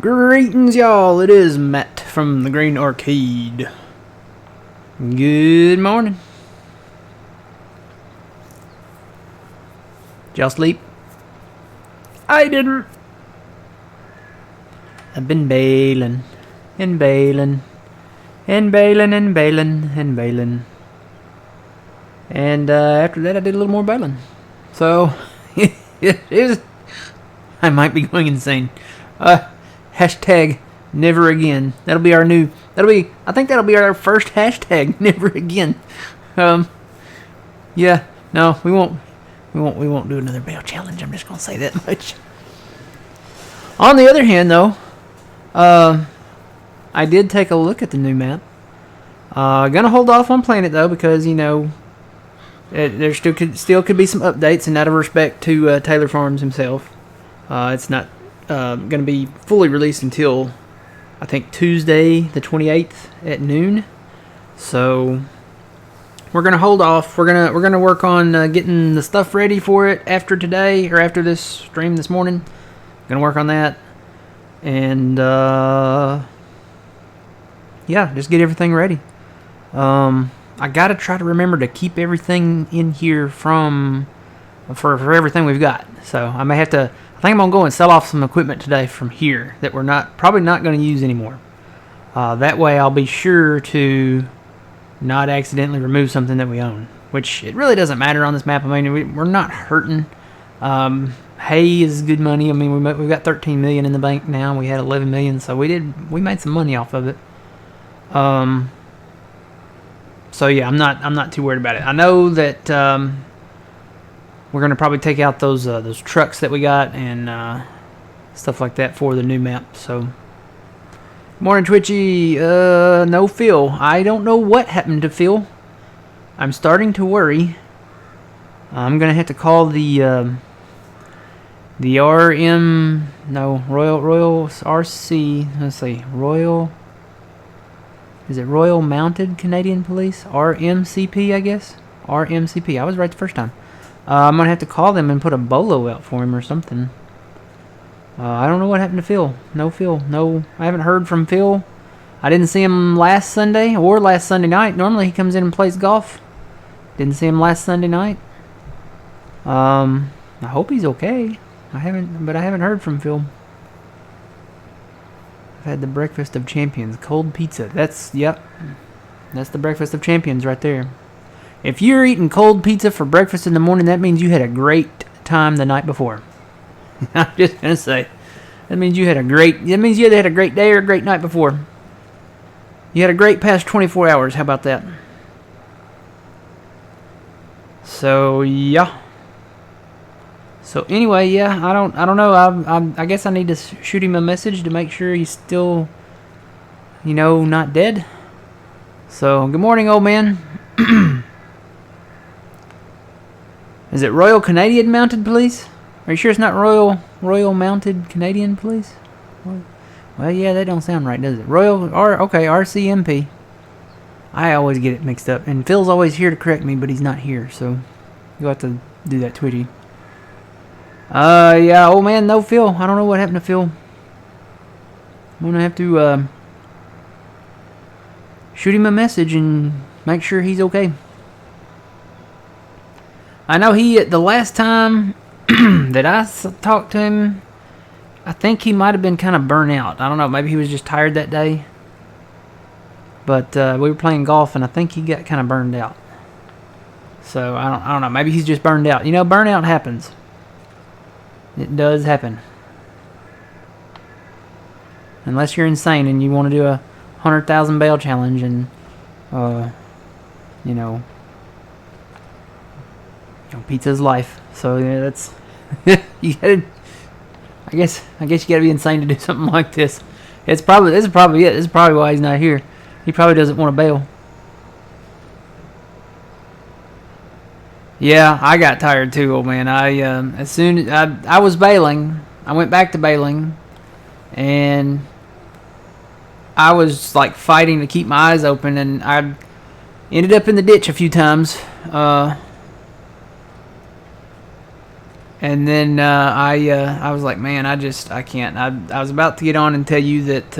Greetings, y'all. It is Matt from the Green Arcade. Good morning. Did y'all sleep? I didn't. I've been bailing and bailing and bailing and bailing and bailing. And after that, I did a little more bailing. So, I might be going insane. Hashtag never again. I think that'll be our first hashtag, never again. Yeah, no, we won't do another bail challenge. I'm just gonna say that much. On the other hand, though, I did take a look at the new map. Gonna hold off on playing it though, because there still could be some updates, and out of respect to TaylorFarms himself, it's not going to be fully released until I think Tuesday the 28th at noon. So we're going to hold off. We're going to work on getting the stuff ready for it after today, or after this stream this morning. Going to work on that, and yeah, just get everything ready. I got to try to remember to keep everything in here for everything we've got. So I may have to. I think I'm going to go and sell off some equipment today from here that we're probably not going to use anymore. That way I'll be sure to not accidentally remove something that we own, which it really doesn't matter on this map. I mean, we're not hurting. Hay is good money. I mean, we've got 13 million in the bank now. We had 11 million, so we made some money off of it. So yeah, I'm not too worried about it. I know that we're gonna probably take out those trucks that we got and stuff like that for the new map. So, morning, Twitchy. No Phil. I don't know what happened to Phil. I'm starting to worry. I'm gonna have to call the Royal RC. Let's see, Royal. Is it Royal Mounted Canadian Police? RMCP, I guess. RMCP. I was right the first time. I'm going to have to call them and put a bolo out for him or something. I don't know what happened to Phil. No Phil. No, I haven't heard from Phil. I didn't see him last Sunday or last Sunday night. Normally he comes in and plays golf. Didn't see him last Sunday night. I hope he's okay. I haven't heard from Phil. I've had the breakfast of champions. Cold pizza. That's the breakfast of champions right there. If you're eating cold pizza for breakfast in the morning, that means you had a great time the night before. I'm just gonna say, that means you had a great day or a great night before. You had a great past 24 hours. How about that? So yeah. So anyway, yeah, I don't know. I guess I need to shoot him a message to make sure he's still, not dead. So good morning, old man. Is it Royal Canadian Mounted Police? Are you sure it's not Royal Mounted Canadian Police? Well, yeah, that don't sound right, does it? RCMP. I always get it mixed up, and Phil's always here to correct me, but he's not here, so you'll have to do that, Twitty. Yeah, old man, no Phil. I don't know what happened to Phil. I'm gonna have to shoot him a message and make sure he's okay. I know the last time that I talked to him, I think he might have been kind of burnt out. I don't know, maybe he was just tired that day. But we were playing golf, and I think he got kind of burned out. So I don't know, maybe he's just burned out. Burnout happens. It does happen. Unless you're insane and you want to do a 100,000 bail challenge and, pizza's life. So yeah, that's you gotta. I guess you gotta be insane to do something like this. This is probably it. This is probably why he's not here. He probably doesn't want to bail. Yeah, I got tired too, old man. As soon as I was bailing, I went back to bailing, and I was like fighting to keep my eyes open, and I ended up in the ditch a few times. And then I was like, man, I can't. I was about to get on and tell you that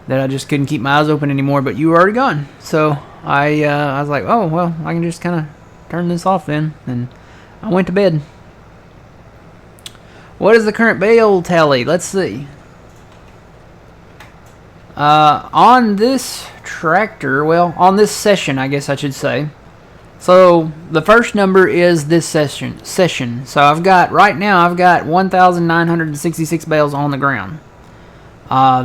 that I just couldn't keep my eyes open anymore, but you were already gone. So I was like, oh well, I can just kind of turn this off then, and I went to bed. What is the current bale tally? Let's see. On this tractor, well, on this session, I guess I should say. So the first number is this session. So I've got 1,966 bales on the ground.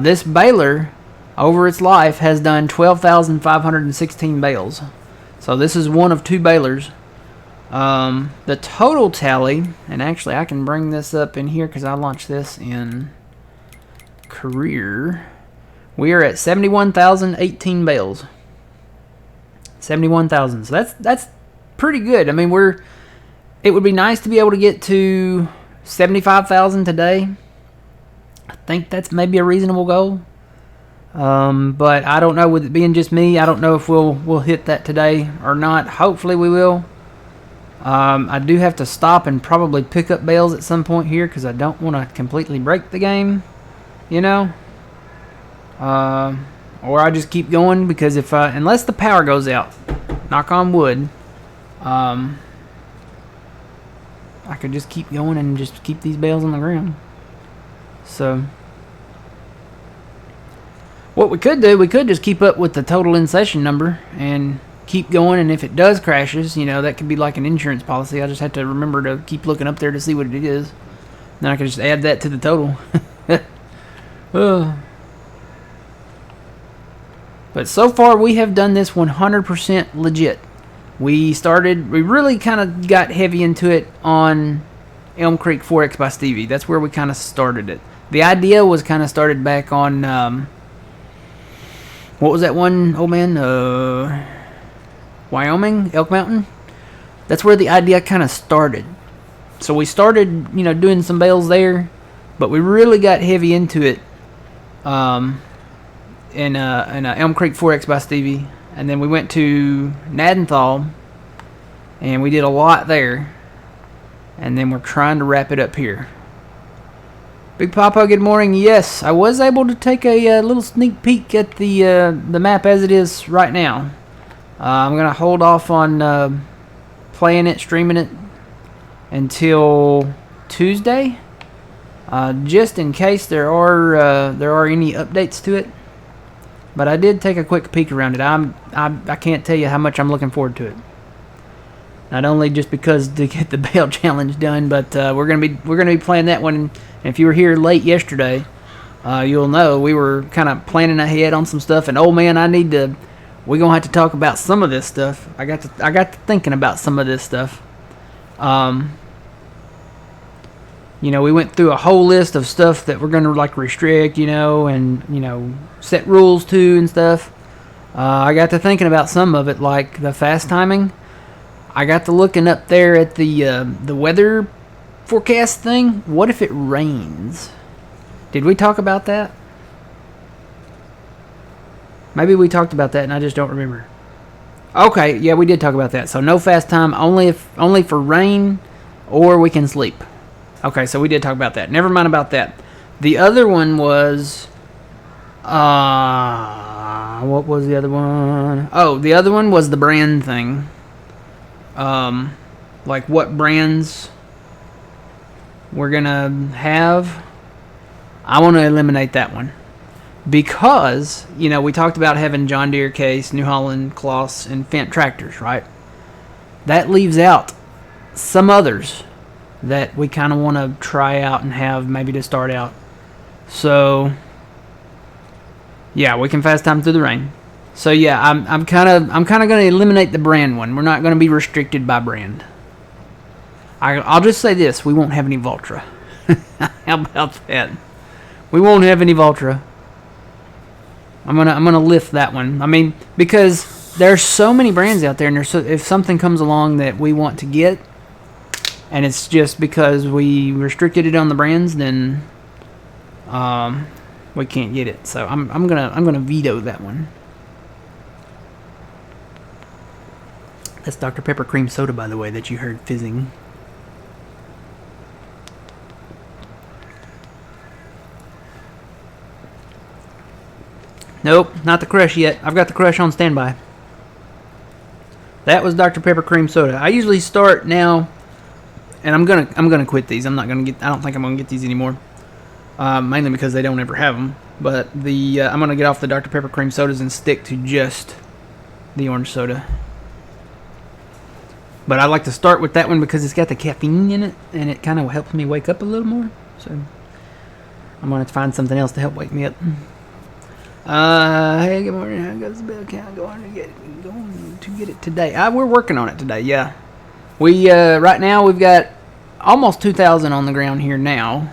This baler, over its life, has done 12,516 bales. So this is one of two balers. The total tally, and actually I can bring this up in here because I launched this in career. We are at 71,018 bales. 71,000. So that's pretty good. I mean, it would be nice to be able to get to 75,000 today. I think that's maybe a reasonable goal. But I don't know, with it being just me, I don't know if we'll hit that today or not. Hopefully we will. I do have to stop and probably pick up bales at some point here because I don't want to completely break the game, you know. Or I just keep going because unless the power goes out, knock on wood, I could just keep going and just keep these bales on the ground. So what we could do, we could just keep up with the total in session number and keep going, and if it does crashes, you know, that could be like an insurance policy. I just have to remember to keep looking up there to see what it is. Then I can just add that to the total. But so far we have done this 100% legit. We really kind of got heavy into it on Elm Creek 4X by Stevie. That's where we kind of started it. The idea was kind of started back on, what was that one, old man? Wyoming, Elk Mountain. That's where the idea kind of started. So we started, you know, doing some bales there, but we really got heavy into it in Elm Creek 4X by Stevie, and then we went to Nadenthal, and we did a lot there, and then we're trying to wrap it up here. Big Papa, good morning. Yes, I was able to take a little sneak peek at the map as it is right now. I'm gonna hold off on playing it, streaming it until Tuesday, just in case there are any updates to it. But I did take a quick peek around it. I can't tell you how much I'm looking forward to it. Not only just because to get the bale challenge done, but we're gonna be playing that one. And if you were here late yesterday, you'll know we were kind of planning ahead on some stuff. And old man, we're gonna have to talk about some of this stuff. I got to thinking about some of this stuff. You know, we went through a whole list of stuff that we're going to like restrict, you know, and, you know, set rules to and stuff. I got to thinking about some of it, like the fast timing. I got to looking up there at the weather forecast thing. What if it rains? Did we talk about that? Maybe we talked about that and I just don't remember. Okay, yeah, we did talk about that. So no fast time, only for rain, or we can sleep. Okay, so we did talk about that. Never mind about that. The other one was, what was the other one? Oh, the other one was the brand thing. Like what brands we're gonna have. I want to eliminate that one because, you know, we talked about having John Deere, Case, New Holland, Kloss, and Fendt tractors, right? That leaves out some others that we kind of want to try out and have maybe to start out. So yeah, we can fast time through the rain. So yeah, I'm kind of going to eliminate the brand one. We're not going to be restricted by brand. I'll just say this: we won't have any Valtra. How about that? We won't have any Valtra. I'm gonna lift that one. I mean, because there's so many brands out there, and if something comes along that we want to get, and it's just because we restricted it on the brands, then we can't get it. So I'm gonna veto that one. That's Dr. Pepper cream soda, by the way, that you heard fizzing. Nope, not the crush yet. I've got the crush on standby. That was Dr. Pepper cream soda. I usually start now, and I'm gonna quit these. I don't think I'm gonna get these anymore. Mainly because they don't ever have them. But I'm gonna get off the Dr. Pepper cream sodas and stick to just the orange soda. But I like to start with that one because it's got the caffeine in it, and it kind of helps me wake up a little more. So I'm gonna have to find something else to help wake me up. Hey, good morning. How goes the bell count? Going to get it today. We're working on it today. Yeah, we right now we've got almost 2,000 on the ground here now,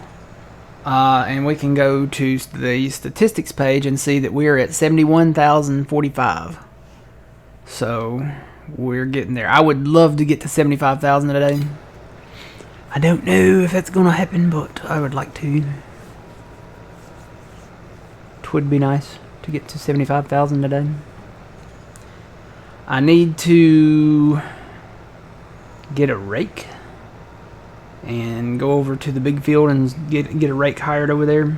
and we can go to the statistics page and see that we're at 71,045. So we're getting there. I would love to get to 75,000 today. I don't know if that's gonna happen, but I would like to. It would be nice to get to 75,000 today. I need to get a rake and go over to the big field and get a rake hired over there,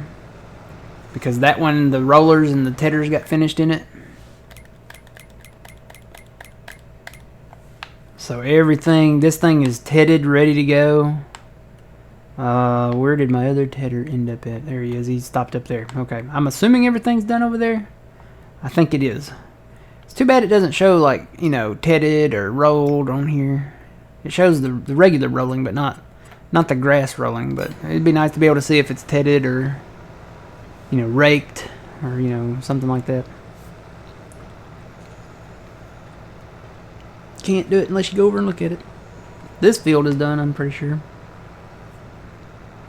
because that one, the rollers and the tedders got finished in it. So everything, this thing is tedded, ready to go. Where did my other tedder end up at? There he is. He stopped up there. Okay, I'm assuming everything's done over there. I think it is. It's too bad it doesn't show, like, you know, tedded or rolled on here. It shows the regular rolling, but not the grass rolling. But it'd be nice to be able to see if it's tedded or, you know, raked or, you know, something like that. Can't do it unless you go over and look at it. This field is done, I'm pretty sure.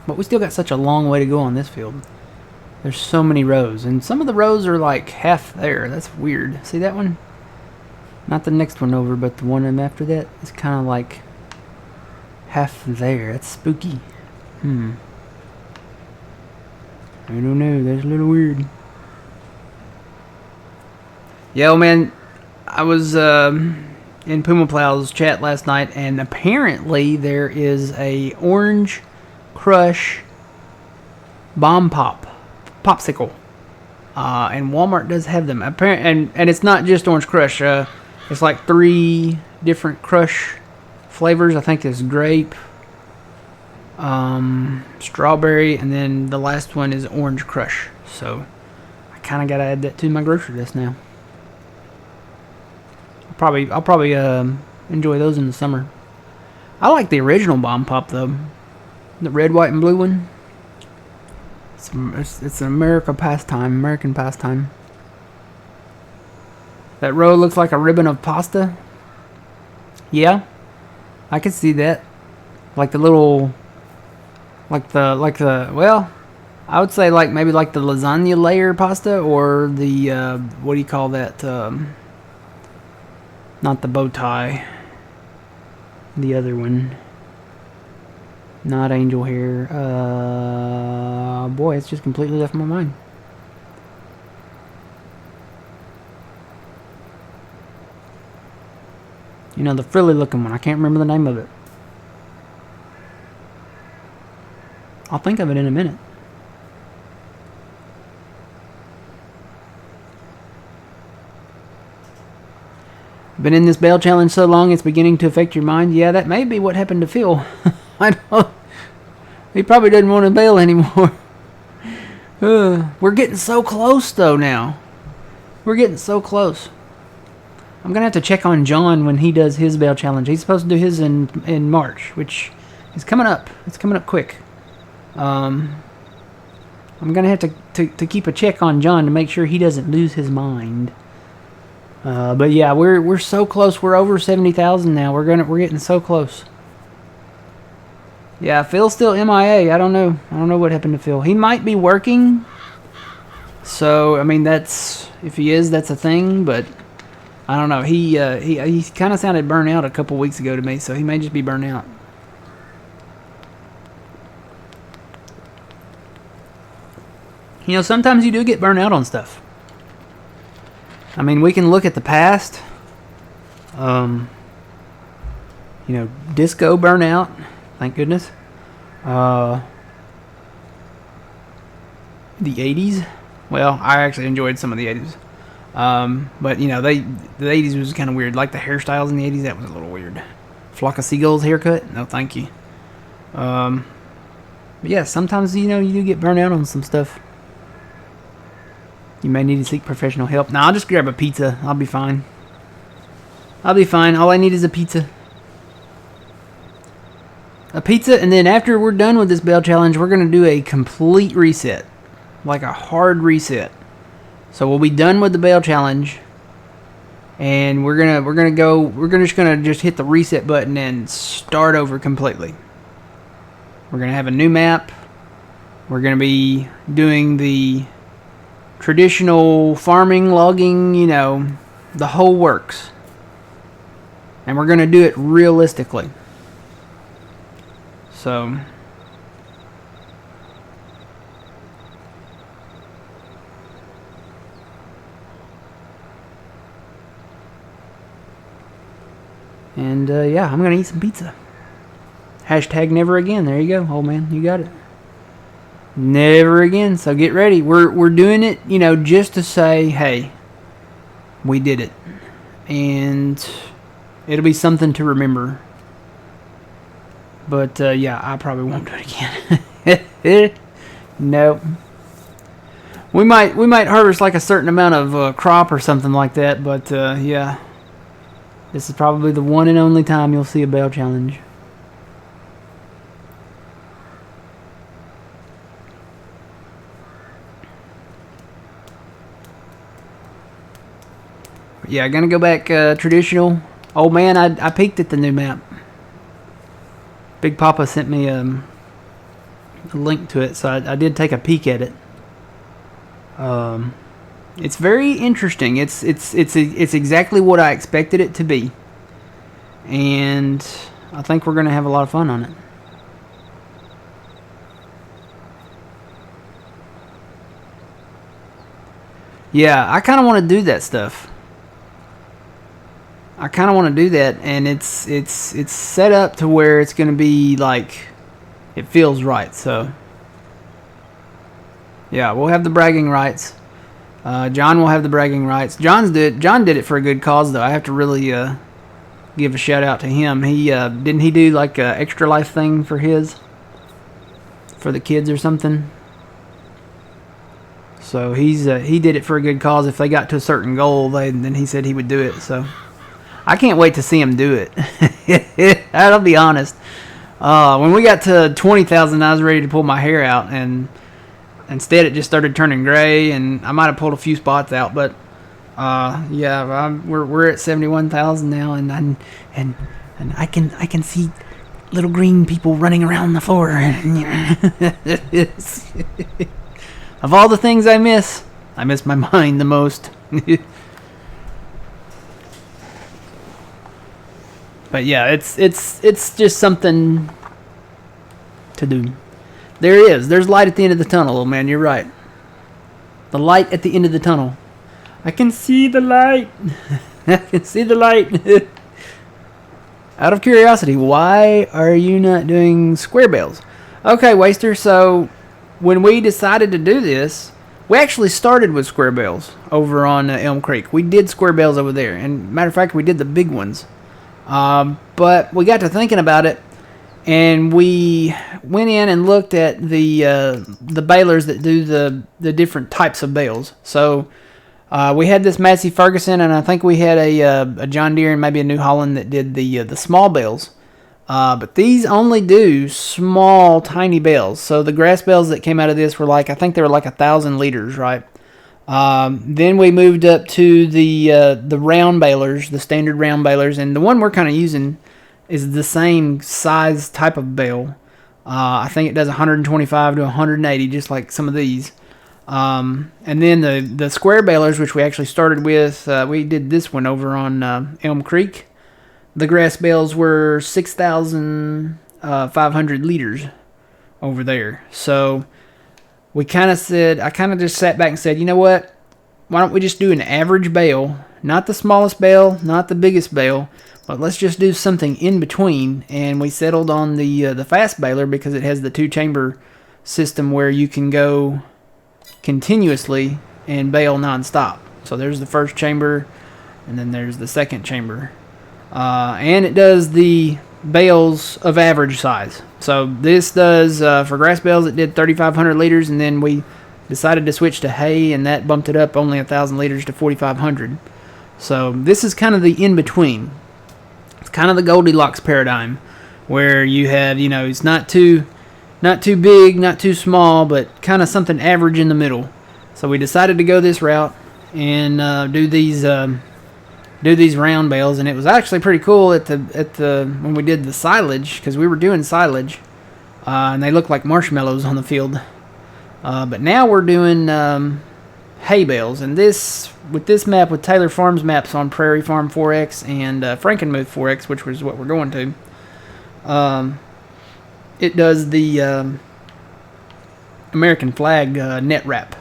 But we still got such a long way to go on this field. There's so many rows, and some of the rows are like half there. That's weird. See that one? Not the next one over, but the one after that is kind of like half there. That's spooky. I don't know. That's a little weird. Yo, man, I was in Puma Plow's chat last night, and apparently there is a orange crush bomb popsicle, and Walmart does have them. And it's not just orange crush. It's like 3 different crush flavors. I think it's grape, strawberry, and then the last one is orange crush. So I kind of gotta add that to my grocery list now. I'll probably enjoy those in the summer. I like the original bomb pop though. The red, white, and blue one. It's an American pastime. That row looks like a ribbon of pasta. Yeah, I can see that. Like the little, well, I would say maybe like the lasagna layer pasta, or the what do you call that? Not the bow tie. The other one. Not angel hair. Boy, it's just completely left my mind. You know, the frilly looking one. I can't remember the name of it. I'll think of it in a minute. Been in this BALE challenge so long it's beginning to affect your mind. Yeah, that may be what happened to Phil. I know. He probably doesn't want to BALE anymore. We're getting so close though now. We're getting so close. I'm gonna have to check on John when he does his BALE challenge. He's supposed to do his in March, which is coming up. It's coming up quick. I'm gonna have to keep a check on John to make sure he doesn't lose his mind. But yeah, we're so close. We're over 70,000 now. We're getting so close. Yeah, Phil's still MIA. I don't know what happened to Phil. He might be working. So I mean, if he is, that's a thing. But I don't know. He kind of sounded burnt out a couple weeks ago to me. So he may just be burnt out. You know, sometimes you do get burnt out on stuff. I mean, we can look at the past. You know, disco burnout. Thank goodness. The 80s Well, I actually enjoyed some of the 80s. But you know, the 80s was kind of weird. Like the hairstyles in the 80s, that was a little weird. Flock of Seagulls haircut? No, thank you. But yeah, sometimes you know you do get burned out on some stuff. You may need to seek professional help. Nah, I'll just grab a pizza. I'll be fine. I'll be fine. All I need is a pizza. A pizza, and then after we're done with this BALE challenge, we're gonna do a complete reset, like a hard reset. So we'll be done with the BALE challenge, and we're gonna just hit the reset button and start over completely. We're gonna have a new map. We're gonna be doing the traditional farming, logging, you know, the whole works, and we're gonna do it realistically. So and yeah, I'm gonna eat some pizza. Hashtag never again. There you go, old man. You got it. Never again. So get ready. We're doing it, you know, just to say, hey, we did it, and it'll be something to remember. But yeah, I probably won't do it again. Nope. We might harvest like a certain amount of crop or something like that. But yeah, this is probably the one and only time you'll see a BALE challenge. Yeah, gonna go back traditional. Oh man, I peeked at the new map. Big Papa sent me a link to it, so I did take a peek at it. It's very interesting. It's exactly what I expected it to be, and I think we're gonna have a lot of fun on it. Yeah, I kind of want to do that stuff. I kind of want to do that, and it's set up to where it's going to be like it feels right. So yeah, we'll have the bragging rights. John will have the bragging rights. John did it for a good cause, though. I have to really give a shout out to him. He didn't he do like a extra life thing for the kids or something. So he did it for a good cause. If they got to a certain goal, then he said he would do it. So I can't wait to see him do it. I'll be honest. When we got to 20,000, I was ready to pull my hair out, and instead it just started turning gray, and I might have pulled a few spots out, but yeah, we're at 71,000 now, and I can see little green people running around the floor. Of all the things I miss my mind the most. But yeah, it's just something to do. There's light at the end of the tunnel, old man. You're right. The light at the end of the tunnel. I can see the light. I can see the light. Out of curiosity, why are you not doing square bales? Okay, Waster. So when we decided to do this, we actually started with square bales over on Elm Creek. We did square bales over there, and matter of fact, we did the big ones. But we got to thinking about it, and we went in and looked at the balers that do the different types of bales. So we had this Massey Ferguson, and I think we had a John Deere and maybe a New Holland that did the small bales. But these only do small, tiny bales. So the grass bales that came out of this were I think they were like 1,000 liters, right? Then we moved up to the round balers, the standard round balers, and the one we're kind of using is the same size type of bale. I think it does 125 to 180, just like some of these. And then the square balers, which we actually started with, we did this one over on Elm Creek. The grass bales were 6,500 liters over there. So I kind of just sat back and said, you know what? Why don't we just do an average bale? Not the smallest bale, not the biggest bale, but let's just do something in between. And we settled on the fast baler because it has the 2-chamber system where you can go continuously and bale nonstop. So there's the first chamber, and then there's the second chamber. And it does the bales of average size. So this does, for grass bales, it did 3,500 liters, and then we decided to switch to hay, and that bumped it up only 1,000 liters to 4,500. So this is kind of the in-between. It's kind of the Goldilocks paradigm, where you have, it's not too big, not too small, but kind of something average in the middle. So we decided to go this route and do these round bales, and it was actually pretty cool when we did the silage, because we were doing silage, and they looked like marshmallows on the field. But now we're doing hay bales, and with this map, with TaylorFarms maps on Prairie Farm 4X and Frankenmuth 4X, which was what we're going to, it does the American flag net wrap.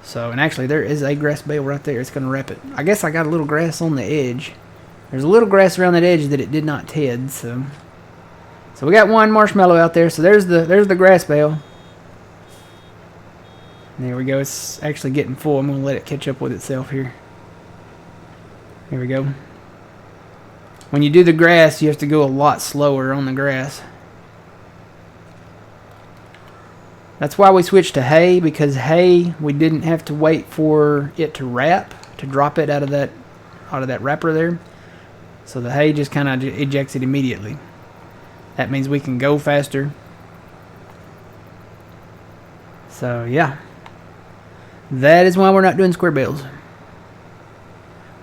So, and actually there is a grass bale right there. It's going to wrap it. I guess I got a little grass on the edge. There's a little grass around that edge that it did not ted. So we got one marshmallow out there. So there's the grass bale. There we go. It's actually getting full. I'm going to let it catch up with itself here. Here we go. When you do the grass, you have to go a lot slower on the grass. That's why we switched to hay, because hay, we didn't have to wait for it to wrap, to drop it out of that wrapper there. So the hay just kind of ejects it immediately. That means we can go faster. So yeah, that is why we're not doing square bales.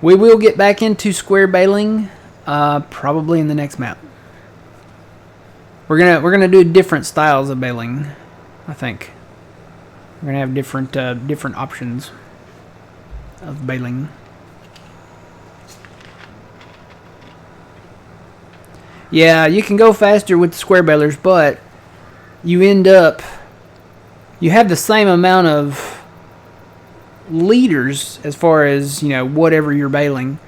We will get back into square baling probably in the next map. We're gonna do different styles of baling. I think we're gonna have different options of baling. Yeah, you can go faster with the square balers, but you have the same amount of liters as far as whatever you're baling,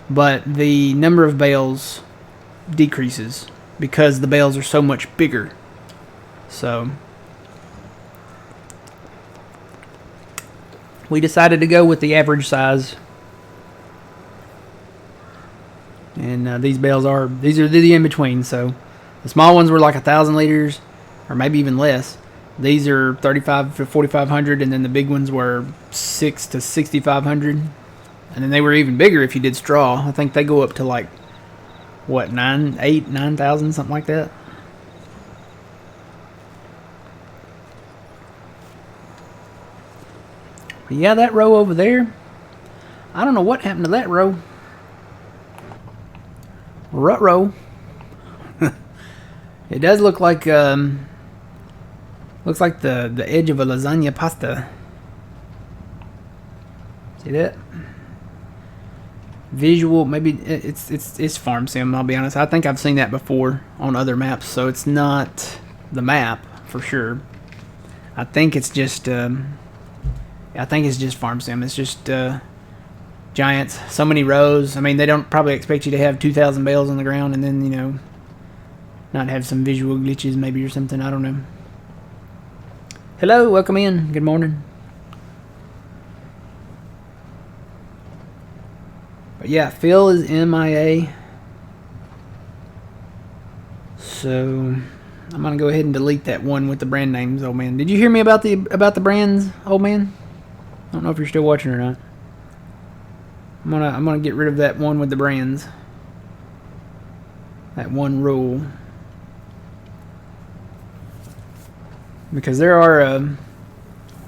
but the number of bales decreases because the bales are so much bigger. So we decided to go with the average size, and these bales are the in between. So the small ones were like 1,000 liters, or maybe even less. These are 3,500 to 4,500, and then the big ones were 6,000 to 6,500, and then they were even bigger if you did straw. I think they go up to like 9,000, something like that. But yeah, that row over there, I don't know what happened to that row. Rut row. It does look like the edge of a lasagna pasta. See that? Visual, maybe it's farm sim, I'll be honest. I think I've seen that before on other maps, so it's not the map for sure. I think it's just farm sim. It's just giants, so many rows. I mean, they don't probably expect you to have 2,000 bales on the ground and then not have some visual glitches maybe or something. I don't know. Hello, welcome in. Good morning. But yeah, Phil is MIA. So I'm gonna go ahead and delete that one with the brand names, old man. Did you hear me about the brands, old man? I don't know if you're still watching or not. I'm gonna get rid of that one with the brands. That one rule. Because there are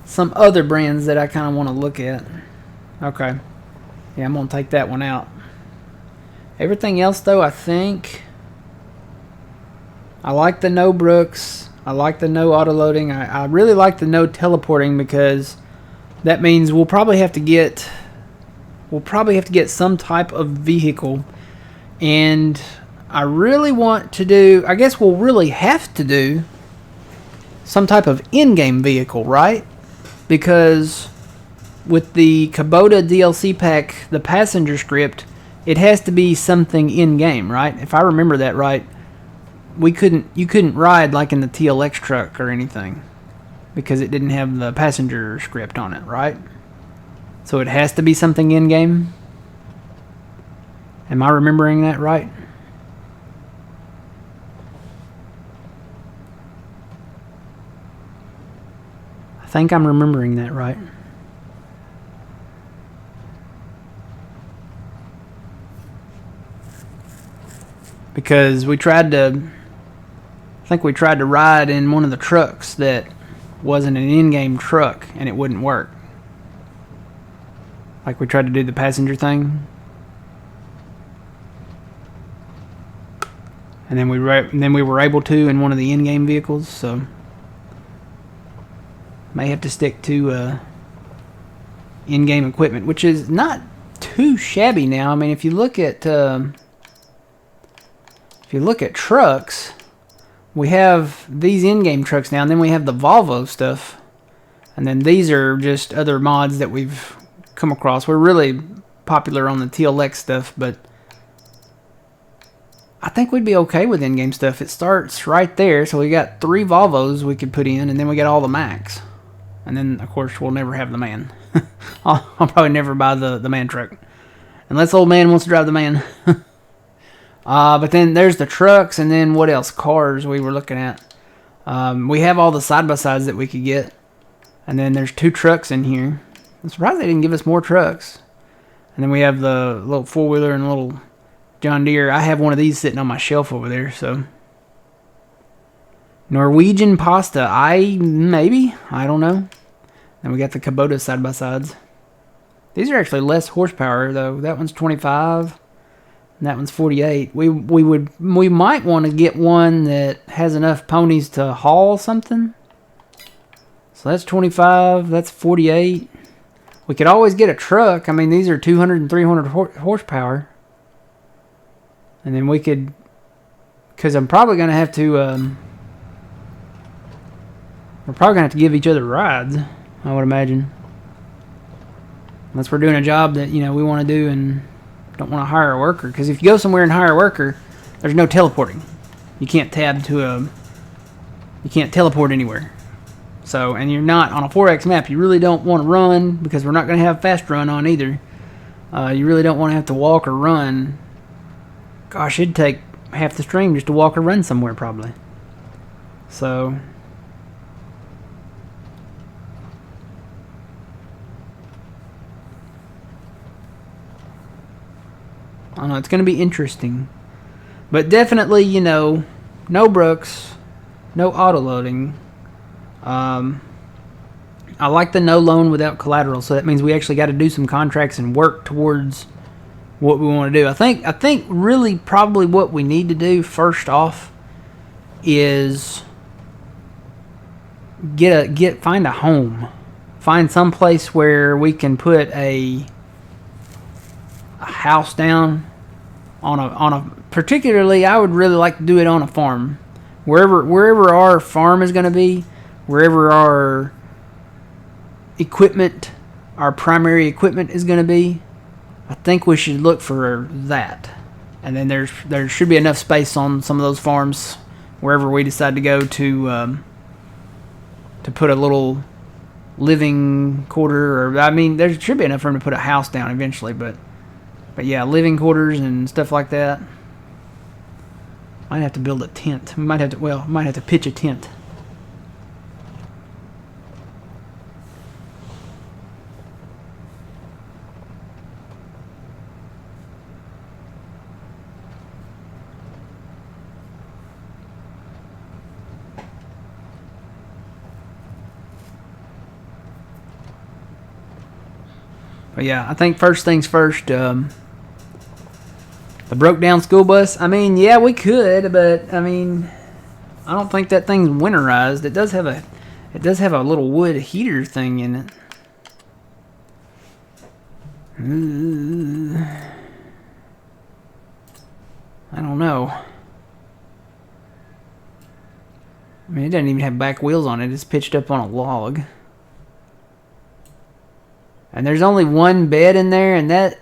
some other brands that I kind of want to look at. Okay. Yeah, I'm going to take that one out. Everything else, though, I think... I like the no Brooks. I like the no auto-loading. I really like the no teleporting, because that means we'll probably have to get some type of vehicle. And I really want to do... I guess we'll really have to do some type of in-game vehicle, right? Because with the Kubota DLC pack, the passenger script, it has to be something in-game, right? If I remember that right, you couldn't ride like in the TLX truck or anything. because it didn't have the passenger script on it, right? So it has to be something in-game. Am I remembering that right? I think I'm remembering that right. Because we tried to, I think we tried to ride in one of the trucks that wasn't an in-game truck, and it wouldn't work. Like we tried to do the passenger thing, and then we were able to in one of the in-game vehicles. So may have to stick to in-game equipment, which is not too shabby now. I mean, if you look at trucks, we have these in-game trucks now, and then we have the Volvo stuff, and then these are just other mods that we've come across. We're really popular on the TLX stuff, but I think we'd be okay with in-game stuff. It starts right there, so we got 3 Volvos we could put in, and then we got all the Macs. And then, of course, we'll never have the man. I'll probably never buy the man truck, unless old man wants to drive the man. But then there's the trucks, and then what else? Cars we were looking at. We have all the side-by-sides that we could get. And then there's 2 trucks in here. I'm surprised they didn't give us more trucks. And then we have the little 4-wheeler and little John Deere. I have one of these sitting on my shelf over there, so. Norwegian pasta. I don't know. Then we got the Kubota side-by-sides. These are actually less horsepower, though. That one's 25. And that one's 48. We might want to get one that has enough ponies to haul something. So that's 25. That's 48. We could always get a truck. I mean, these are 200 and 300 horsepower. And then we could, because I'm probably going to have to, we're probably going to have to give each other rides, I would imagine. Unless we're doing a job that, we want to do and don't want to hire a worker. Because if you go somewhere and hire a worker, there's no teleporting. You can't you can't teleport anywhere. So, and you're not on a 4X map. You really don't want to run, because we're not going to have fast run on either. You really don't want to have to walk or run. Gosh, it'd take half the stream just to walk or run somewhere, probably. So, I don't know, it's going to be interesting. But definitely, no Brooks, no auto loading. I like the no loan without collateral, so that means we actually got to do some contracts and work towards what we want to do. I think really probably what we need to do first off is find a home. Find some place where we can put a house down on a particularly, I would really like to do it on a farm. Wherever our farm is going to be, wherever our equipment, our primary equipment is going to be, I think we should look for that. And then there should be enough space on some of those farms, wherever we decide to go, to put a little living quarter, or I mean, there should be enough room to put a house down eventually, but yeah, living quarters and stuff like that. Might have to build a tent. We might have to pitch a tent. But yeah, I think first things first, the broke down school bus. I mean, yeah, we could, but I mean, I don't think that thing's winterized. It does have a little wood heater thing in it. I don't know. I mean, it doesn't even have back wheels on it. It's pitched up on a log. And there's only one bed in there, and that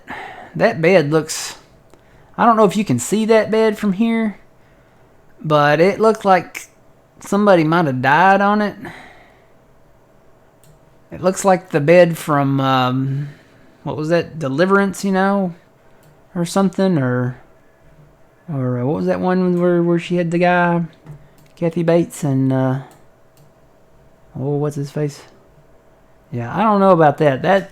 bed looks, I don't know if you can see that bed from here, but it looks like somebody might have died on it. It looks like the bed from, what was that, Deliverance, or something, or what was that one where she had the guy, Kathy Bates, and, what's his face? Yeah, I don't know about that.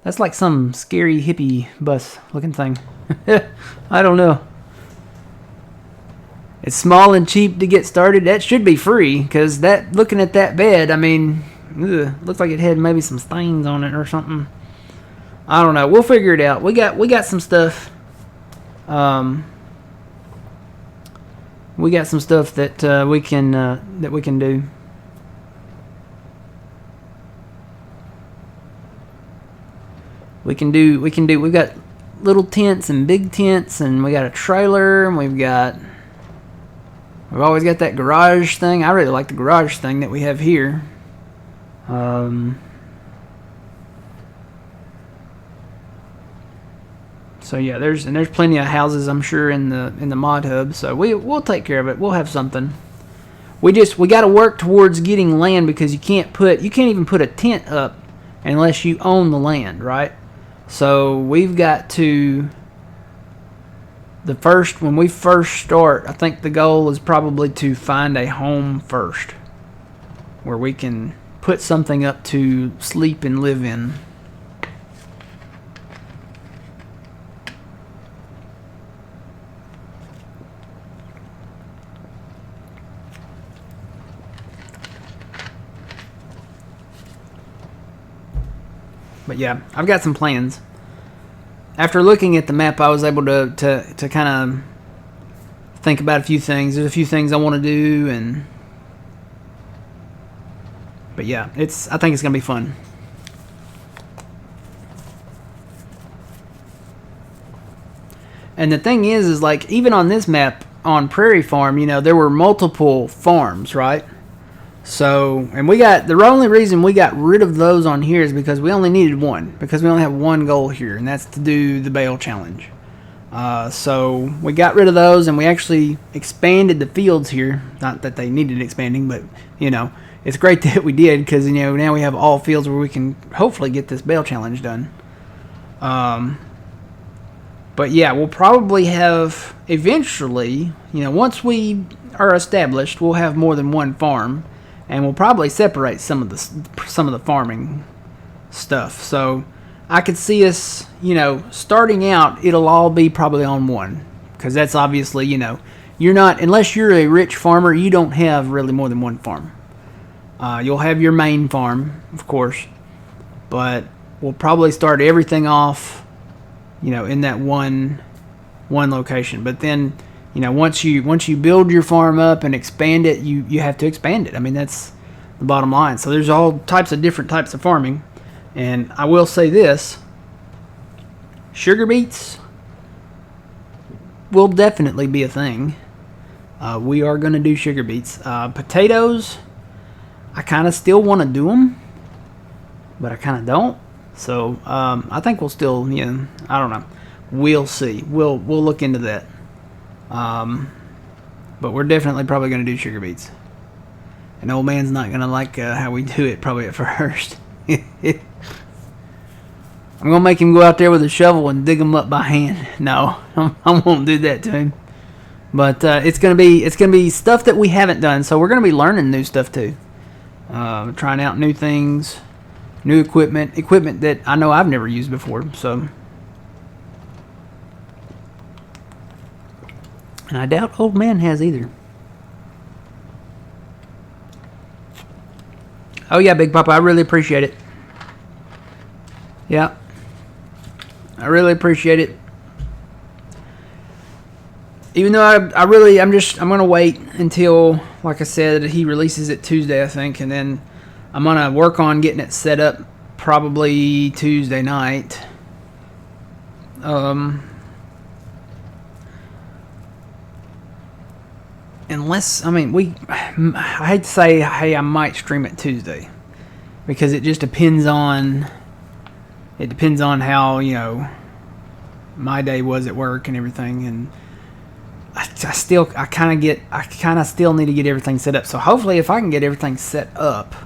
That's like some scary hippie bus looking thing. I don't know. It's small and cheap to get started. That should be free, because looking at that bed, I mean, looks like it had maybe some stains on it or something. I don't know. We'll figure it out. We got some stuff. We got some stuff that we can do. We've got little tents and big tents, and we got a trailer, and we've always got that garage thing. I really like the garage thing that we have here. So yeah, there's plenty of houses, I'm sure, in the mod hub. So we'll take care of it. We'll have something. We got to work towards getting land, because you can't even put a tent up unless you own the land, right? So we've got to, when we first start, I think the goal is probably to find a home first, where we can put something up to sleep and live in. But yeah, I've got some plans. After looking at the map, I was able to kind of think about a few things. There's a few things I want to do, but yeah, I think it's gonna be fun. And the thing is like, even on this map on Prairie Farm, there were multiple farms, right? So, and the only reason we got rid of those on here is because we only needed one, because we only have one goal here, and that's to do the BALE challenge. So we got rid of those, and we actually expanded the fields here. Not that they needed expanding, but it's great that we did, because now we have all fields where we can hopefully get this BALE challenge done. But yeah, we'll probably have eventually, once we are established, we'll have more than one farm. And we'll probably separate some of the farming stuff. So I could see us, starting out, it'll all be probably on one, because that's obviously, you're not, unless you're a rich farmer, you don't have really more than one farm. You'll have your main farm, of course, but we'll probably start everything off, in that one location. But then, once you build your farm up and expand it, you have to expand it. I mean, that's the bottom line. So there's all types of different types of farming. And I will say this, sugar beets will definitely be a thing. We are going to do sugar beets. Potatoes, I kind of still want to do them, but I kind of don't. So I think we'll still, I don't know. We'll see. We'll look into that. But we're definitely probably going to do sugar beets. And old man's not going to like how we do it probably at first. I'm going to make him go out there with a shovel and dig them up by hand. No, I won't do that to him. But it's going to be stuff that we haven't done, so we're going to be learning new stuff too. Trying out new things, new equipment that I know I've never used before. So, and I doubt old man has either. Oh yeah, Big Papa, I really appreciate it. Yeah, I really appreciate it. Even though I'm gonna wait until, like I said, he releases it Tuesday, I think, and then I'm gonna work on getting it set up probably Tuesday night. Unless, I hate to say, hey, I might stream it Tuesday, because it just depends on how, my day was at work and everything, and I kind of still need to get everything set up. So hopefully if I can get everything set up,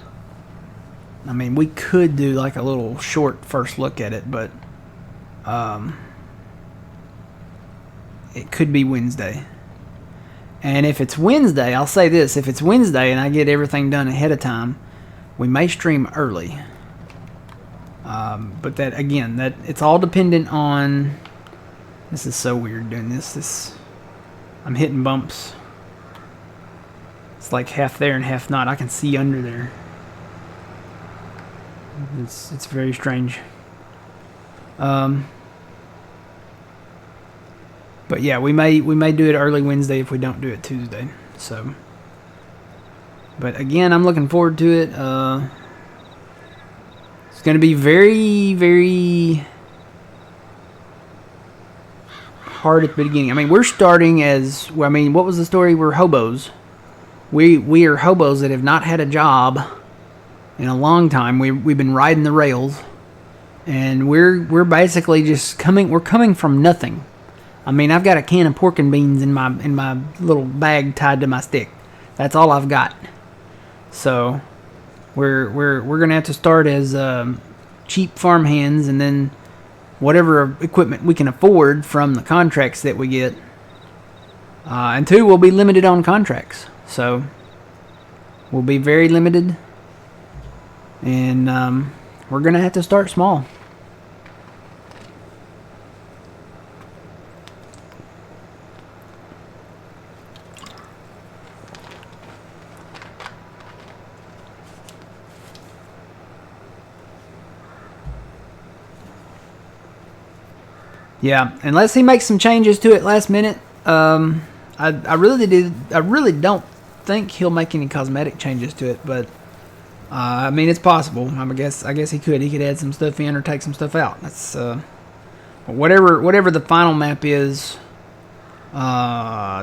I mean, we could do like a little short first look at it, but it could be Wednesday. And if it's Wednesday, I'll say this: if it's Wednesday and I get everything done ahead of time, we may stream early. But that again, that it's all dependent on. This is so weird doing this. I'm hitting bumps. It's like half there and half not. I can see under there. It's very strange. But yeah, we may do it early Wednesday if we don't do it Tuesday. So, but again, I'm looking forward to it. It's going to be very, very hard at the beginning. I mean, we're starting as well. I mean, what was the story? We're hobos. We are hobos that have not had a job in a long time. We've been riding the rails, and we're basically just coming. We're coming from nothing. I mean, I've got a can of pork and beans in my little bag tied to my stick. That's all I've got. So we're gonna have to start as cheap farm hands, and then whatever equipment we can afford from the contracts that we get. And two, we'll be limited on contracts, so we'll be very limited, and we're gonna have to start small. Yeah, unless he makes some changes to it last minute. I really don't think he'll make any cosmetic changes to it, but I mean, it's possible. I guess he could. He could add some stuff in or take some stuff out. That's whatever the final map is.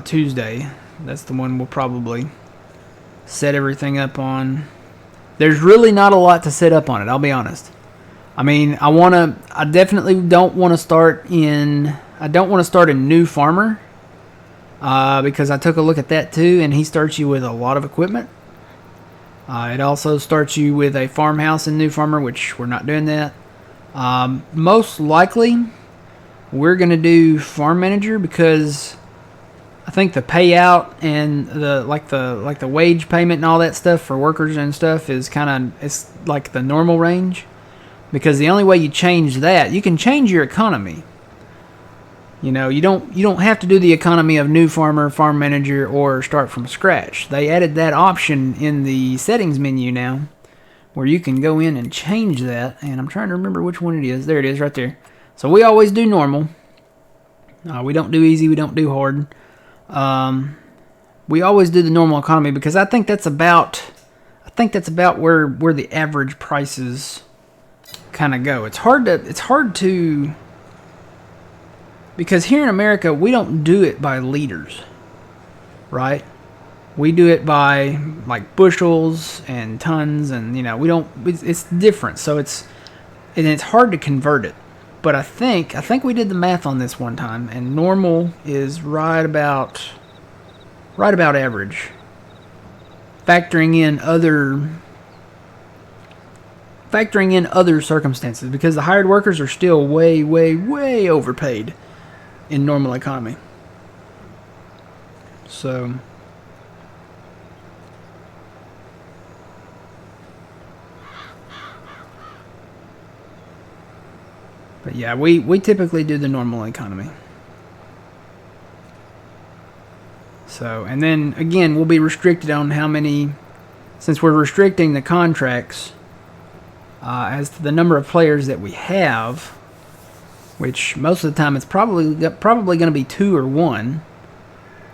Tuesday. That's the one we'll probably set everything up on. There's really not a lot to set up on it. I'll be honest. I mean, I definitely don't want to start in. I don't want to start a new farmer. Because I took a look at that too, and he starts you with a lot of equipment. It also starts you with a farmhouse in New Farmer, which we're not doing that. Most likely, we're going to do Farm Manager because I think the payout and the wage payment and all that stuff for workers and stuff is it's like the normal range. Because the only way you change that, you can change your economy. You know, you don't have to do the economy of New Farmer, Farm Manager, or start from scratch. They added that option in the settings menu now, where you can go in and change that. And I'm trying to remember which one it is. There it is, right there. So we always do normal. We don't do easy. We don't do hard. We always do the normal economy because I think that's about where the average prices kind of go. It's hard to. Because here in America, we don't do it by liters, right? We do it by like bushels and tons, and we don't. It's different, so it's hard to convert it. But I think we did the math on this one time, and normal is right about average, factoring in other circumstances, because the hired workers are still way, way, way overpaid in normal economy. So but yeah, we typically do the normal economy. So, and then again, we'll be restricted on how many, since we're restricting the contracts as to the number of players that we have, which most of the time it's probably going to be 2 or 1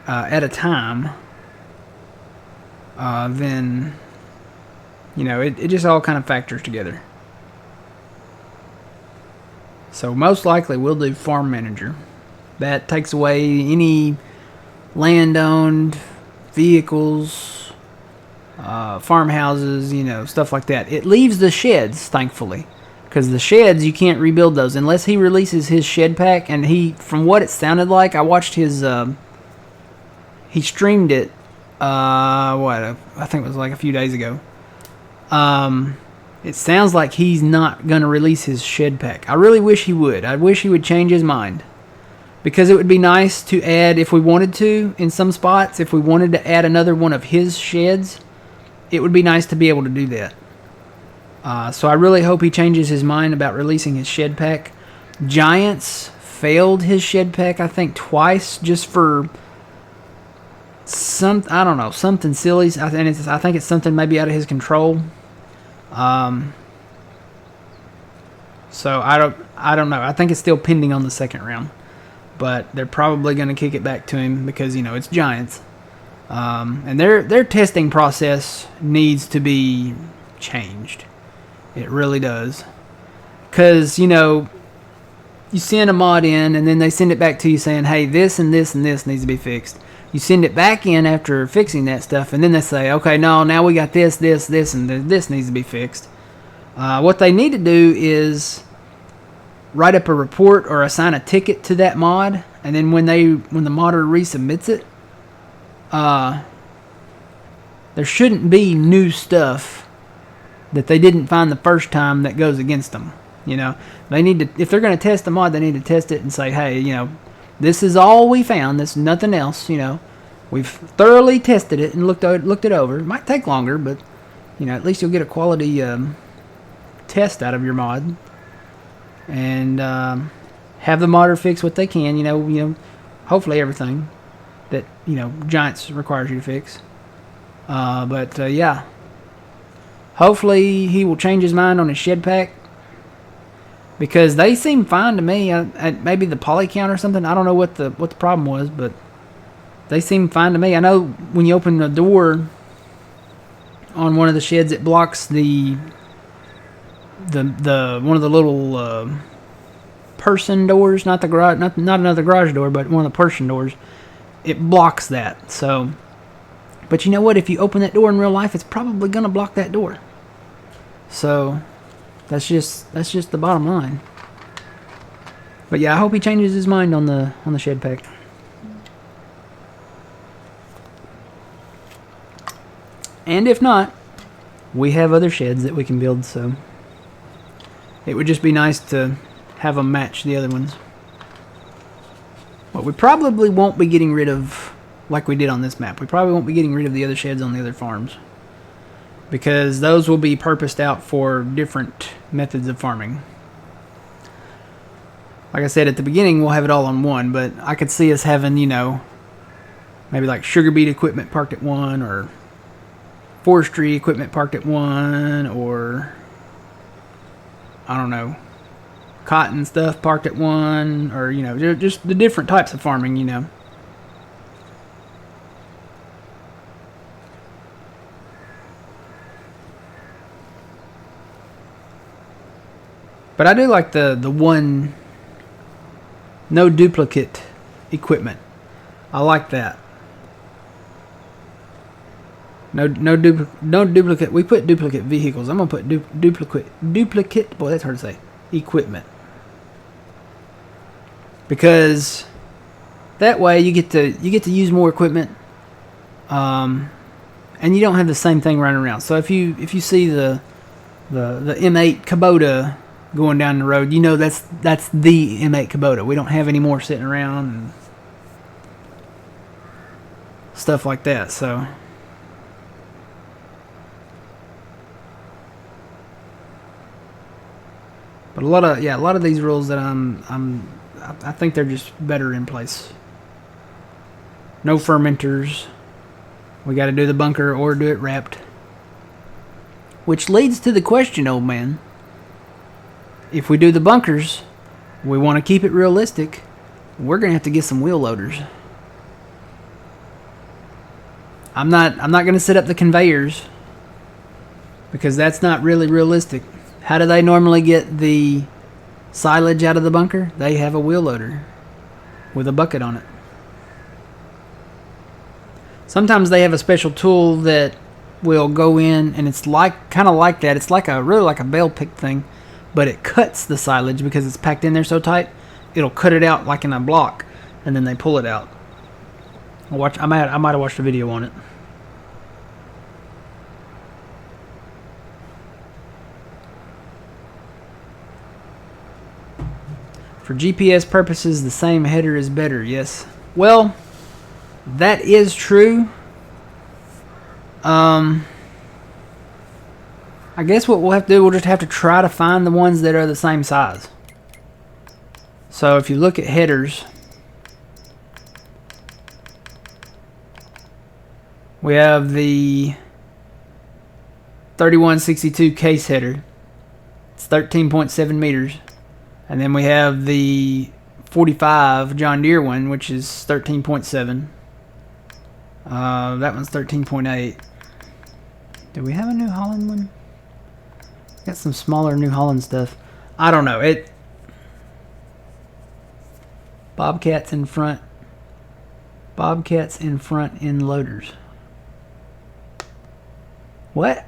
at a time. Then it just all kind of factors together. So most likely we'll do Farm Manager. That takes away any land-owned vehicles, farmhouses, stuff like that. It leaves the sheds, thankfully. Because the sheds, you can't rebuild those unless he releases his shed pack. And from what it sounded like, I watched his, he streamed it, I think it was like a few days ago. It sounds like he's not going to release his shed pack. I really wish he would. I wish he would change his mind. Because it would be nice to add, if we wanted to, in some spots, if we wanted to add another one of his sheds, it would be nice to be able to do that. So I really hope he changes his mind about releasing his shed pack. Giants failed his shed pack, I think, twice, just for I don't know, something silly. I think it's something maybe out of his control. So I don't know. I think it's still pending on the second round, but they're probably going to kick it back to him because, you know, it's Giants. And their testing process needs to be changed. It really does. Because, you know, you send a mod in and then they send it back to you saying, hey, this and this and this needs to be fixed. You send it back in after fixing that stuff, and then they say, okay, no, now we got this, and this needs to be fixed. What they need to do is write up a report or assign a ticket to that mod, and then when the modder resubmits it, there shouldn't be new stuff that they didn't find the first time that goes against them. You know, they need to, if they're going to test the mod, they need to test it and say, hey, you know, this is all we found. This is nothing else. You know, we've thoroughly tested it and looked it over. It might take longer, but you know, at least you'll get a quality test out of your mod, and have the modder fix what they can. You know, hopefully everything that, you know, Giants requires you to fix. But yeah, hopefully he will change his mind on his shed pack. Because they seem fine to me. Maybe the poly count or something. I don't know what the problem was, but they seem fine to me. I know when you open the door on one of the sheds, it blocks the one of the little person doors, not the garage, not another garage door, but one of the person doors. It blocks that. So, but you know what? If you open that door in real life, it's probably gonna block that door. So. That's just the bottom line. But yeah, I hope he changes his mind on the shed pack. And if not, we have other sheds that we can build, so it would just be nice to have them match the other ones. What we probably won't be getting rid of, like we did on this map, we probably won't be getting rid of the other sheds on the other farms, because those will be purposed out for different methods of farming. Like I said at the beginning, we'll have it all on one, but I could see us having, you know, maybe like sugar beet equipment parked at one, or forestry equipment parked at one, or I don't know, cotton stuff parked at one, or, you know, just the different types of farming, you know. But I do like the one no duplicate equipment. I like that. No duplicate. We put duplicate vehicles. I'm gonna put duplicate. Boy, that's hard to say. Equipment. Because that way you get to use more equipment, and you don't have the same thing running around. So if you see the M8 Kubota going down the road, you know that's the M8 Kubota. We don't have any more sitting around and stuff like that. So, but a lot of these rules that I think they're just better in place. No fermenters. We got to do the bunker or do it wrapped. Which leads to the question, old man. If we do the bunkers, we want to keep it realistic, we're going to have to get some wheel loaders. I'm not going to set up the conveyors, because that's not really realistic. How do they normally get the silage out of the bunker? They have a wheel loader with a bucket on it. Sometimes they have a special tool that will go in, and it's kind of like that. It's really like a bale pick thing. But it cuts the silage because it's packed in there so tight. It'll cut it out like in a block, and then they pull it out. I might have watched a video on it. For GPS purposes, the same header is better. Yes. Well, that is true. I guess what we'll have to do, we'll just have to try to find the ones that are the same size. So if you look at headers, we have the 3162 case header. It's 13.7 meters. And then we have the 45 John Deere one, which is 13.7. That one's 13.8. Do we have a New Holland one? Got some smaller New Holland stuff. I don't know. Bobcats in front. Bobcats in front end loaders. What?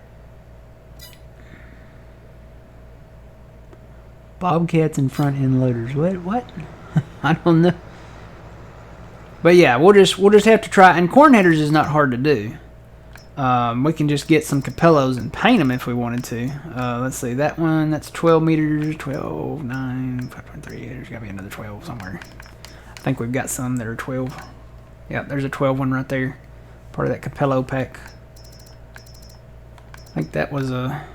Bobcats and front end loaders. What? I don't know. But yeah, we'll just have to try. And corn headers is not hard to do. We can just get some Capellos and paint them if we wanted to. Let's see, that one, that's 12 meters, 12, 9, 5.3. There's got to be another 12 somewhere. I think we've got some that are 12. Yeah, there's a 12 one right there. Part of that Capello pack. I think that was a...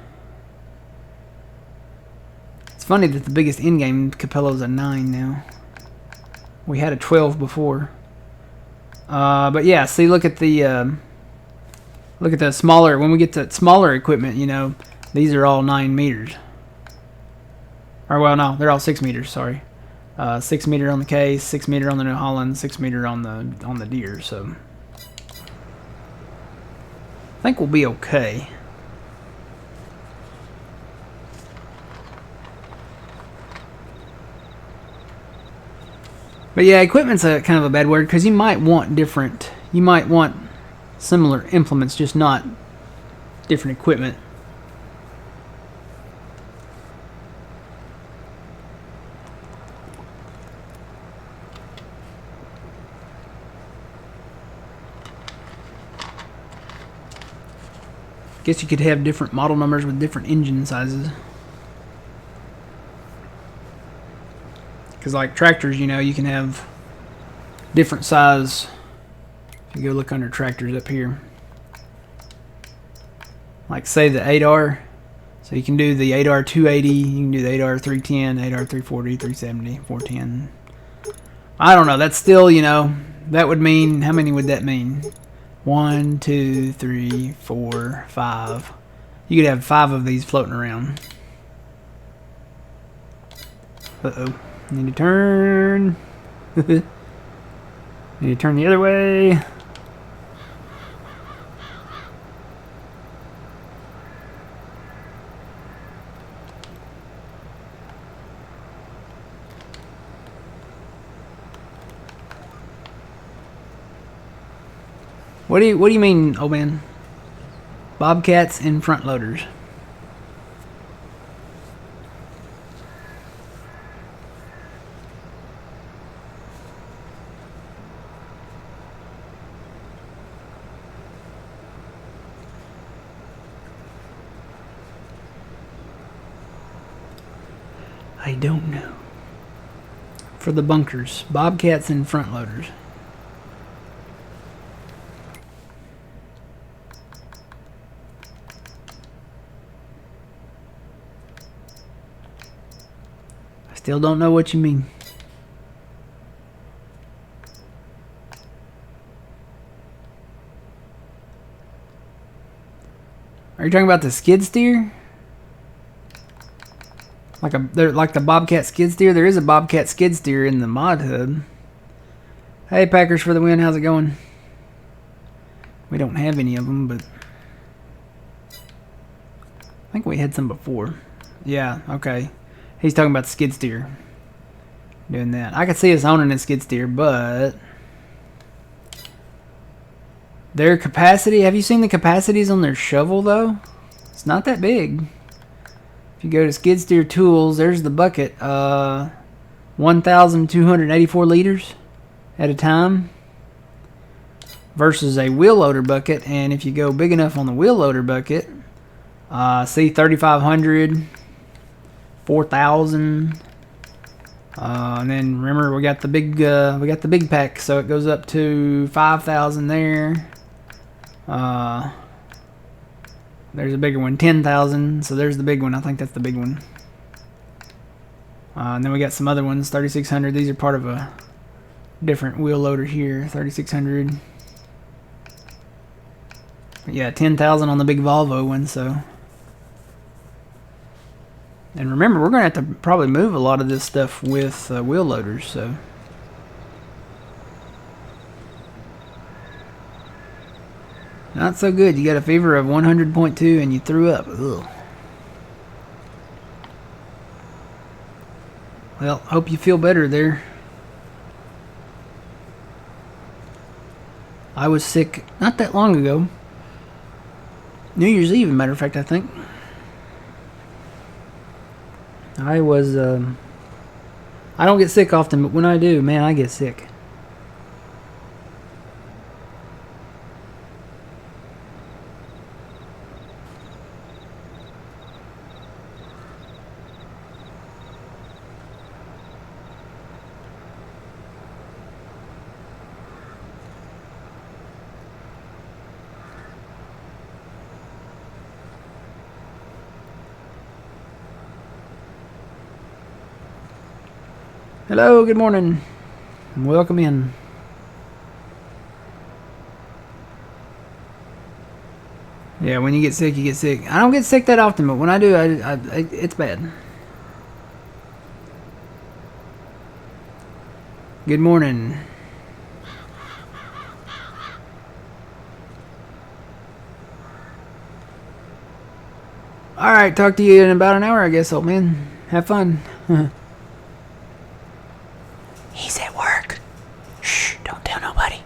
It's funny that the biggest in-game Capello's a 9 now. We had a 12 before. But yeah, see, look at the smaller, when we get to smaller equipment, you know, these are all 9 meters. Or, well, no, they're all 6 meters, sorry. 6 meter on the case, 6 meter on the New Holland, 6 meter on the Deere, so I think we'll be okay. But yeah, equipment's a kind of a bad word, because you might want different, you might want similar implements, just not different equipment. Guess you could have different model numbers with different engine sizes. Because like tractors, you know, you can have different size. If you go look under tractors up here. Like say the 8R. So you can do the 8R 280, you can do the 8R 310, 8R 340, 370, 410. I don't know, that's still, you know, that would mean, how many would that mean? 1, 2, 3, 4, 5. You could have 5 of these floating around. Uh-oh. Need to turn. Need to turn the other way. What do you mean, old man? Bobcats and front loaders. I don't know. For the bunkers, Bobcats and front loaders. Still don't know what you mean. Are you talking about the skid steer? Like the Bobcat skid steer? There is a Bobcat skid steer in the mod hub. Hey, Packers for the win. How's it going? We don't have any of them, but I think we had some before. Yeah, okay. He's talking about the skid steer. Doing that. I could see us owning a skid steer, but their capacity, have you seen the capacities on their shovel though? It's not that big. If you go to skid steer tools, there's the bucket. 1,284 liters at a time versus a wheel loader bucket. And if you go big enough on the wheel loader bucket, see 3,500, 4,000. And then remember we got the big pack, so it goes up to 5,000 there. There's a bigger one, 10,000. So there's the big one. I think that's the big one. And then we got some other ones, 3,600. These are part of a different wheel loader here, 3,600. Yeah, 10,000 on the big Volvo one. So, and remember, we're gonna have to probably move a lot of this stuff with wheel loaders. So, not so good. You got a fever of 100.2 and you threw up. Ugh. Well, hope you feel better there. I was sick not that long ago. New Year's Eve, as a matter of fact, I think. I was, I don't get sick often, but when I do, man, I get sick. Hello, good morning, and welcome in. Yeah, when you get sick, you get sick. I don't get sick that often, but when I do, it's bad. Good morning. Alright, talk to you in about an hour, I guess, old man. Have fun. He's at work. Shh, don't tell nobody.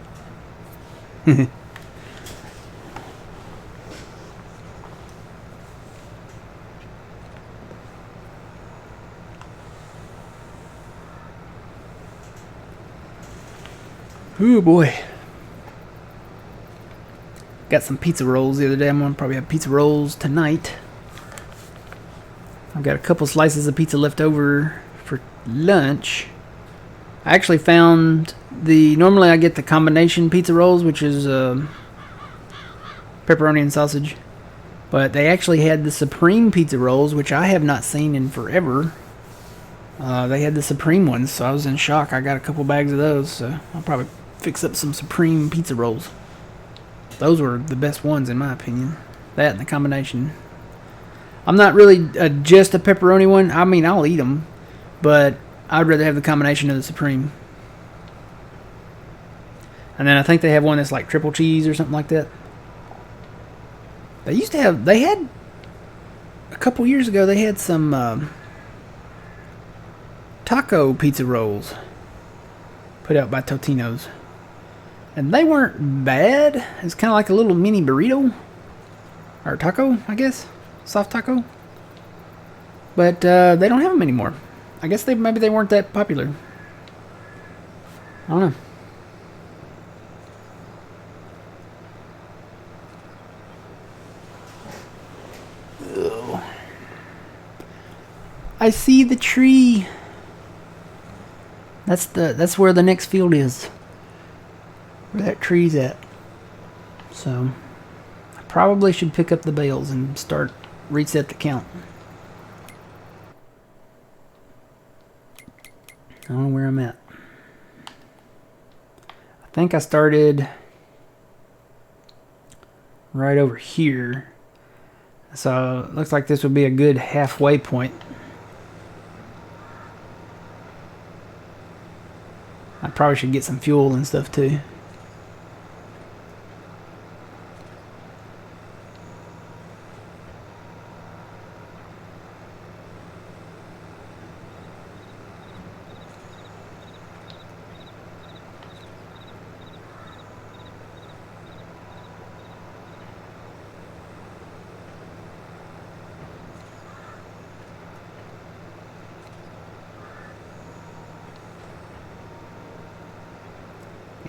Ooh, boy. Got some pizza rolls the other day. I'm going to probably have pizza rolls tonight. I've got a couple slices of pizza left over for lunch. I actually found normally I get the combination pizza rolls, which is pepperoni and sausage. But they actually had the Supreme pizza rolls, which I have not seen in forever. They had the Supreme ones, so I was in shock. I got a couple bags of those, so I'll probably fix up some Supreme pizza rolls. Those were the best ones in my opinion. That and the combination. I'm not really just a pepperoni one. I mean, I'll eat them, but I'd rather have the combination of the Supreme. And then I think they have one that's like triple cheese or something like that. They had, a couple years ago, they had some taco pizza rolls put out by Totino's. And they weren't bad. It's kind of like a little mini burrito. Or taco, I guess. Soft taco. But they don't have them anymore. I guess maybe they weren't that popular. I don't know. Ugh. I see the tree. That's where the next field is. Where that tree's at. So I probably should pick up the bales and reset the count. I don't know where I'm at. I think I started right over here. So it looks like this would be a good halfway point. I probably should get some fuel and stuff too.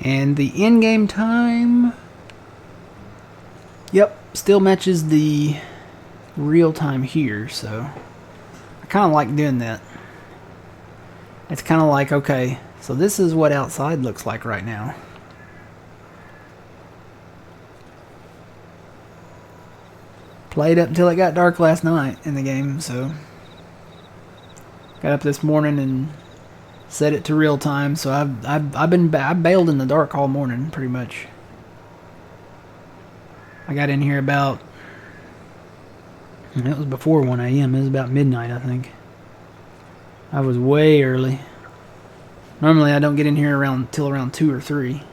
And the in-game time, yep, still matches the real time here, so I kind of like doing that. it's kind of like, okay, so this is what outside looks like right now. Played up until it got dark last night in the game, so got up this morning and set it to real time. So I bailed in the dark all morning pretty much. I got in here about, it was before 1 a.m. It was about midnight, I think. I was way early. Normally I don't get in here till around 2 or 3.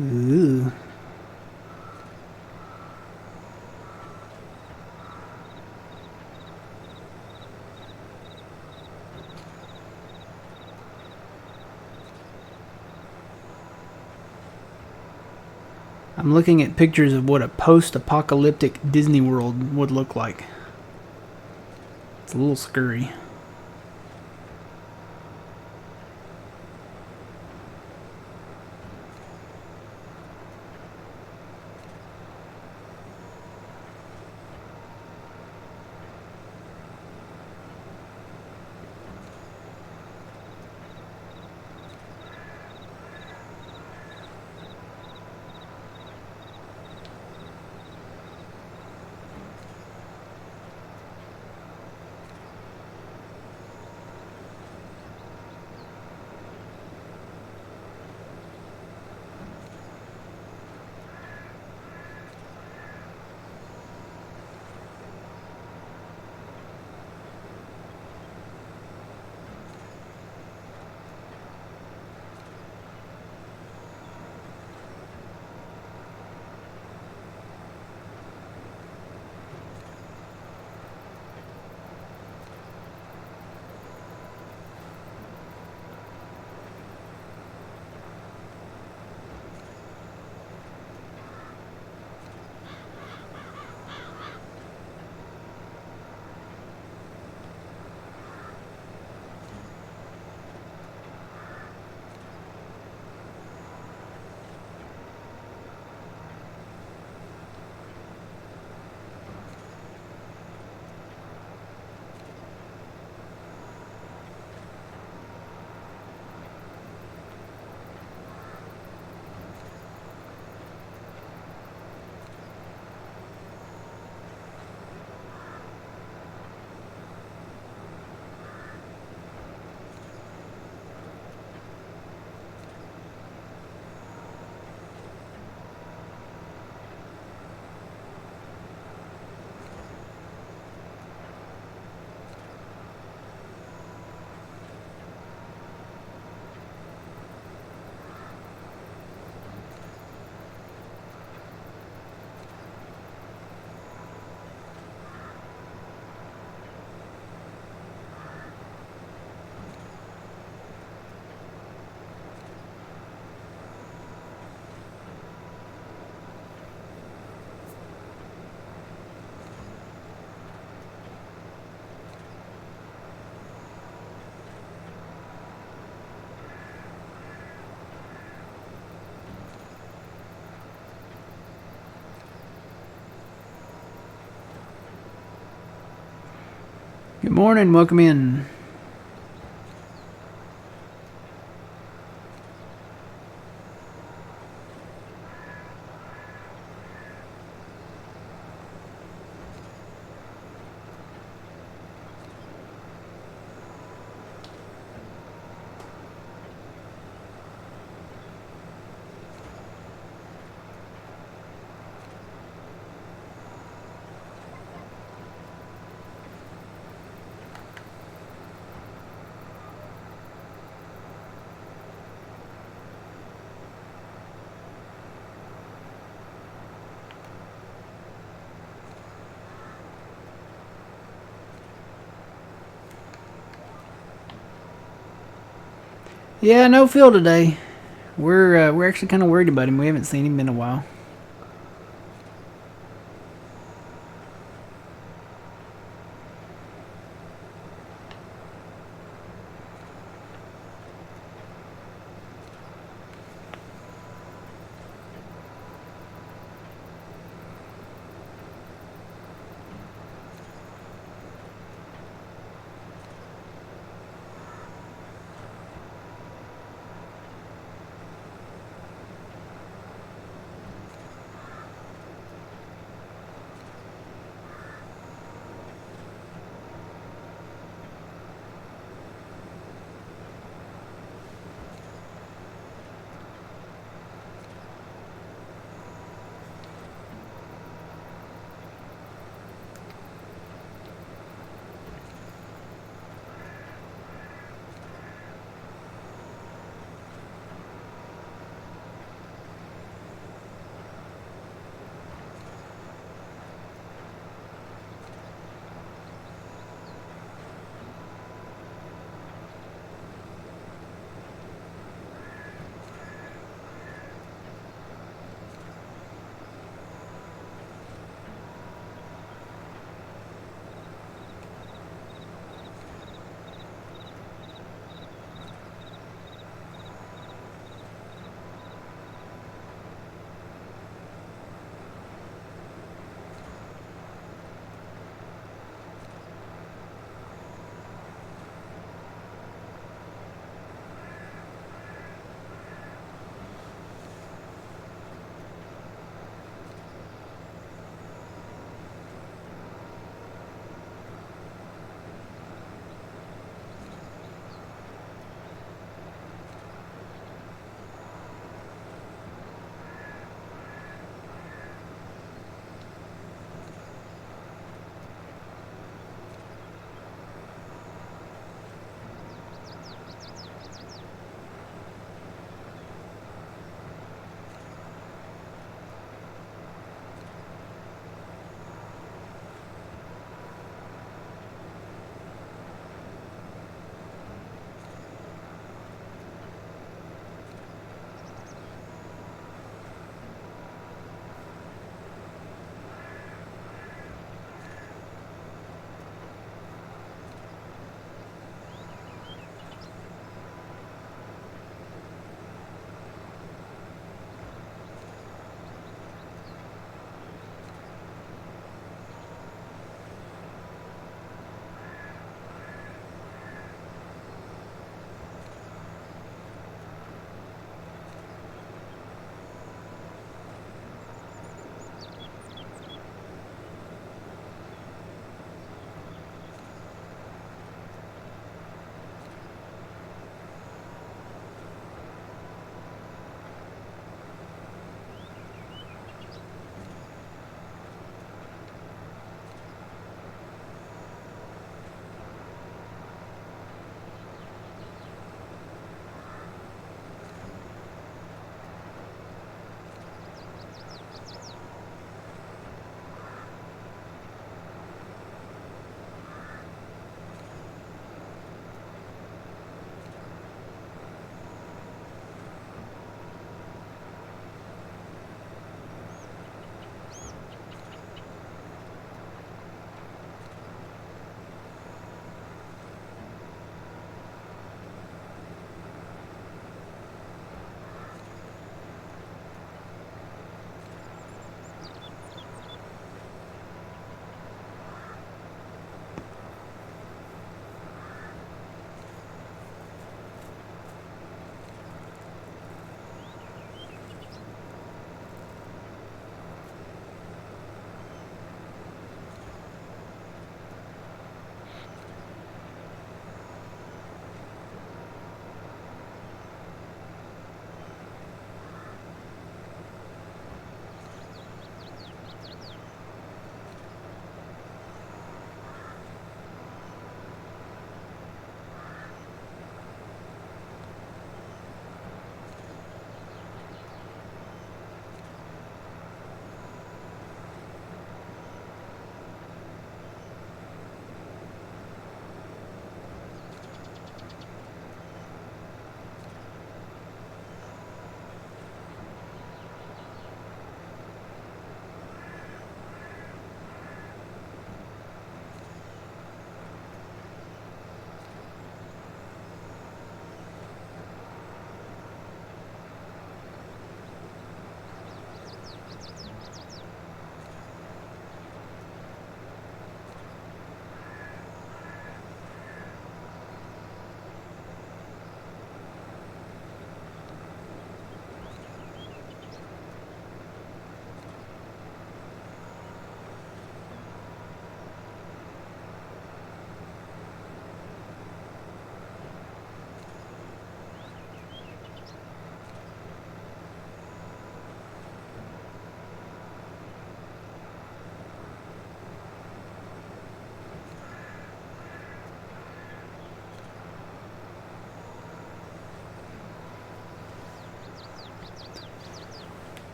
Ooh. I'm looking at pictures of what a post-apocalyptic Disney World would look like. It's a little scurry. Good morning, welcome in. Yeah, no Phil today. We're actually kind of worried about him. We haven't seen him in a while.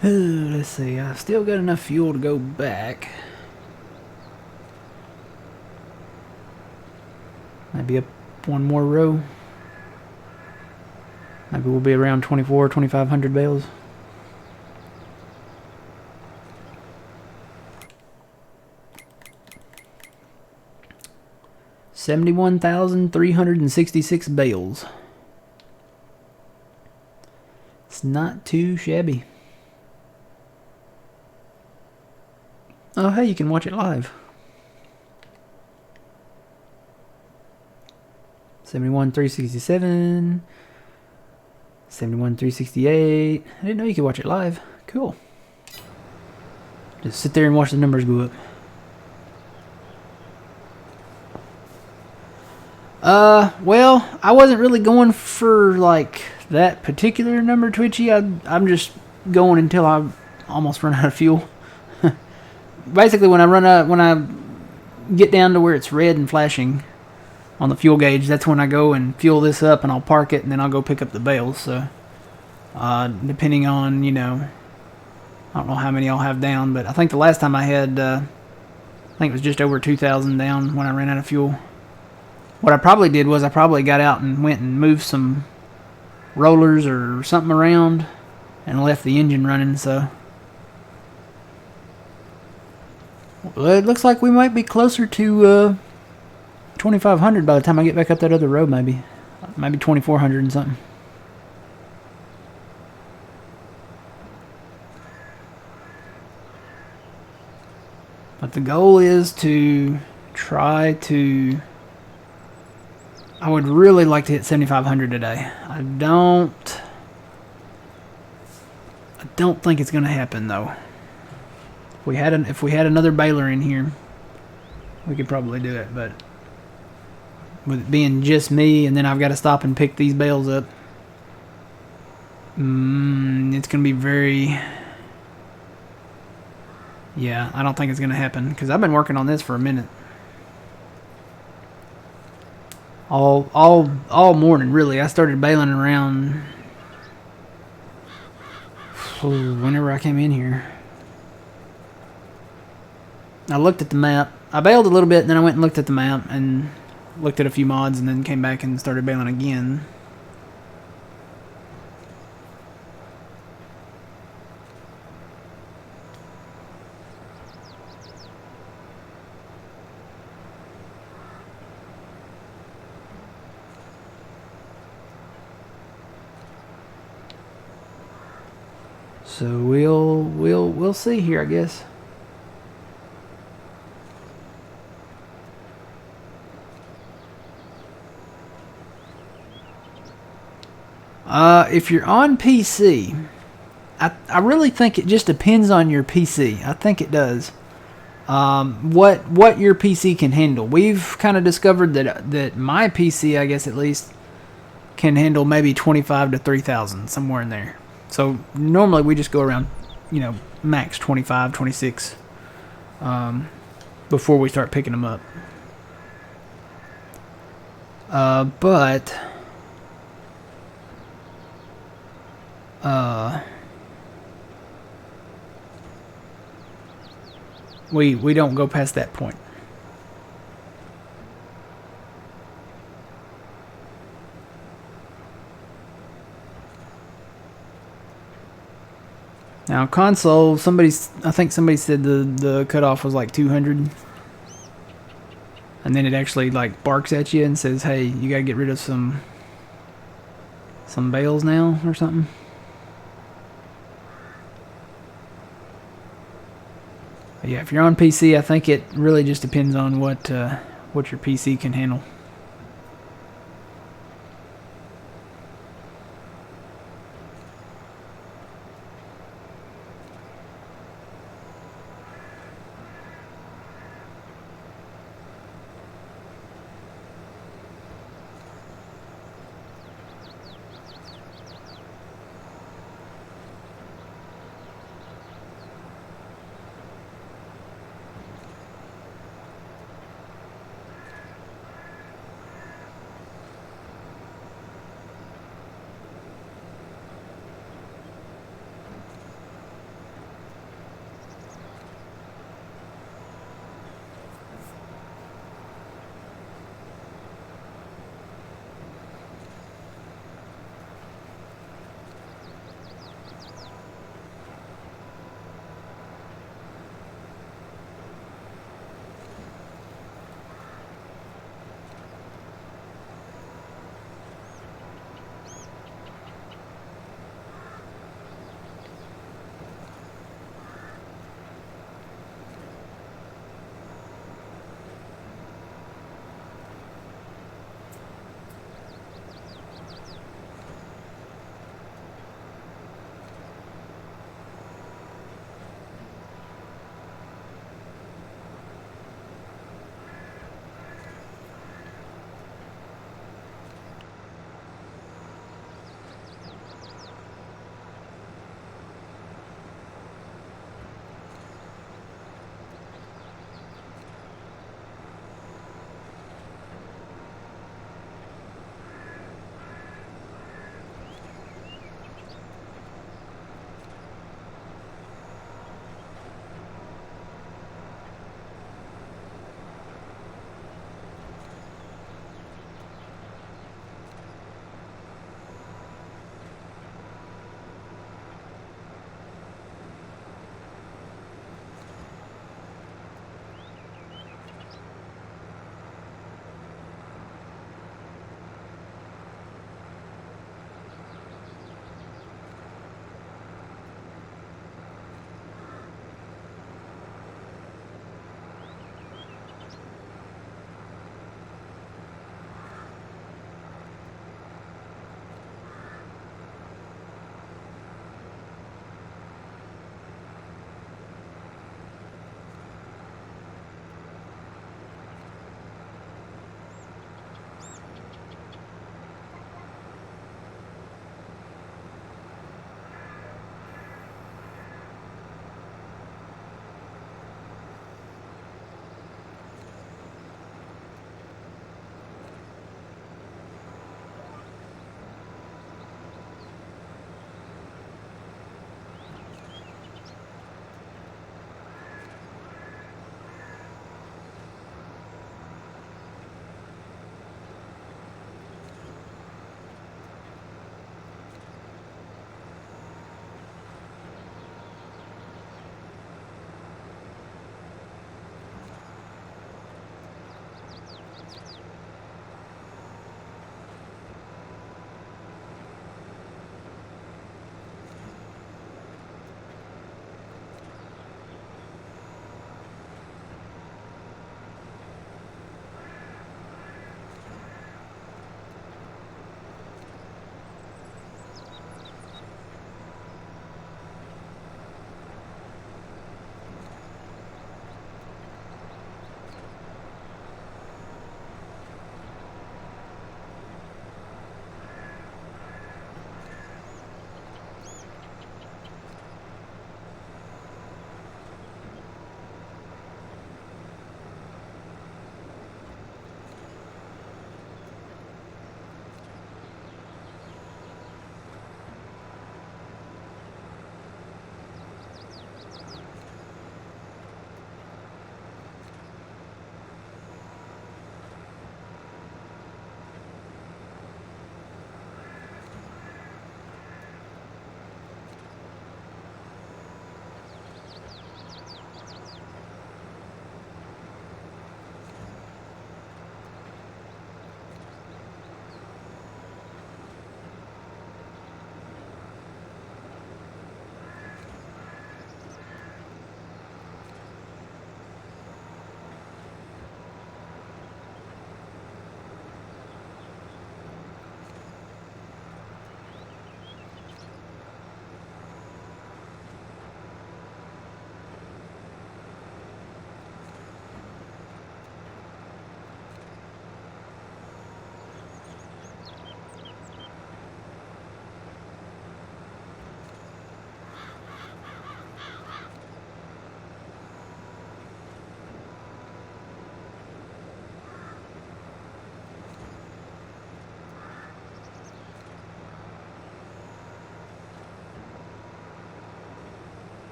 Let's see. I've still got enough fuel to go back. Maybe up one more row. Maybe we'll be around 2,500 bales. $71,366 bales. It's not too shabby. Oh, hey, you can watch it live. 71,367. 71,368. I didn't know you could watch it live. Cool. Just sit there and watch the numbers go up. Well, I wasn't really going for like that particular number, Twitchy. I'm just going until I almost run out of fuel. Basically, when I get down to where it's red and flashing on the fuel gauge, that's when I go and fuel this up, and I'll park it, and then I'll go pick up the bales. So, depending on, you know, I don't know how many I'll have down, but I think the last time I had, I think it was just over 2,000 down when I ran out of fuel. What I probably did was I probably got out and went and moved some rollers or something around and left the engine running, so. Well, it looks like we might be closer to 2,500 by the time I get back up that other road, maybe 2,400 and something. But the goal is to try to. I would really like to hit 7,500 today. I don't think it's going to happen though. If we had another baler in here, we could probably do it. But with it being just me, and then I've got to stop and pick these bales up, it's going to be very. Yeah, I don't think it's going to happen because I've been working on this for a minute. All morning, really. I started baling around whenever I came in here. I looked at the map. I baled a little bit, and then I went and looked at the map and looked at a few mods, and then came back and started baling again. So we'll see here, I guess. If you're on PC, I really think it just depends on your PC. I think it does. What your PC can handle. We've kind of discovered that my PC, I guess at least, can handle maybe 25 to 3,000, somewhere in there. So normally we just go around, you know, max 25, 26 before we start picking them up. But we don't go past that point. Now console, I think somebody said the cutoff was like 200, and then it actually like barks at you and says, "Hey, you gotta get rid of some bales now," or something. But yeah, if you're on PC, I think it really just depends on what your PC can handle.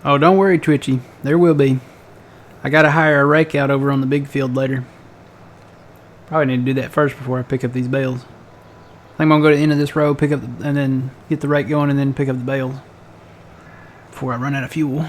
Oh, don't worry, Twitchy. There will be. I gotta hire a rake out over on the big field later. Probably need to do that first before I pick up these bales. I think I'm gonna go to the end of this row, pick up, and then get the rake going, and then pick up the bales before I run out of fuel.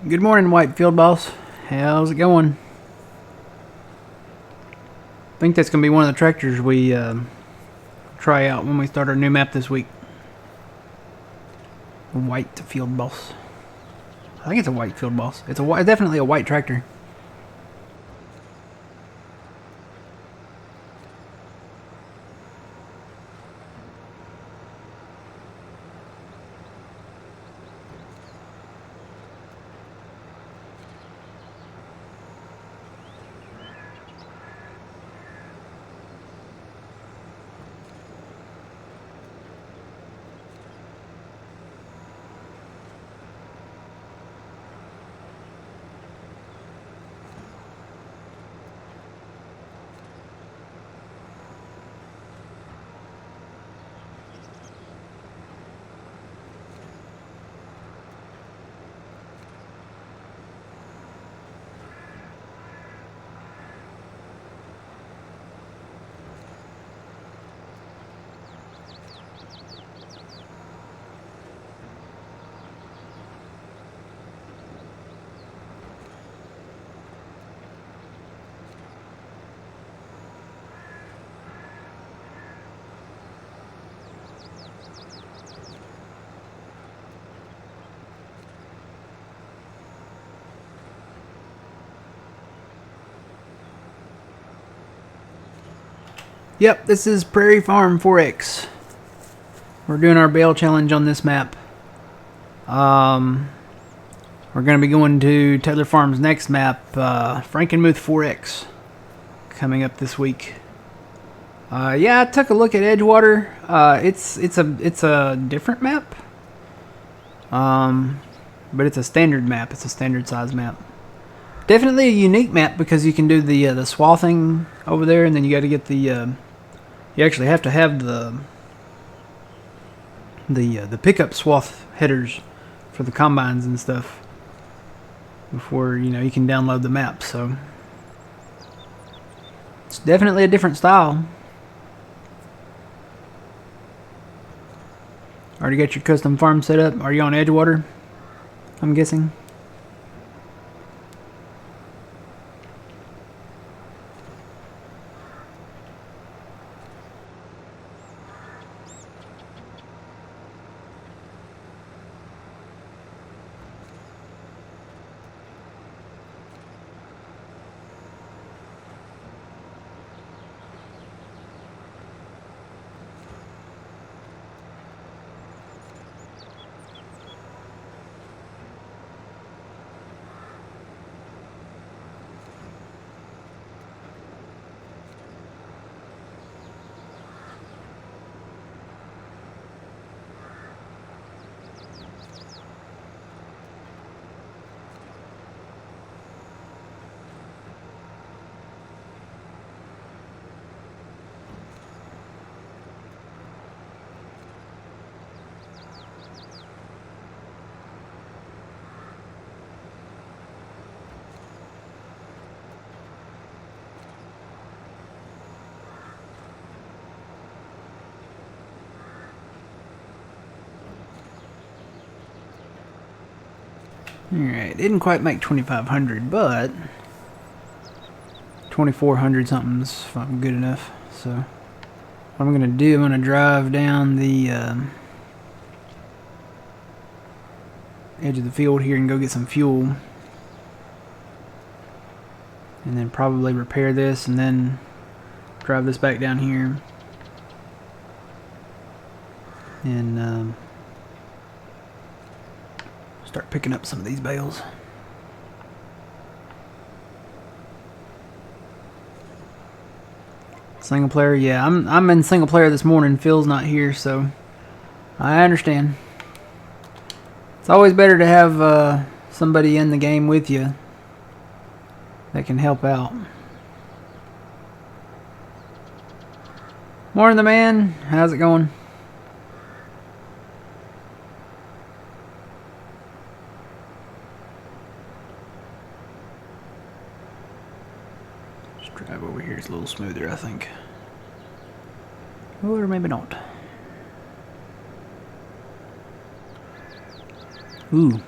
Good morning, White Field Boss. How's it going? I think that's going to be one of the tractors we try out when we start our new map this week. White Field Boss. I think it's a White Field Boss. It's definitely a white tractor. Yep, this is Prairie Farm 4X. We're doing our BALE challenge on this map. We're going to be going to TaylorFarms' next map, Frankenmuth 4X, coming up this week. Yeah, I took a look at Edgewater. It's a different map, but it's a standard map. It's a standard size map. Definitely a unique map because you can do the swathing over there, and then you got to get the you actually have to have the pickup swath headers for the combines and stuff before you can download the map. So it's definitely a different style. Already got your custom farm set up. Are you on Edgewater? I'm guessing. Alright, didn't quite make 2,500, but 2,400 something's good enough. So what I'm gonna do, I'm gonna drive down the edge of the field here and go get some fuel, and then probably repair this and then drive this back down here and start picking up some of these bales. Single player, yeah, I'm in single player this morning. Phil's not here, so I understand. It's always better to have somebody in the game with you that can help out. Morning, the man. How's it going? Drive over here, it's a little smoother, I think. Or maybe not. Ooh.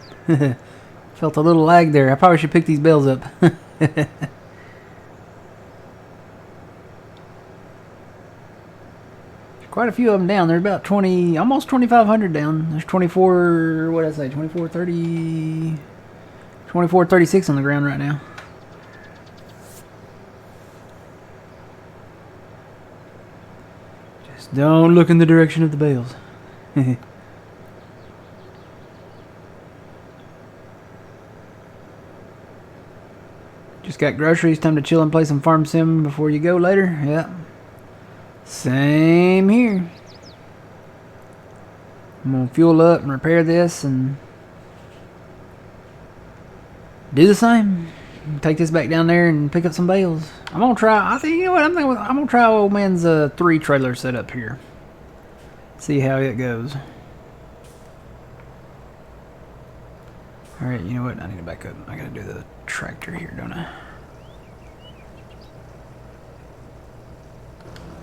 Felt a little lag there. I probably should pick these bales up. There's quite a few of them down. There's about 20, almost 2,500 down. There's 24, what did I say, 2430, 2436 on the ground right now. Don't look in the direction of the bales. Just got groceries. Time to chill and play some farm sim before you go later. Yep. Same here. I'm going to fuel up and repair this and do the same. Take this back down there and pick up some bales. I'm gonna try. I think you know what I'm thinking. I'm gonna try old man's 3 trailer setup here. See how it goes. All right. You know what? I need to back up. I gotta do the tractor here, don't I?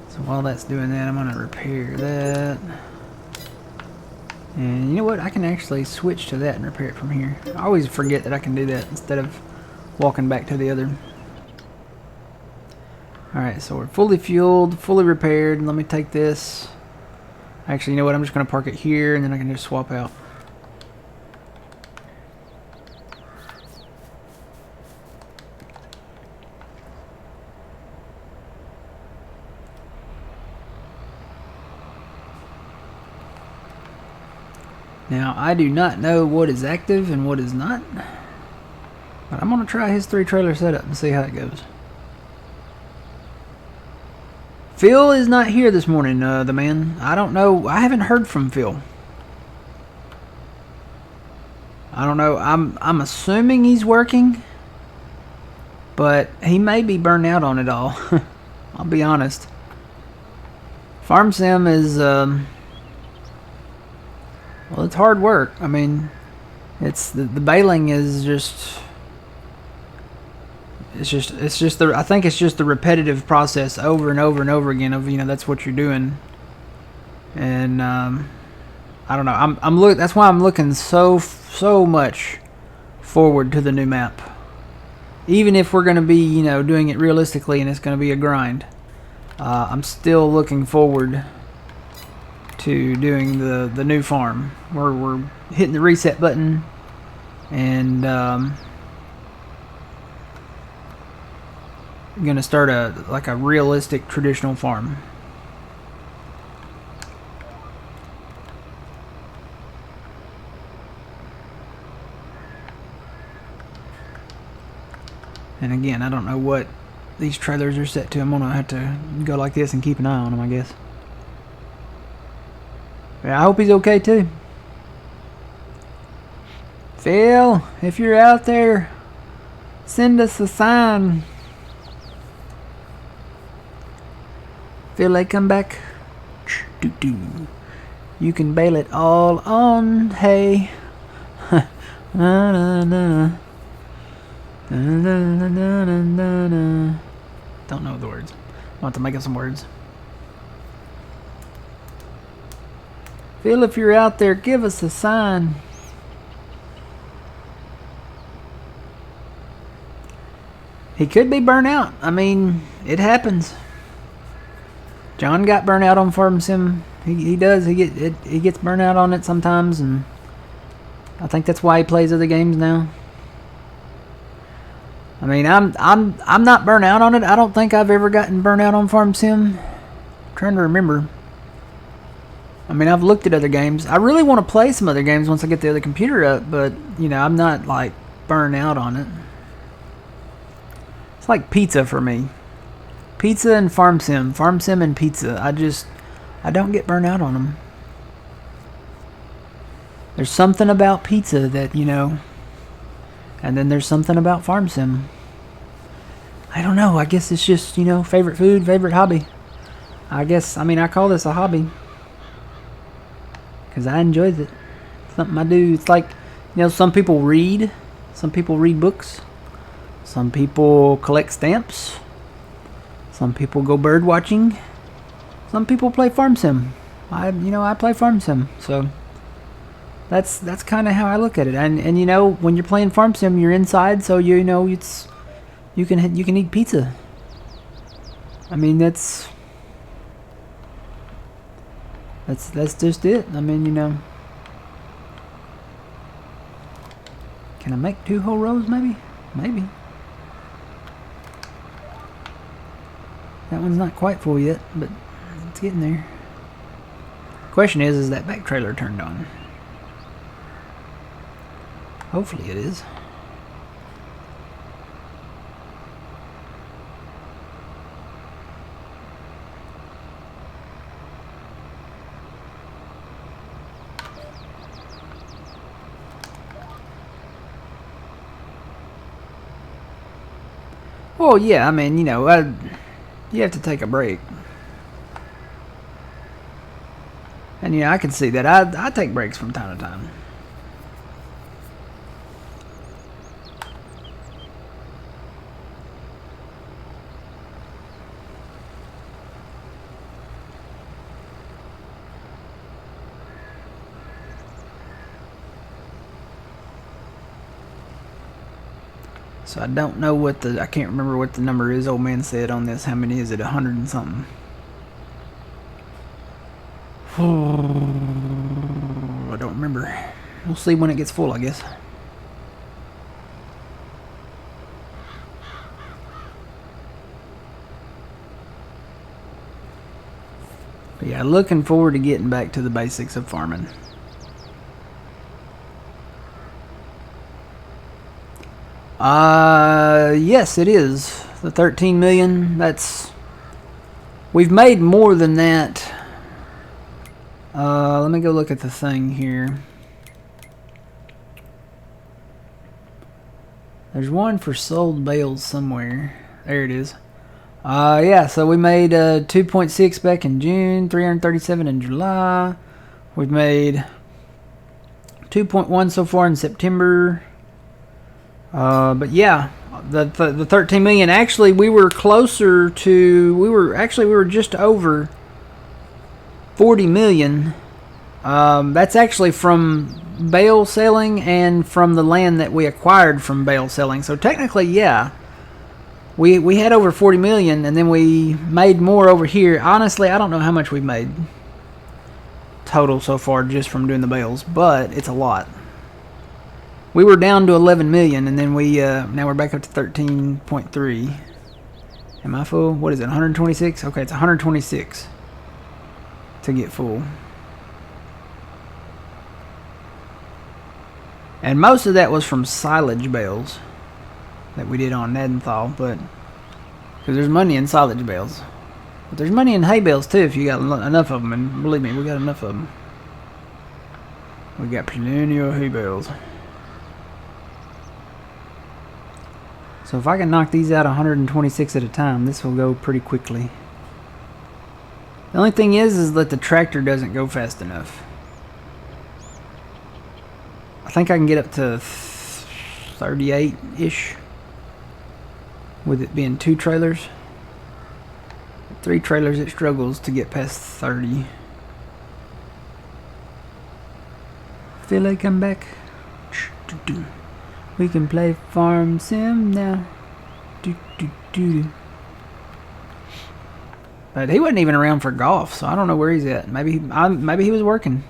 So while that's doing that, I'm gonna repair that. And you know what? I can actually switch to that and repair it from here. I always forget that I can do that instead of walking back to the other. Alright, so we're fully fueled, fully repaired. Let me take this. Actually, you know what? I'm just going to park it here and then I can just swap out. Now, I do not know what is active and what is not, but I'm going to try his 3-trailer setup and see how it goes. Phil is not here this morning, the man. I don't know. I haven't heard from Phil. I don't know. I'm assuming he's working, but he may be burnt out on it all. I'll be honest. Farm sim is well, it's hard work. I mean, it's the baling is just it's just the I think it's just the repetitive process over and over and over again of, you know, that's what you're doing. And I don't know. That's why I'm looking so much forward to the new map. Even if we're going to be, you know, doing it realistically and it's going to be a grind, I'm still looking forward to doing the new farm where we're hitting the reset button and going to start a realistic traditional farm. And again, I don't know what these trailers are set to. I'm going to have to go like this and keep an eye on them, I guess. Yeah, I hope he's okay too. Phil, if you're out there, send us a sign. Phil, they come back. You can bale it all on hay. Na na na. Don't know the words. I'll have to make up some words. Phil, if you're out there, give us a sign. He could be burnt out. I mean, it happens. John got burnt out on Farm Sim. He does. He gets burnt out on it sometimes, and I think that's why he plays other games now. I mean, I'm not burnt out on it. I don't think I've ever gotten burnt out on Farm Sim. I'm trying to remember. I mean, I've looked at other games. I really want to play some other games once I get the other computer up, but, you know, I'm not, like, burnt out on it. It's like pizza for me. Pizza and Farm Sim. Farm Sim and pizza. I don't get burnt out on them. There's something about pizza that, you know... And then there's something about Farm Sim. I don't know. I guess it's just, you know, favorite food, favorite hobby. I guess, I mean, I call this a hobby. Because I enjoy it. It's something I do. It's like, you know, some people read. Some people read books. Some people collect stamps. Some people go bird watching. Some people play Farm Sim. I play Farm Sim. So... That's kind of how I look at it, and you know, when you're playing Farm Sim, you're inside, so you know you can eat pizza. I mean, that's just it. I mean, you know, can I make 2 whole rows? Maybe. That one's not quite full yet, but it's getting there. Question is that back trailer turned on? Hopefully it is. Well, yeah, I mean, you know, you have to take a break. And, you know, I can see that. I take breaks from time to time. So I don't know I can't remember what the number is old man said on this. How many is it? 100 and something. I don't remember. We'll see when it gets full, I guess. But yeah, looking forward to getting back to the basics of farming. Yes, it is. The 13 million, we've made more than that. Let me go look at the thing here. There's one for sold bales somewhere. There it is. Yeah, so we made 2.6 back in June, 337 in July. We've made 2.1 so far in September. But yeah, the 13 million. Actually, we were closer to. We were just over 40 million. That's actually from bale selling and from the land that we acquired from bale selling. So technically, yeah, we had over 40 million, and then we made more over here. Honestly, I don't know how much we've made total so far just from doing the bales, but it's a lot. We were down to 11 million, and then now we're back up to 13.3. Am I full? What is it, 126? Okay, it's 126 to get full. And most of that was from silage bales that we did on Nadenthal, but because there's money in silage bales. But there's money in hay bales too if you got enough of them, and believe me, we got enough of them. We got plenty of hay bales. So if I can knock these out 126 at a time, this will go pretty quickly. The only thing is that the tractor doesn't go fast enough. I think I can get up to 38-ish with it being 2 trailers. 3 trailers, it struggles to get past 30. Feel like I'm back. We can play farm sim now. But he wasn't even around for golf, so I don't know where he's at. Maybe he was working.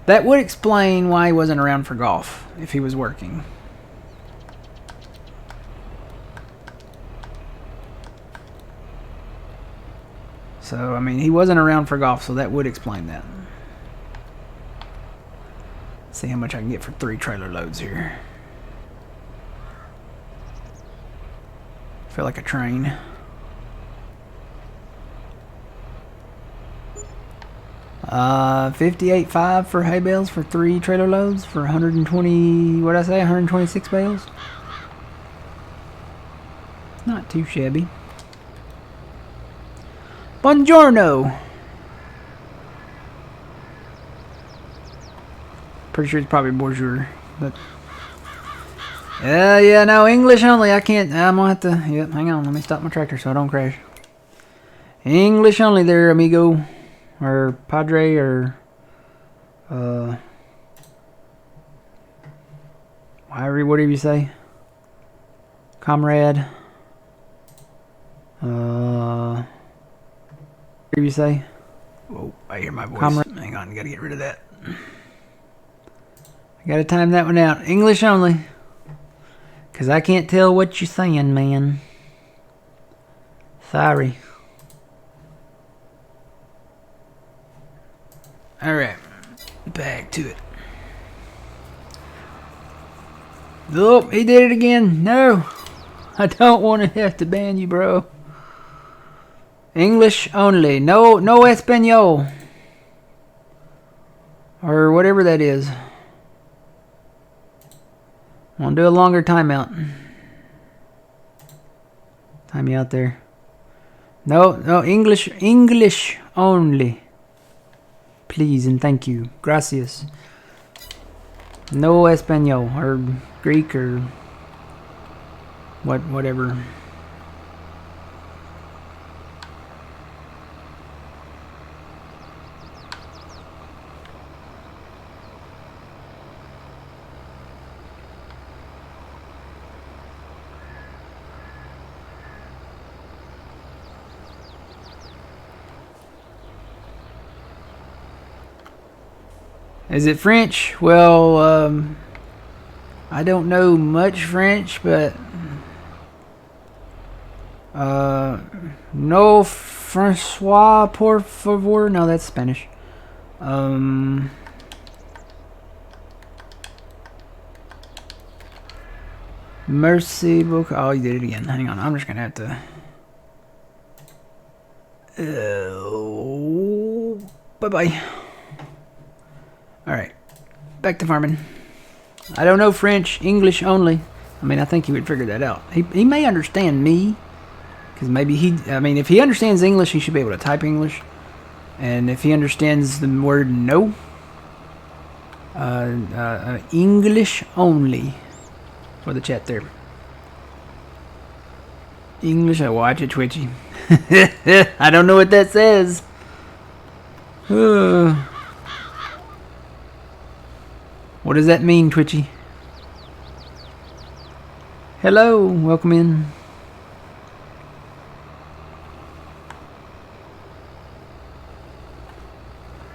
That would explain why he wasn't around for golf if he was working. So, I mean, he wasn't around for golf, so that would explain that. Let's see how much I can get for 3 trailer loads here. Feel like a train. $58.5 for hay bales for 3 trailer loads for 120. What did I say? 126 bales. Not too shabby. Buongiorno. Pretty sure it's probably bonjour, but yeah, no, English only. I can't. I'm gonna have to. Yep, hang on. Let me stop my tractor so I don't crash. English only, there, amigo, or padre, or whatever you say, comrade. Whatever you say. Whoa, I hear my voice. Comrade. Hang on, gotta get rid of that. I gotta time that one out. English only. Because I can't tell what you're saying, man. Sorry. Alright. Back to it. Oh, he did it again. No. I don't want to have to ban you, bro. English only. No Espanol. Or whatever that is. I want to do a longer timeout. Time you out there. No, English only. Please and thank you. Gracias. No Espanol or Greek or whatever. Is it French? Well, I don't know much French, but no Francois, por favor. No, that's Spanish. Mercy book. Oh, you did it again. Hang on. I'm just going to have to... bye-bye. Alright. Back to farming. I don't know French. English only. I mean, I think he would figure that out. He may understand me. Because maybe if he understands English, he should be able to type English. And if he understands the word no, English only for the chat there. English, I watch it, Twitchy. I don't know what that says. What does that mean, Twitchy? Hello, welcome in.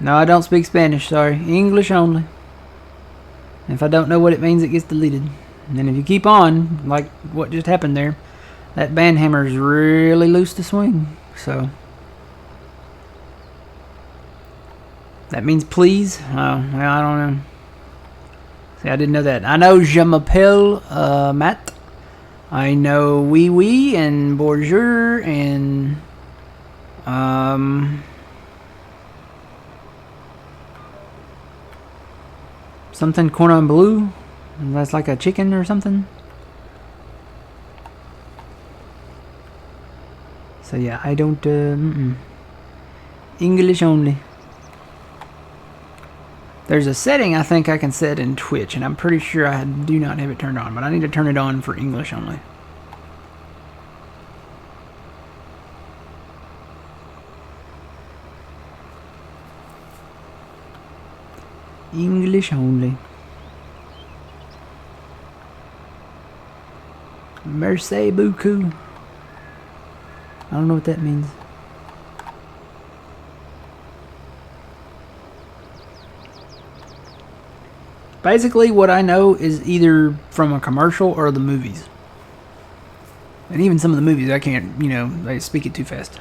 No, I don't speak Spanish, sorry. English only. And if I don't know what it means, it gets deleted. And then if you keep on, like what just happened there, that band hammer is really loose to swing. So that means please? Oh, well, I don't know. See, I didn't know that. I know je m'appelle Matt. I know oui oui and bonjour and something cordon bleu. That's like a chicken or something. So yeah, I don't English only. There's a setting I think I can set in Twitch, and I'm pretty sure I do not have it turned on, but I need to turn it on for English only. English only. Merci beaucoup. I don't know what that means. Basically, what I know is either from a commercial or the movies. And even some of the movies, I can't, they speak it too fast.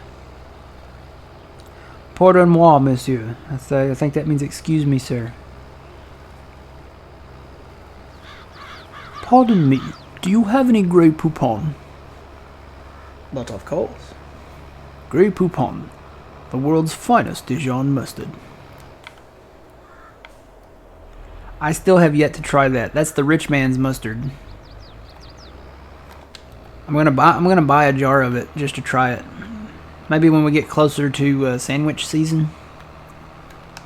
Pardon-moi, monsieur. I think that means excuse me, sir. Pardon me, do you have any Grey Poupon? But of course. Grey Poupon, the world's finest Dijon mustard. I still have yet to try that. That's the rich man's mustard. I'm gonna buy a jar of it just to try it. Maybe when we get closer to sandwich season,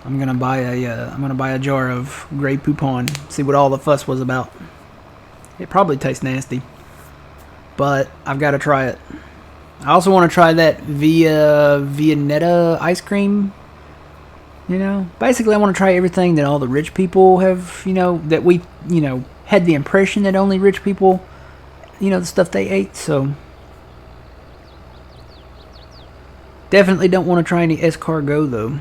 I'm gonna buy a jar of Grey Poupon. See what all the fuss was about. It probably tastes nasty, but I've got to try it. I also want to try that Viennetta ice cream. Basically I want to try everything that all the rich people have, that we, had the impression that only rich people, the stuff they ate. So definitely don't want to try any escargot though.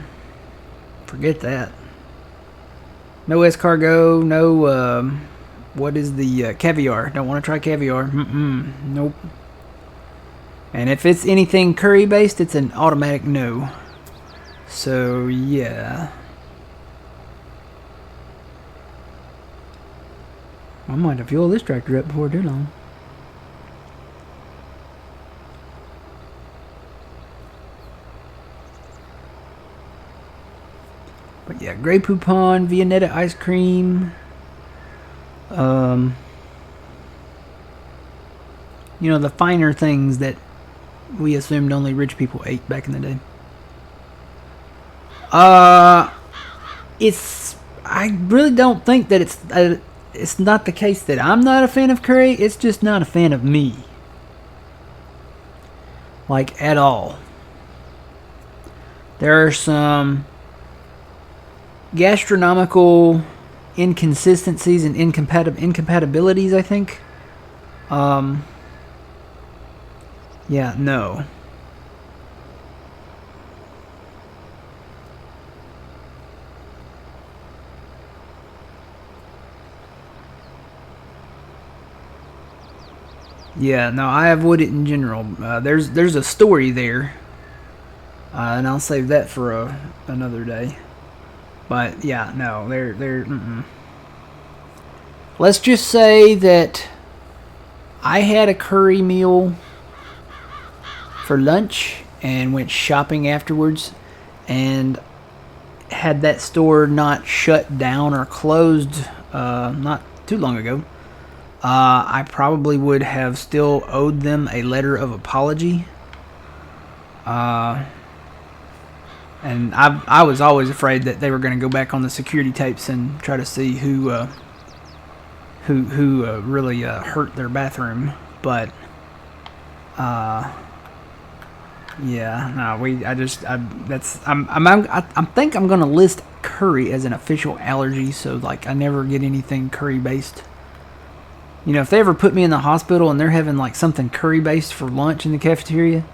Forget that. No escargot, no, what is the caviar? Don't want to try caviar. Nope. And if it's anything curry based, it's an automatic no. So yeah, I might have fueled this tractor up before too long. But yeah, Grey Poupon, Viennetta ice cream. The finer things that we assumed only rich people ate back in the day. I really don't think that it's not the case that I'm not a fan of curry. It's just not a fan of me. Like, at all. There are some gastronomical inconsistencies and incompatibilities, I think. Yeah, no. Yeah, no, I avoid it in general. There's a story there, and I'll save that for another day. But yeah, no, they're. Let's just say that I had a curry meal for lunch and went shopping afterwards, and had that store not shut down or closed not too long ago, I probably would have still owed them a letter of apology. And I was always afraid that they were going to go back on the security tapes and try to see who really hurt their bathroom. But yeah, no, I think I'm gonna list curry as an official allergy, so like I never get anything curry based. You know, if they ever put me in the hospital and they're having like something curry based for lunch in the cafeteria,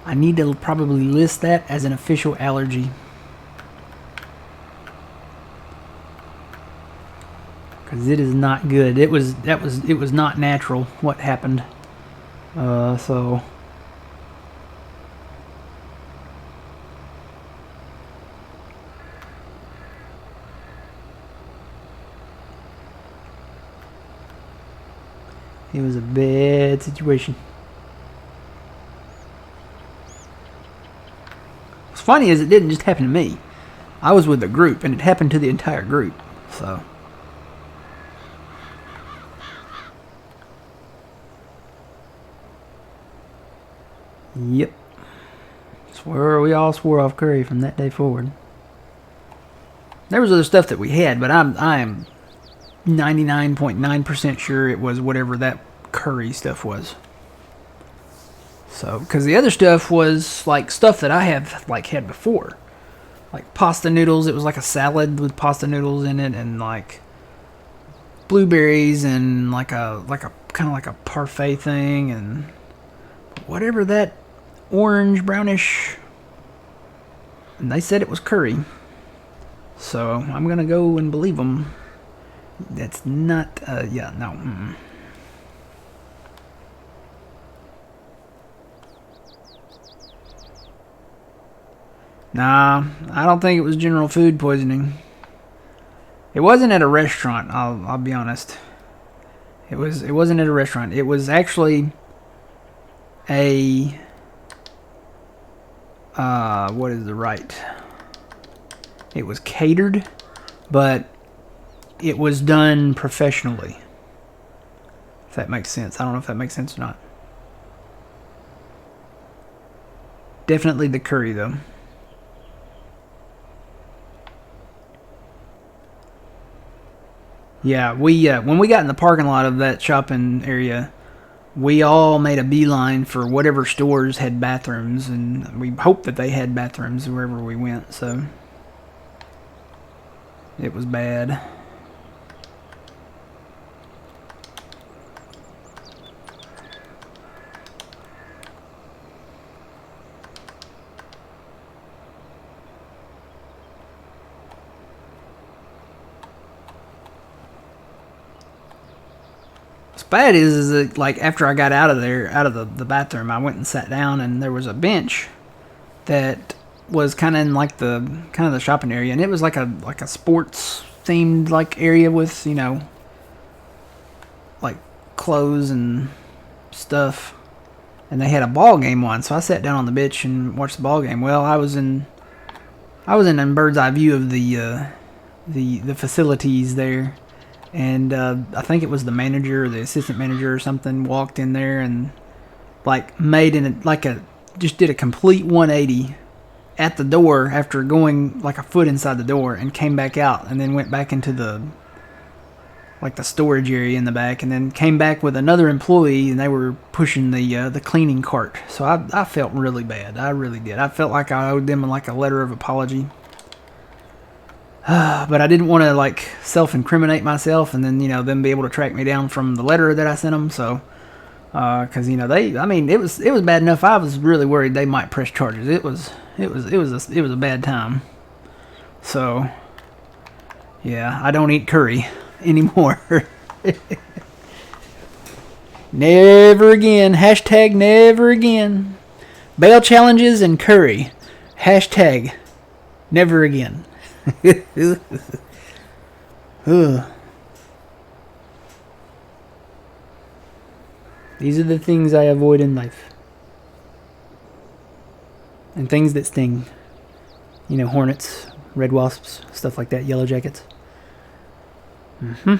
I need to probably list that as an official allergy. Cause it is not good. It was not natural what happened. So it was a bad situation. What's funny is it didn't just happen to me. I was with a group and it happened to the entire group. So yep. Swear we all swore off curry from that day forward. There was other stuff that we had, but I am 99.9% sure it was whatever that curry stuff was. So, because the other stuff was like stuff that I have like had before, like pasta noodles. It was like a salad with pasta noodles in it, and like blueberries, and like a kind of like a parfait thing, and whatever that orange brownish. And they said it was curry, so I'm gonna go and believe them. That's not, yeah, no. Nah, I don't think it was general food poisoning. It wasn't at a restaurant. I'll be honest. It wasn't at a restaurant. It was actually a what is the right? It was catered, but it was done professionally. If that makes sense. I don't know if that makes sense or not. Definitely the curry though. Yeah, we when we got in the parking lot of that shopping area, we all made a beeline for whatever stores had bathrooms, and we hoped that they had bathrooms wherever we went. So it was bad. Bad is that like after I got out of there, out of the bathroom, I went and sat down, and there was a bench that was kind of in like the shopping area, and it was like a sports themed like area with, you know, like clothes and stuff, and they had a ball game on. So I sat down on the bench and watched the ball game. Well, I was in a bird's eye view of the facilities there. And I think it was the manager or the assistant manager or something walked in there and like just did a complete 180 at the door after going like a foot inside the door, and came back out, and then went back into the storage area in the back, and then came back with another employee, and they were pushing the cleaning cart. So I felt really bad. I really did. I felt like I owed them like a letter of apology. But I didn't want to like self-incriminate myself, and then, you know, them be able to track me down from the letter that I sent them. So, because, you know, it was bad enough. I was really worried they might press charges. It was a bad time. So, yeah, I don't eat curry anymore. Never again. Hashtag never again. BALE challenges and curry. Hashtag never again. These are the things I avoid in life. And things that sting. You know, hornets, red wasps, stuff like that, yellow jackets. Mm-hmm.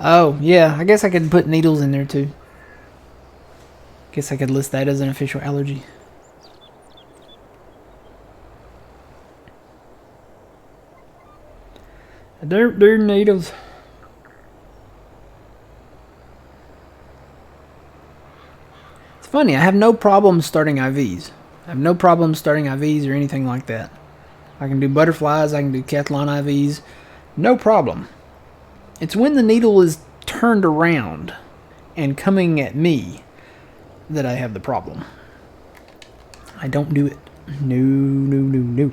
Oh, yeah, I guess I could put needles in there too. Guess I could list that as an official allergy. They're needles. It's funny, I have no problem starting IVs. I have no problem starting IVs or anything like that. I can do butterflies, I can do Cathlon IVs. No problem. It's when the needle is turned around and coming at me that I have the problem. I don't do it. No.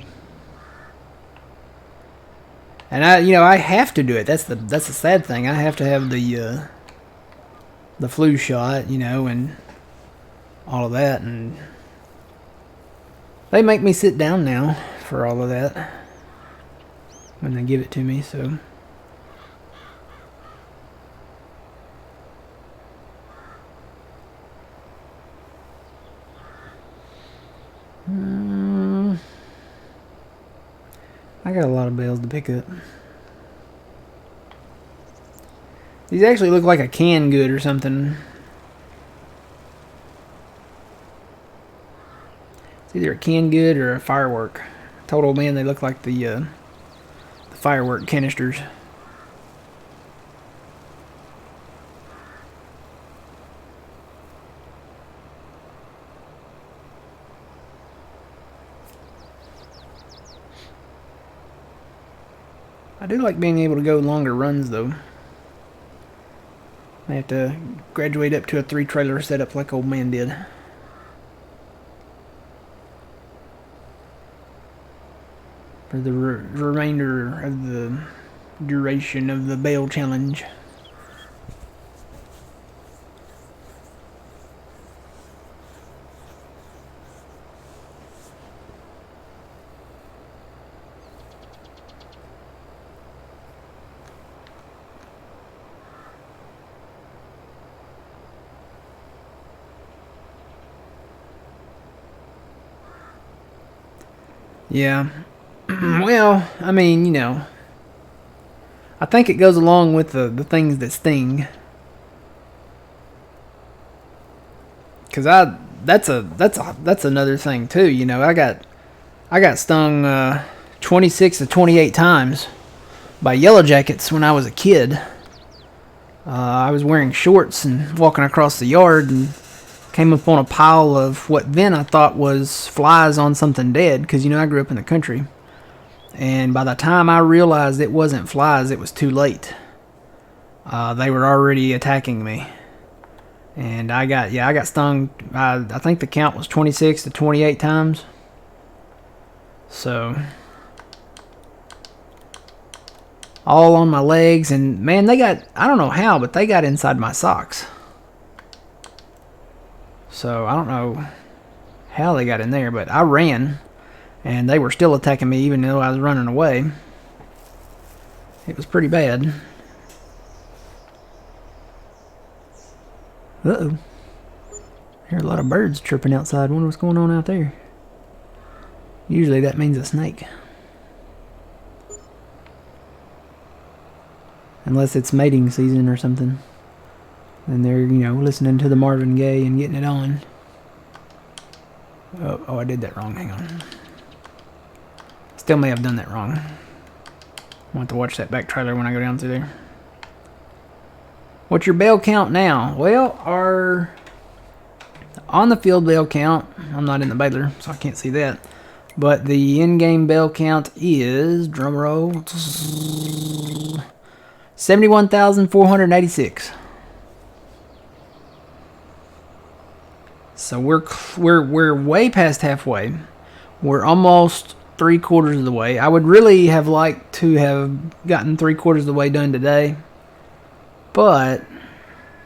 And I have to do it. That's the sad thing. I have to have the flu shot, and all of that, and they make me sit down now for all of that when they give it to me, so. I got a lot of bales to pick up. These actually look like a canned good or something. It's either a canned good or a firework. Total, man, they look like the firework canisters. I do like being able to go longer runs, though. I have to graduate up to a 3-trailer setup like old man did. For the remainder of the duration of the BALE challenge. Yeah. Well, I mean, I think it goes along with the things that sting. Cause that's another thing too. I got stung 26 to 28 times by yellow jackets when I was a kid. I was wearing shorts and walking across the yard and came upon a pile of what then I thought was flies on something dead, because I grew up in the country, and by the time I realized it wasn't flies, it was too late. They were already attacking me, and I got stung. I think the count was 26 to 28 times. So all on my legs, and man, they got, I don't know how, but they got inside my socks. So I don't know how they got in there, but I ran, and they were still attacking me even though I was running away. It was pretty bad. Uh-oh. I hear a lot of birds chirping outside. Wonder what's going on out there. Usually that means a snake. unless it's mating season or something. And they're, listening to the Marvin Gaye and getting it on. Oh, I did that wrong. Hang on. Still may have done that wrong. I want to watch that back trailer when I go down through there. What's your bale count now? Well, our on the field bale count, I'm not in the baler, so I can't see that. But the in-game bale count is, drum roll, 71,486. So we're way past halfway. We're almost 3/4 of the way. I would really have liked to have gotten 3/4 of the way done today, but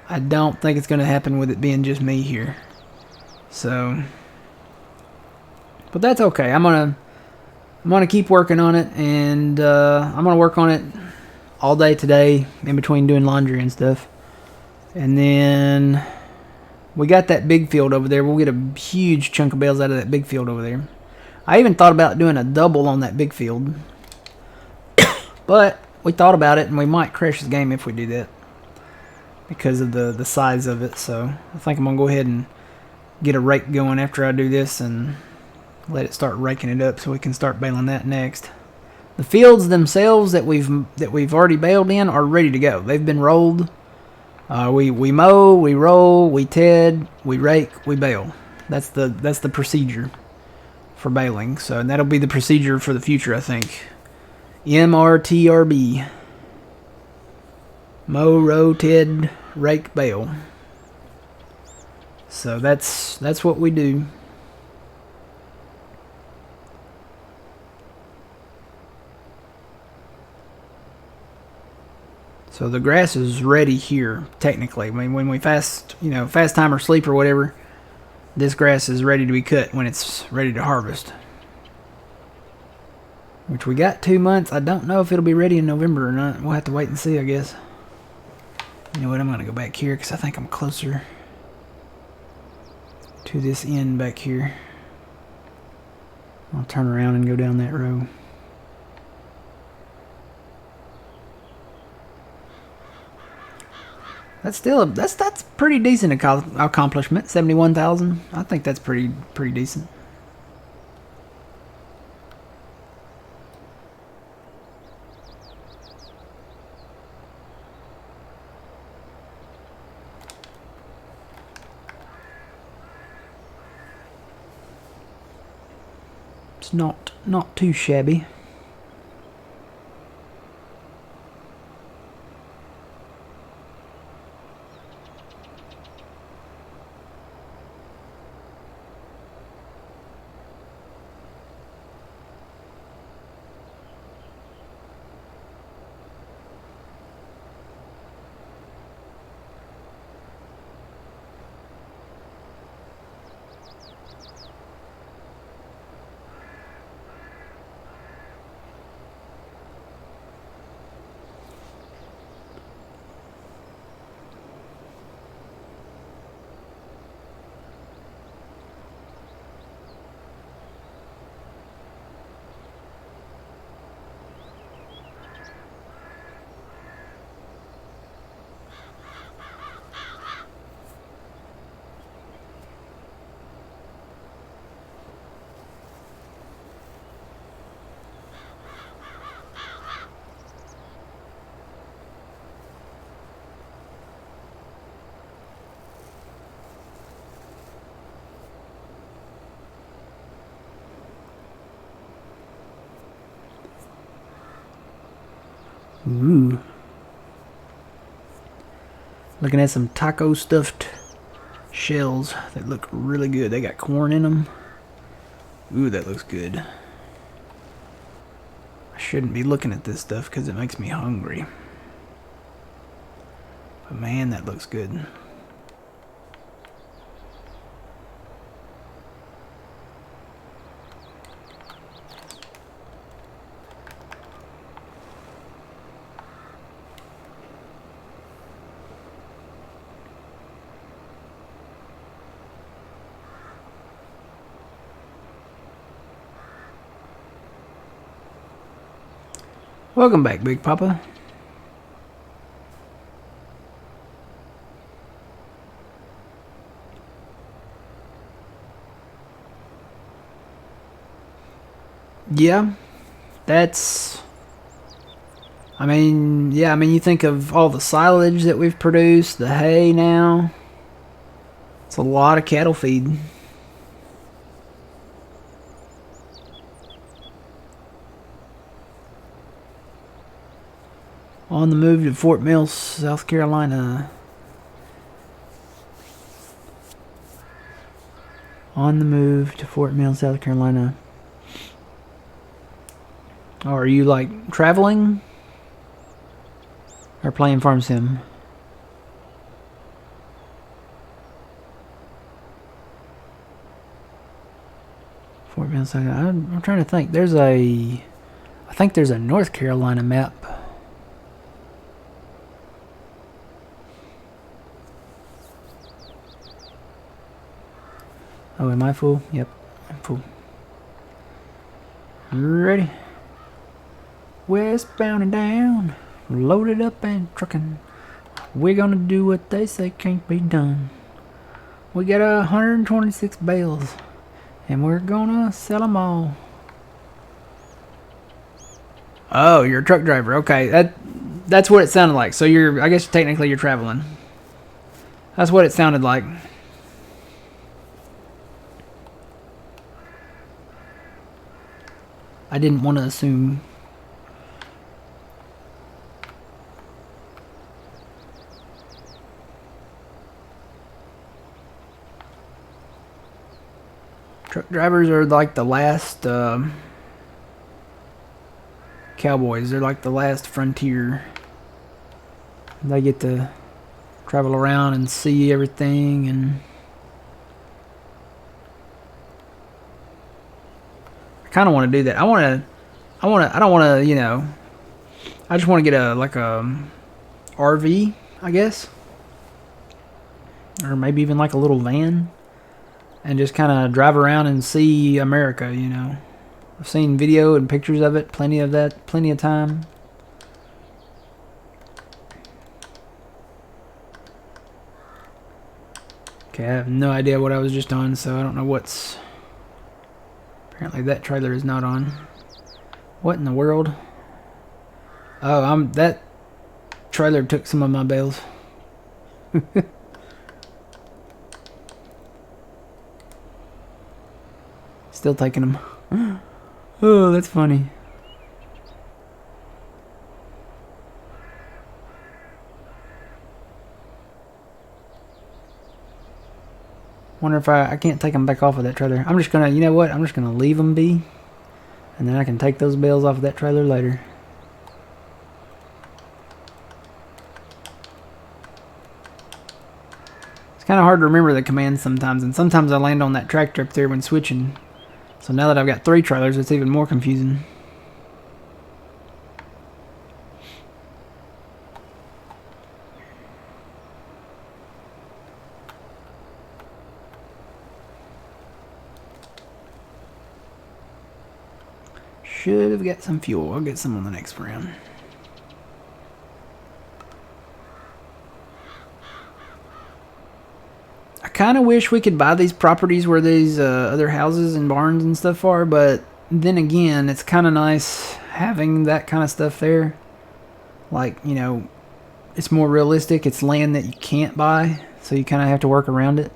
I don't think it's going to happen with it being just me here. So, but that's okay. I'm gonna keep working on it, and I'm gonna work on it all day today in between doing laundry and stuff. And then we got that big field over there. We'll get a huge chunk of bales out of that big field over there. I even thought about doing a double on that big field, but we thought about it, and we might crash the game if we do that because of the size of it. So I think I'm gonna go ahead and get a rake going after I do this and let it start raking it up so we can start baling that next. The fields themselves that we've already baled in are ready to go. They've been rolled. We mow, we roll, we ted, we rake, we bale. That's the procedure for baling. So that'll be the procedure for the future, I think. MRTRB. Mow, row, ted, rake, bale. So that's what we do. So the grass is ready here, technically. I mean, when we fast time or sleep or whatever, this grass is ready to be cut when it's ready to harvest. Which we got 2 months. I don't know if it'll be ready in November or not. We'll have to wait and see, I guess. You know what? I'm going to go back here because I think I'm closer to this end back here. I'll turn around and go down that row. That's still that's pretty decent accomplishment. 71,000. I think that's pretty decent. It's not too shabby. Ooh. Looking at some taco stuffed shells that look really good. They got corn in them. Ooh, that looks good. I shouldn't be looking at this stuff because it makes me hungry. But man, that looks good. Welcome back, Big Papa. Yeah, that's. I mean, yeah, I mean, you think of all the silage that we've produced, the hay now. It's a lot of cattle feed. On the move to Fort Mill, South Carolina. On the move to Fort Mill, South Carolina. Oh, are you like traveling? Or playing Farm Sim? Fort Mill, South Carolina. I'm trying to think. I think there's a North Carolina map. Oh, am I full? Yep, I'm full. Ready? Westbound and down, loaded up and trucking. We're gonna do what they say can't be done. We got 126 bales, and we're gonna sell them all. Oh, you're a truck driver. Okay, that's what it sounded like. So I guess technically you're traveling. That's what it sounded like. I didn't want to assume. Truck drivers are like the last cowboys. They're like the last frontier. They get to travel around and see everything, and I kind of want to do that. I don't want to, I just want to get a RV, I guess, or maybe even like a little van, and just kind of drive around and see America. I've seen video and pictures of it, plenty of time. Okay, I have no idea what I was just on, so I don't know what's. Apparently that trailer is not on. What in the world? Oh, that trailer took some of my bales. Still taking them. Oh, that's funny. Wonder if I can't take them back off of that trailer. I'm just gonna, you know what? I'm just gonna leave them be, and then I can take those bales off of that trailer later. It's kind of hard to remember the commands sometimes, and sometimes I land on that tractor up there when switching. So now that I've got 3 trailers, it's even more confusing. Should have got some fuel. I'll get some on the next round. I kind of wish we could buy these properties where these other houses and barns and stuff are, but then again, it's kind of nice having that kind of stuff there. Like, it's more realistic. It's land that you can't buy, so you kind of have to work around it.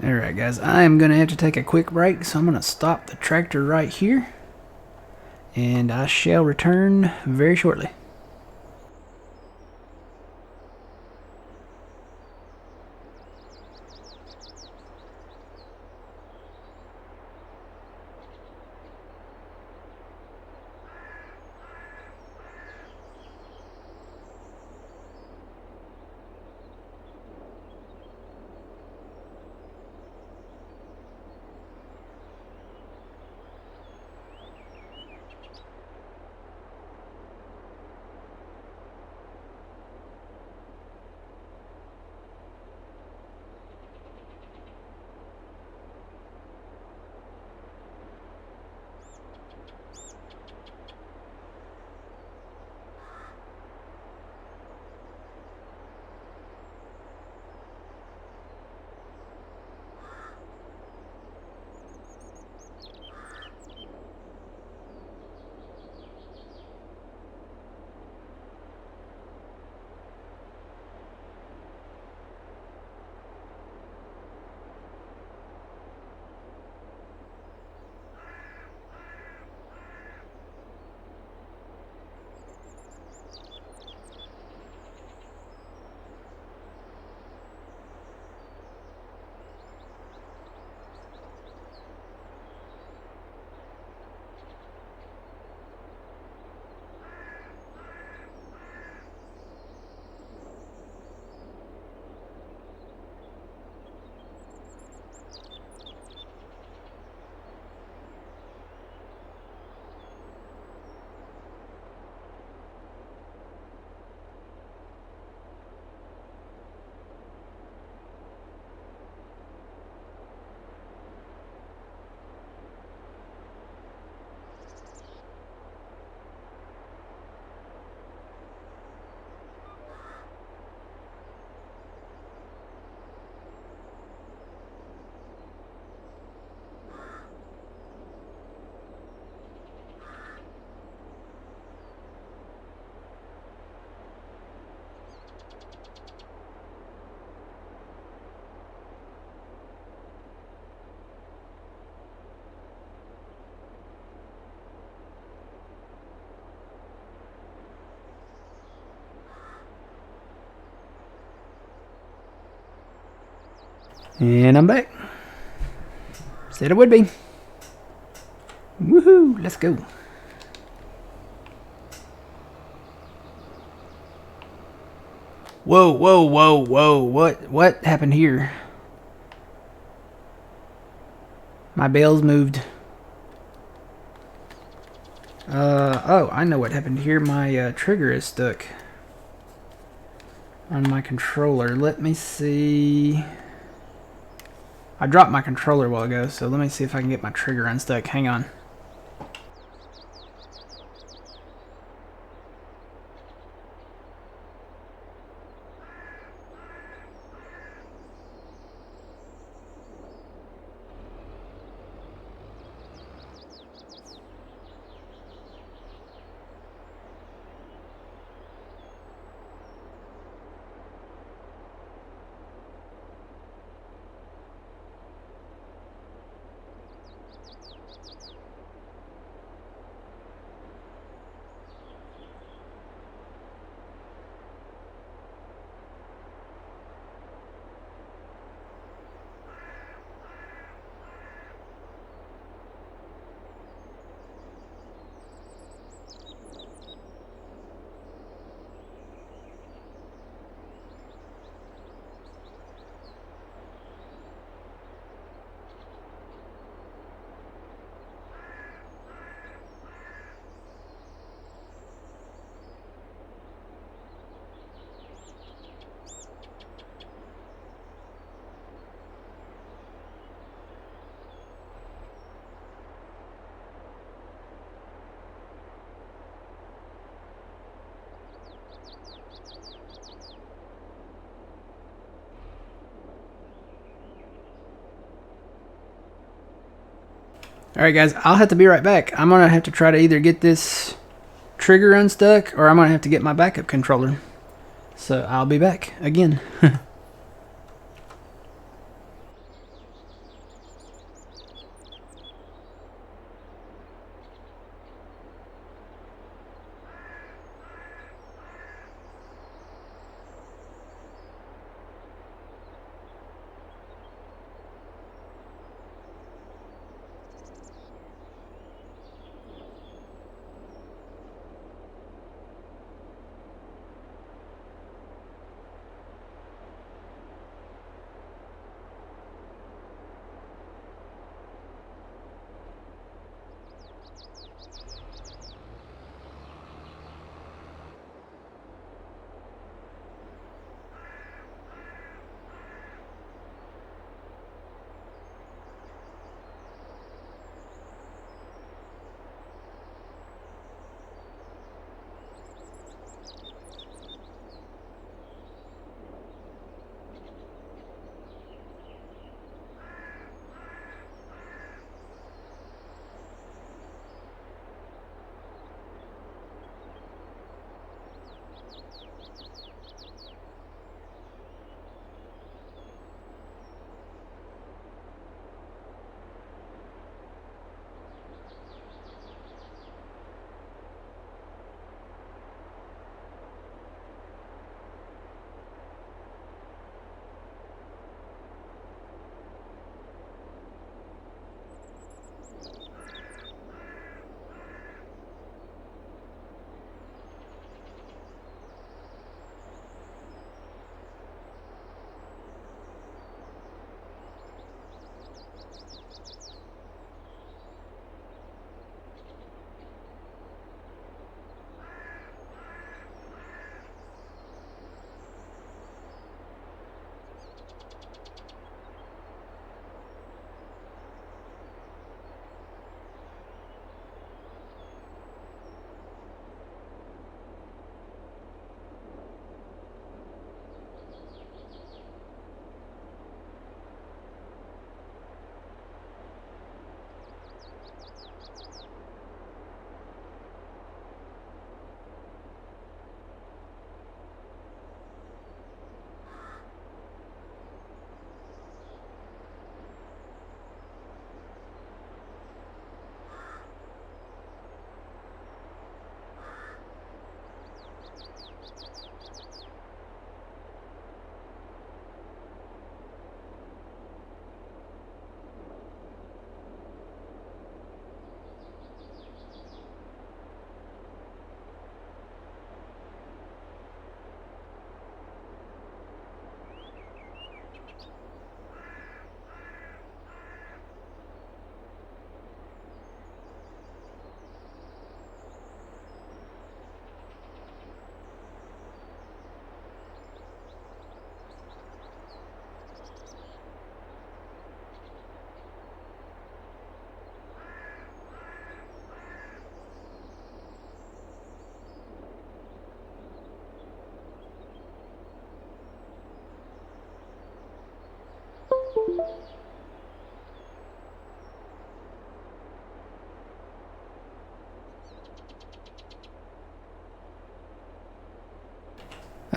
Alright guys, I am going to have to take a quick break, so I'm going to stop the tractor right here, and I shall return very shortly. And I'm back. Said it would be. Woohoo! Let's go. Whoa, whoa, whoa, whoa. What happened here? My bale's moved. Oh, I know what happened here. My trigger is stuck on my controller. Let me see. I dropped my controller a while ago, so let me see if I can get my trigger unstuck. Hang on. Alright guys, I'll have to be right back. I'm going to have to try to either get this trigger unstuck or I'm going to have to get my backup controller. So I'll be back again.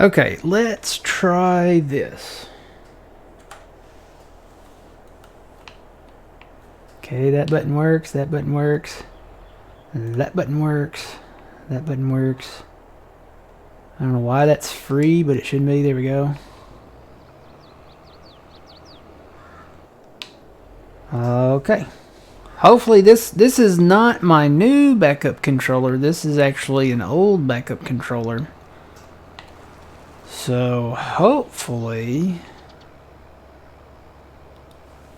Okay, let's try this. Okay, that button works, that button works, that button works, that button works. I don't know why that's free, but it should be. There we go. Okay. Hopefully this is not my new backup controller. This is actually an old backup controller. So hopefully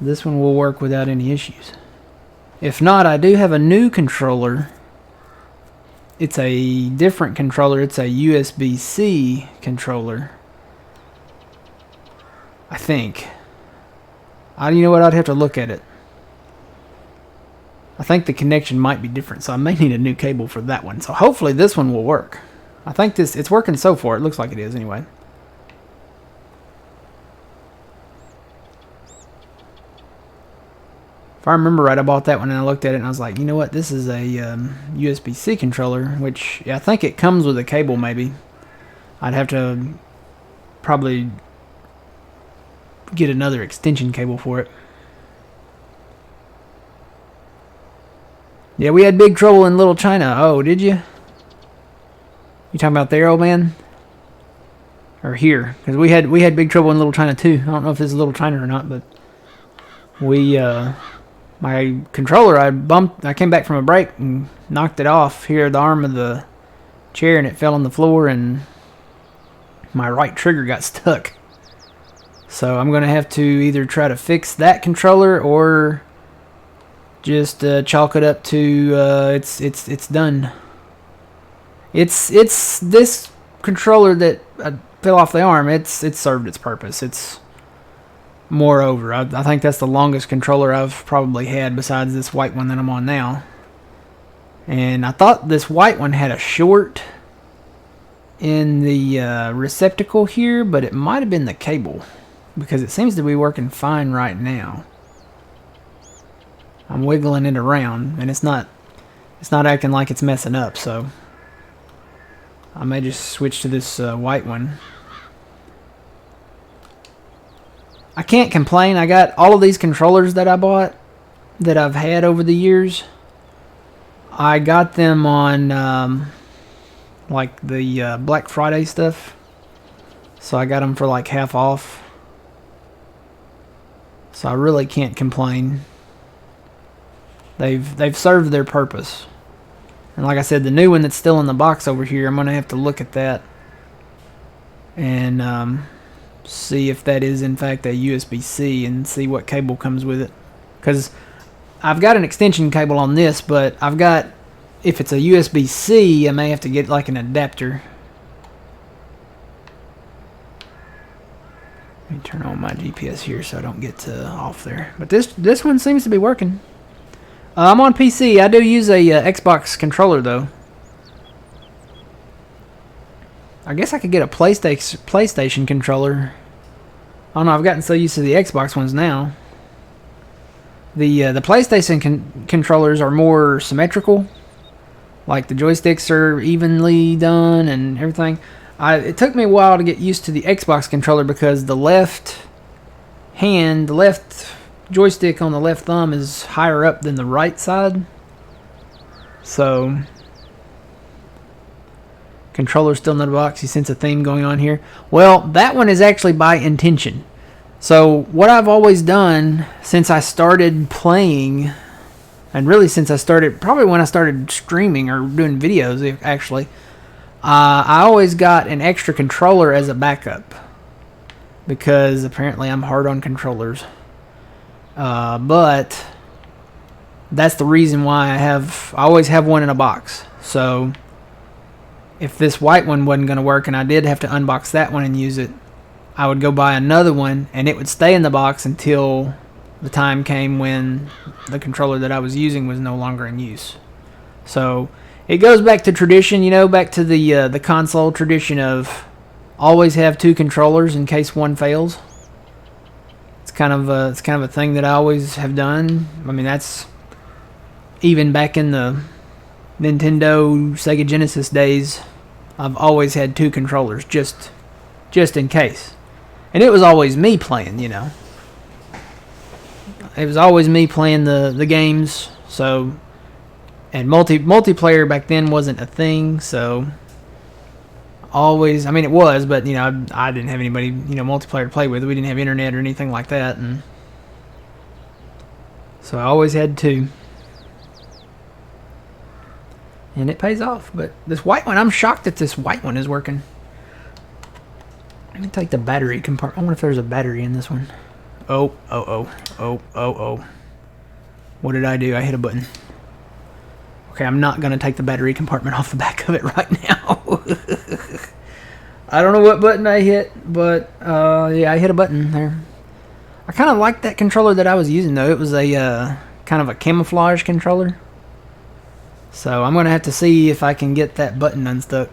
this one will work without any issues. If not, I do have a new controller. It's a different controller. It's a USB-C controller, I think. You know what? I'd have to look at it. I think the connection might be different, so I may need a new cable for that one. So hopefully this one will work. I think it's working so far. It looks like it is anyway. If I remember right, I bought that one and I looked at it and I was like, you know what? This is a USB-C controller, which I think it comes with a cable maybe. I'd have to probably get another extension cable for it. Yeah, we had big trouble in Little China. Oh, did you? You talking about there, old man? Or here? Because we had big trouble in Little China too. I don't know if this is Little China or not, but we my controller, I came back from a break and knocked it off here at the arm of the chair, and it fell on the floor, and my right trigger got stuck. So I'm gonna have to either try to fix that controller or just chalk it up to it's done. It's this controller that fell off the arm. It's served its purpose. It's moreover, I think that's the longest controller I've probably had besides this white one that I'm on now. And I thought this white one had a short in the receptacle here, but it might have been the cable, because it seems to be working fine right now. I'm wiggling it around and it's not acting like it's messing up, so I may just switch to this white one. I can't complain. I got all of these controllers that I bought that I've had over the years. I got them on like the Black Friday stuff, so I got them for like half off. So I really can't complain. They've served their purpose. And like I said, the new one that's still in the box over here, I'm gonna have to look at that and see if that is in fact a USB-C and see what cable comes with it. Because I've got an extension cable on this, but I've got, if it's a USB-C, I may have to get like an adapter. Let me turn on my GPS here so I don't get off there. But this one seems to be working. I'm on PC. I do use a Xbox controller though. I guess I could get a PlayStation controller. I don't know. I've gotten so used to the Xbox ones now. The PlayStation controllers are more symmetrical. Like the joysticks are evenly done and everything. It took me a while to get used to the Xbox controller because the left joystick on the left thumb is higher up than the right side. So controller's still in the box. You sense a theme going on here. Well, that one is actually by intention. So what I've always done since I started playing, and really since I started, probably when I started streaming or doing videos actually, I always got an extra controller as a backup, because apparently I'm hard on controllers. But that's the reason why I always have one in a box. So if this white one wasn't going to work and I did have to unbox that one and use it, I would go buy another one and it would stay in the box until the time came when the controller that I was using was no longer in use. So it goes back to tradition, you know, back to the console tradition of always have two controllers in case one fails. It's kind of a thing that I always have done. I mean, that's even back in the Nintendo, Sega Genesis days. I've always had two controllers just just in case. And it was always me playing, you know. It was always me playing the games. So, and multiplayer back then wasn't a thing. So, always, I mean, it was, but you know, I didn't have anybody, you know, multiplayer to play with. We didn't have internet or anything like that, and so I always had two. And it pays off. But this white one, I'm shocked that this white one is working. Let me take the battery compartment. I wonder if there's a battery in this one. Oh. What did I do? I hit a button. Okay, I'm not going to take the battery compartment off the back of it right now. I don't know what button I hit, but yeah, I hit a button there. I kind of liked that controller that I was using, though. It was a kind of a camouflage controller. So I'm going to have to see if I can get that button unstuck.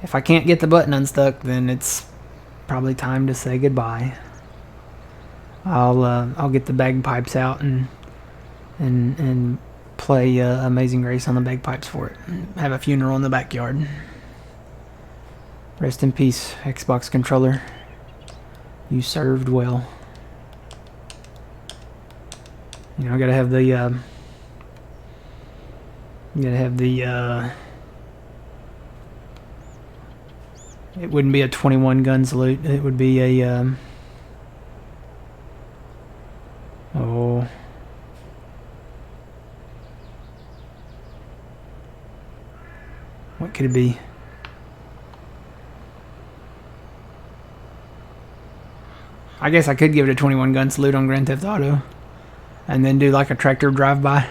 If I can't get the button unstuck, then it's probably time to say goodbye. I'll get the bagpipes out and play Amazing Grace on the bagpipes for it. Have a funeral in the backyard. Rest in peace, Xbox controller. You served well. You know, I gotta have the it wouldn't be a 21 gun salute. It would be a oh. What could it be? I guess I could give it a 21 gun salute on Grand Theft Auto, and then do like a tractor drive-by,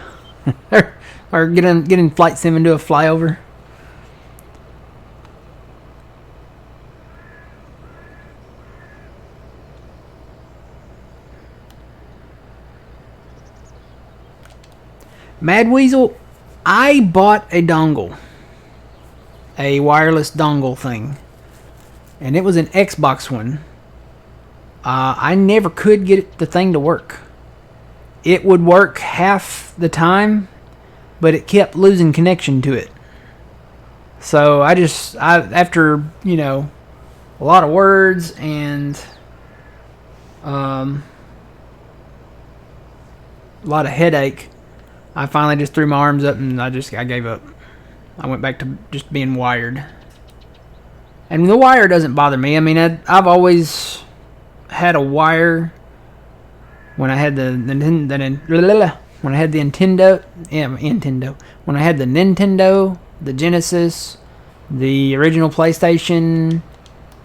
or get in Flight Sim and do a flyover. Mad Weasel, I bought a dongle, a wireless dongle thing, and it was an Xbox one. I never could get the thing to work. It would work half the time, but it kept losing connection to it. So after, you know, a lot of words and a lot of headache, I finally just threw my arms up and I gave up. I went back to just being wired. And the wire doesn't bother me. I mean, I've always had a wire when I had the Nintendo, when I had the Nintendo, the Genesis, the original PlayStation,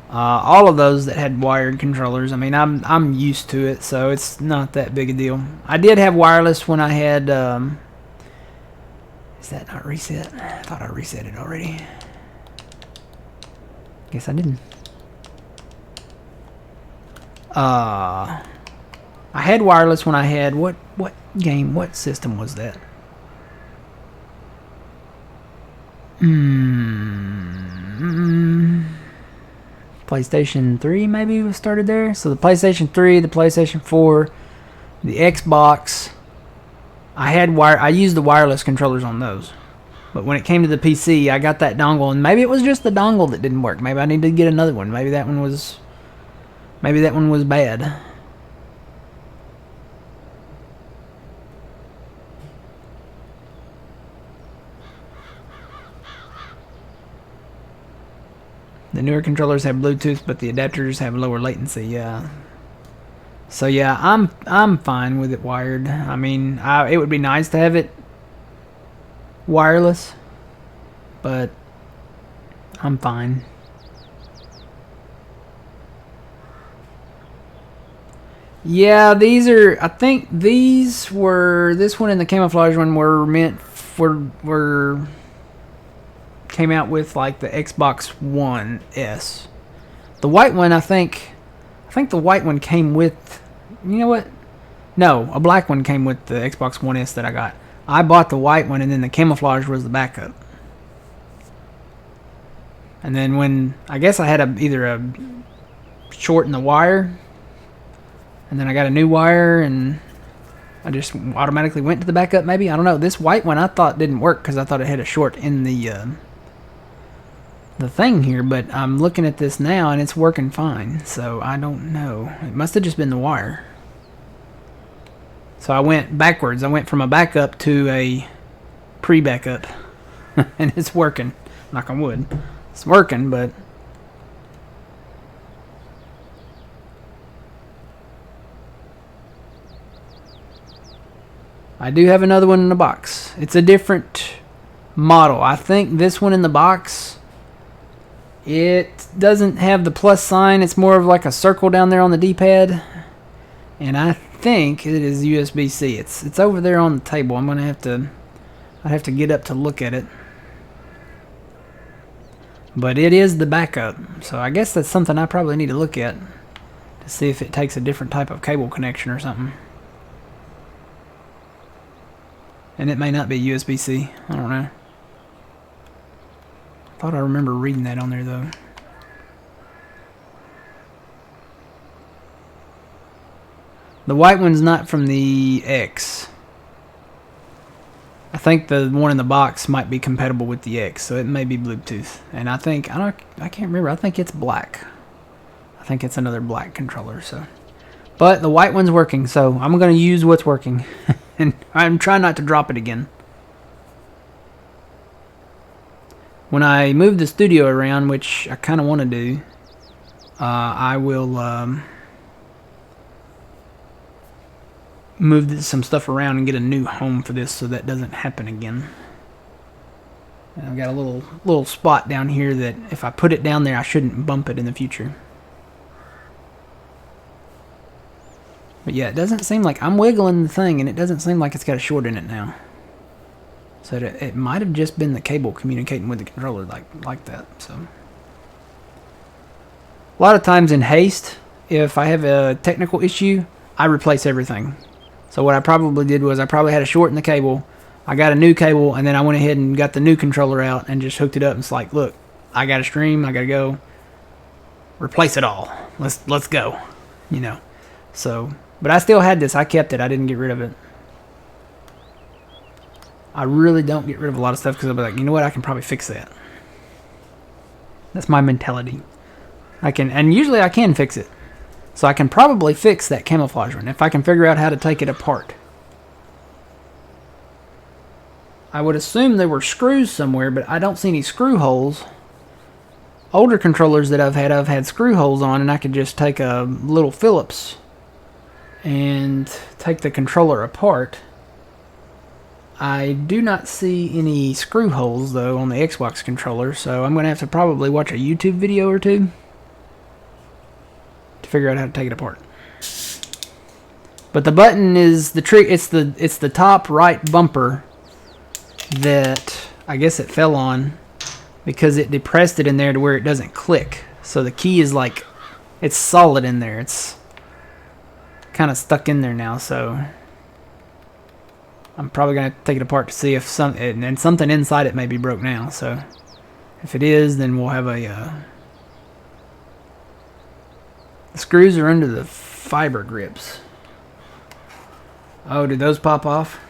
all of those that had wired controllers. I mean, I'm used to it, so it's not that big a deal. I did have wireless when I had. Is that not reset? I thought I reset it already. Guess I didn't. I had wireless when I had what system was that? PlayStation 3 maybe was started there. So the PlayStation 3, the PlayStation 4, the Xbox. I used the wireless controllers on those. But when it came to the PC, I got that dongle, and maybe it was just the dongle that didn't work. Maybe I needed to get another one. Maybe that one was bad. The newer controllers have Bluetooth, but the adapters have lower latency. Yeah. So yeah, I'm fine with it wired. I mean, it would be nice to have it wireless, but I'm fine. Yeah, I think this one and the camouflage one were meant for came out with like the Xbox One S. The white one, I think the white one came with, you know what? No, a black one came with the Xbox One S that I got. I bought the white one, and then the camouflage was the backup. And then when, I guess I had either a short in the wire, and then I got a new wire, and I just automatically went to the backup maybe. I don't know. This white one I thought didn't work because I thought it had a short in the the thing here, but I'm looking at this now and it's working fine, so I don't know. It must have just been the wire. So I went backwards. I went from a backup to a pre-backup. And it's working. Knock on wood. It's working, but I do have another one in the box. It's a different model. I think this one in the box, it doesn't have the plus sign. It's more of like a circle down there on the D-pad. And I think it is USB-C. It's over there on the table. I'd have to get up to look at it. But it is the backup. So I guess that's something I probably need to look at to see if it takes a different type of cable connection or something. And it may not be USB-C. I don't know. I thought I remember reading that on there though. The white one's not from the X. I think the one in the box might be compatible with the X, so it may be Bluetooth. And I can't remember. I think it's black. I think it's another black controller. So, but the white one's working, so I'm gonna use what's working, and I'm trying not to drop it again. When I move the studio around, which I kind of want to do, I will move some stuff around and get a new home for this so that doesn't happen again. And I've got a little spot down here that if I put it down there, I shouldn't bump it in the future. But yeah, it doesn't seem like I'm wiggling the thing, and it doesn't seem like it's got a short in it now. So it might have just been the cable communicating with the controller like that. So a lot of times in haste, if I have a technical issue, I replace everything. So what I probably did was I probably had a short in the cable. I got a new cable, and then I went ahead and got the new controller out and just hooked it up. And it's like, look, I got to stream. I got to go replace it all. Let's go, you know. So, but I still had this. I kept it. I didn't get rid of it. I really don't get rid of a lot of stuff because I'll be like, you know what? I can probably fix that. That's my mentality. And usually I can fix it. So I can probably fix that camouflage one if I can figure out how to take it apart. I would assume there were screws somewhere, but I don't see any screw holes. Older controllers that I've had screw holes on, and I could just take a little Phillips and take the controller apart. I do not see any screw holes though on the Xbox controller, so I'm going to have to probably watch a YouTube video or two to figure out how to take it apart. But the button is the trick. It's the top right bumper that I guess it fell on because it depressed it in there to where it doesn't click. So the key is like, it's solid in there. It's kind of stuck in there now, so I'm probably going to take it apart to see if something inside it may be broke now. So if it is, then we'll have a the screws are under the fiber grips. Oh, did those pop off?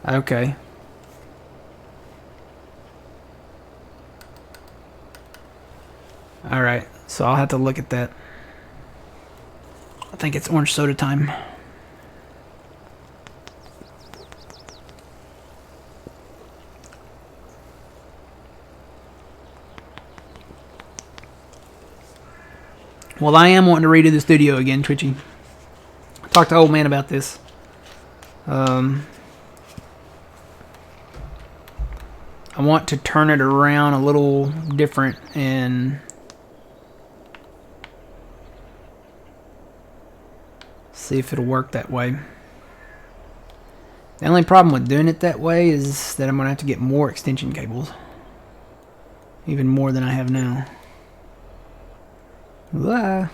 Okay. Alright, so I'll have to look at that. I think it's orange soda time. Well, I am wanting to redo the studio again, Twitchy. I talked to old man about this. I want to turn it around a little different and see if it'll work that way. The only problem with doing it that way is that I'm going to have to get more extension cables. Even more than I have now. Blah.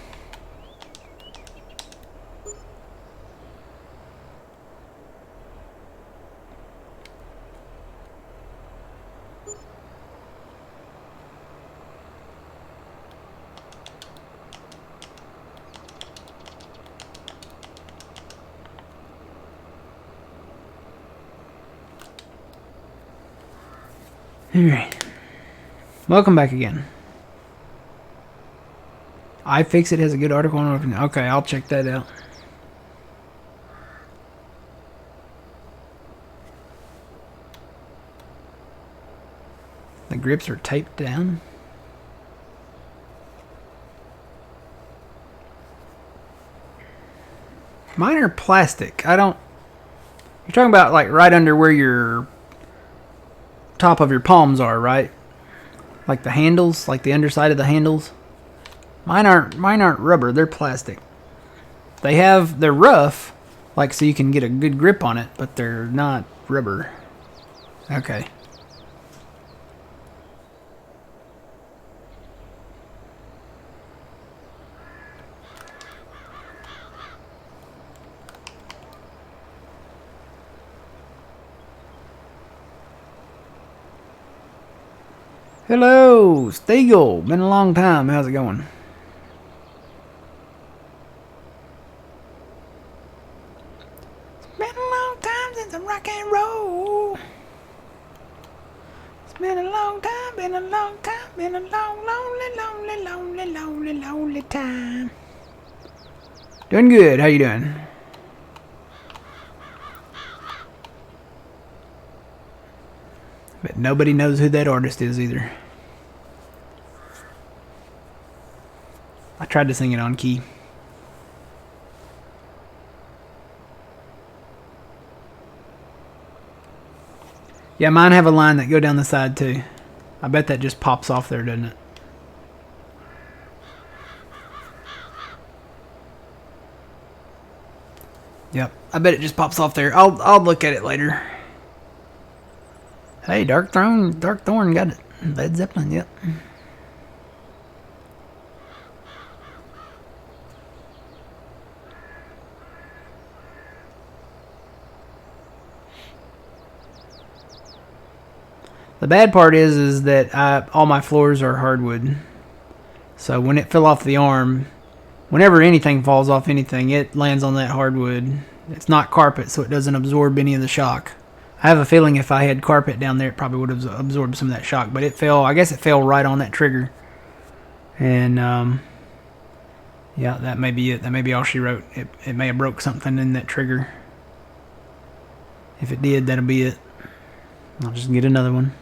Alright. Welcome back again. iFixit has a good article on it. Okay, I'll check that out. The grips are taped down. Mine are plastic. I don't... You're talking about like right under where your top of your palms are, right? Like the handles, like the underside of the handles. Mine aren't rubber, they're plastic. They're rough, like so you can get a good grip on it, but they're not rubber. Okay. Hello, Steagle. Been a long time. How's it going? It's been a long time since I rock and roll. It's been a long time, been a long time, been a long, lonely time. Doing good. How you doing? But nobody knows who that artist is either. I tried to sing it on key. Yeah, mine have a line that go down the side too. I bet that just pops off there, doesn't it? Yep, I bet it just pops off there. I'll look at it later. Hey, Dark Thorn got it. Led Zeppelin, yep. The bad part is that all my floors are hardwood. So when it fell off the arm, whenever anything falls off anything, it lands on that hardwood. It's not carpet, so it doesn't absorb any of the shock. I have a feeling if I had carpet down there, it probably would have absorbed some of that shock. But it fell, I guess it fell right on that trigger. And, yeah, that may be it. That may be all she wrote. It may have broke something in that trigger. If it did, that'll be it. I'll just get another one.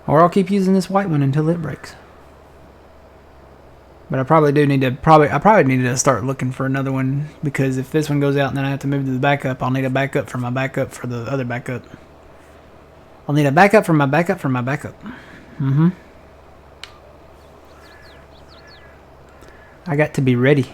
Or I'll keep using this white one until it breaks. But I probably do need to I probably need to start looking for another one, because if this one goes out and then I have to move to the backup, I'll need a backup for my backup for the other backup. I'll need a backup for my backup for my backup. I got to be ready.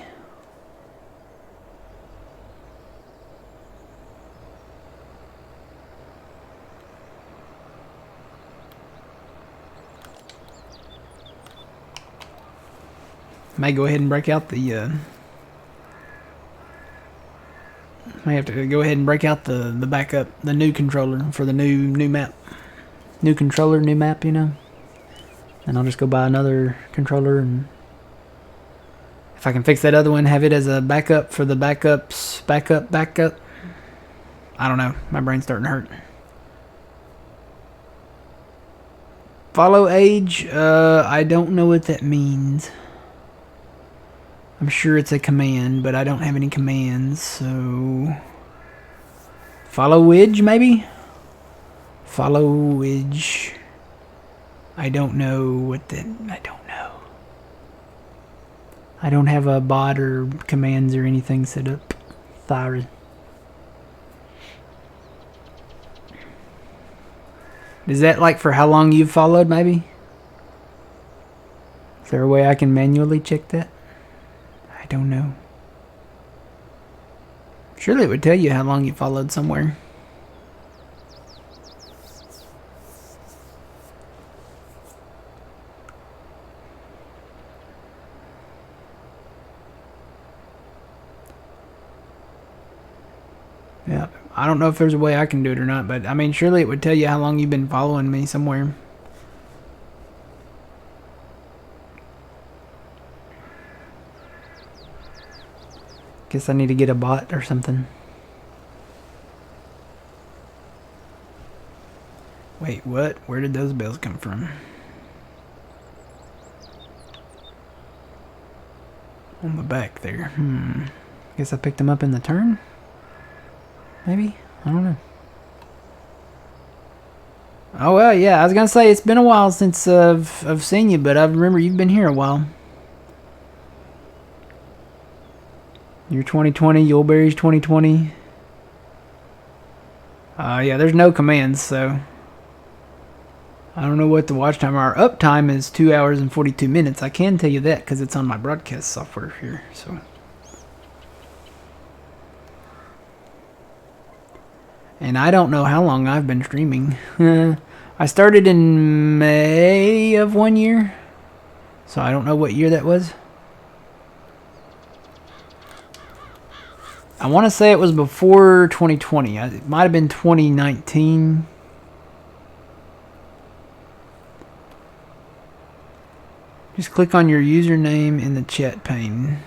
May go ahead and break out the may have to go ahead and break out the backup, the new controller for the new map. New controller, new map, you know. And I'll just go buy another controller, and if I can fix that other one, have it as a backup for the backups, backup. I don't know. My brain's starting to hurt. Follow age, I don't know what that means. I'm sure it's a command, but I don't have any commands, so... Follow widge, maybe? Follow widge. I don't know what that... I don't know. I don't have a bot or commands or anything set up. Sorry. Is that like for how long you've followed, maybe? Is there a way I can manually check that? I don't know. Surely it would tell you how long you followed somewhere. Yeah, I don't know if there's a way I can do it or not, but I mean, surely it would tell you how long you've been following me somewhere. Guess I need to get a bot or something. Wait, what? Where did those bells come from? On the back there. Guess I picked them up in the turn? Maybe? I don't know. Oh, well, yeah. I was going to say, it's been a while since I've seen you, but I remember you've been here a while. You're 2020. Yuleberry's 2020. Yeah, there's no commands, so... I don't know what the watch time. Our uptime is 2 hours and 42 minutes. I can tell you that because it's on my broadcast software here. So, and I don't know how long I've been streaming. I started in May of 1 year, so I don't know what year that was. I want to say it was before 2020. It might have been 2019. Just click on your username in the chat pane.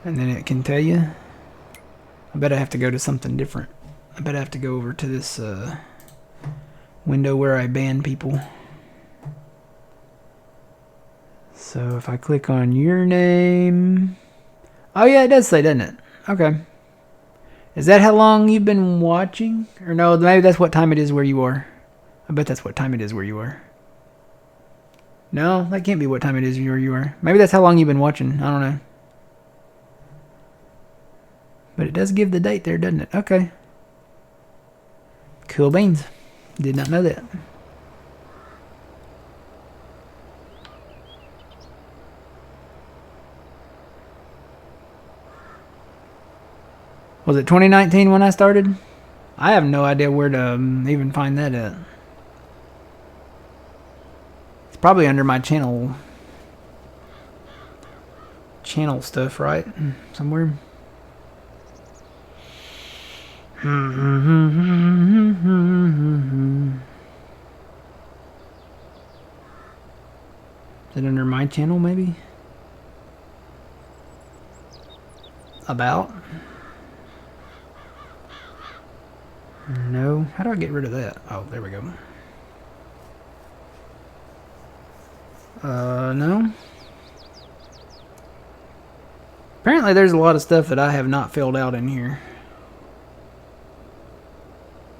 And then it can tell you. I bet I have to go to something different. I bet I have to go over to this window where I ban people. So if I click on your name... Oh yeah, it does say, doesn't it? Okay. Is that how long you've been watching? Or no, maybe that's what time it is where you are. I bet that's what time it is where you are. No, that can't be what time it is where you are. Maybe that's how long you've been watching. I don't know. But it does give the date there, doesn't it? Okay. Cool beans. Did not know that. Was it 2019 when I started? I have no idea where to even find that at. It's probably under my channel stuff, right? Somewhere. Is it under my channel, maybe? About? No. How do I get rid of that? Oh, there we go. No. Apparently there's a lot of stuff that I have not filled out in here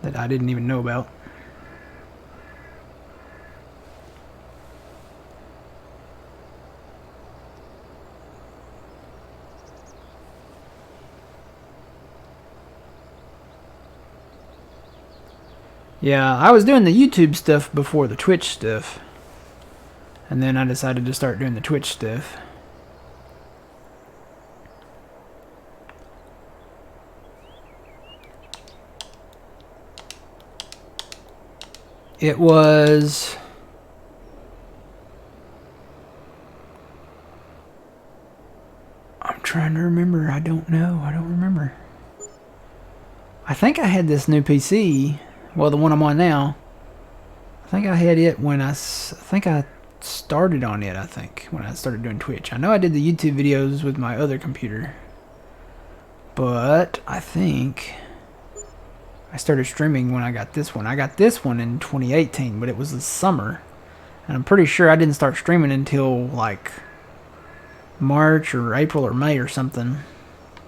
that I didn't even know about. Yeah, I was doing the YouTube stuff before the Twitch stuff. And then I decided to start doing the Twitch stuff. It was... I'm trying to remember. I don't know. I don't remember. I think I had this new PC... Well, the one I'm on now, I think I had it when I started on it, when I started doing Twitch. I know I did the YouTube videos with my other computer, but I think I started streaming when I got this one. I got this one in 2018, but it was the summer, and I'm pretty sure I didn't start streaming until like March or April or May or something.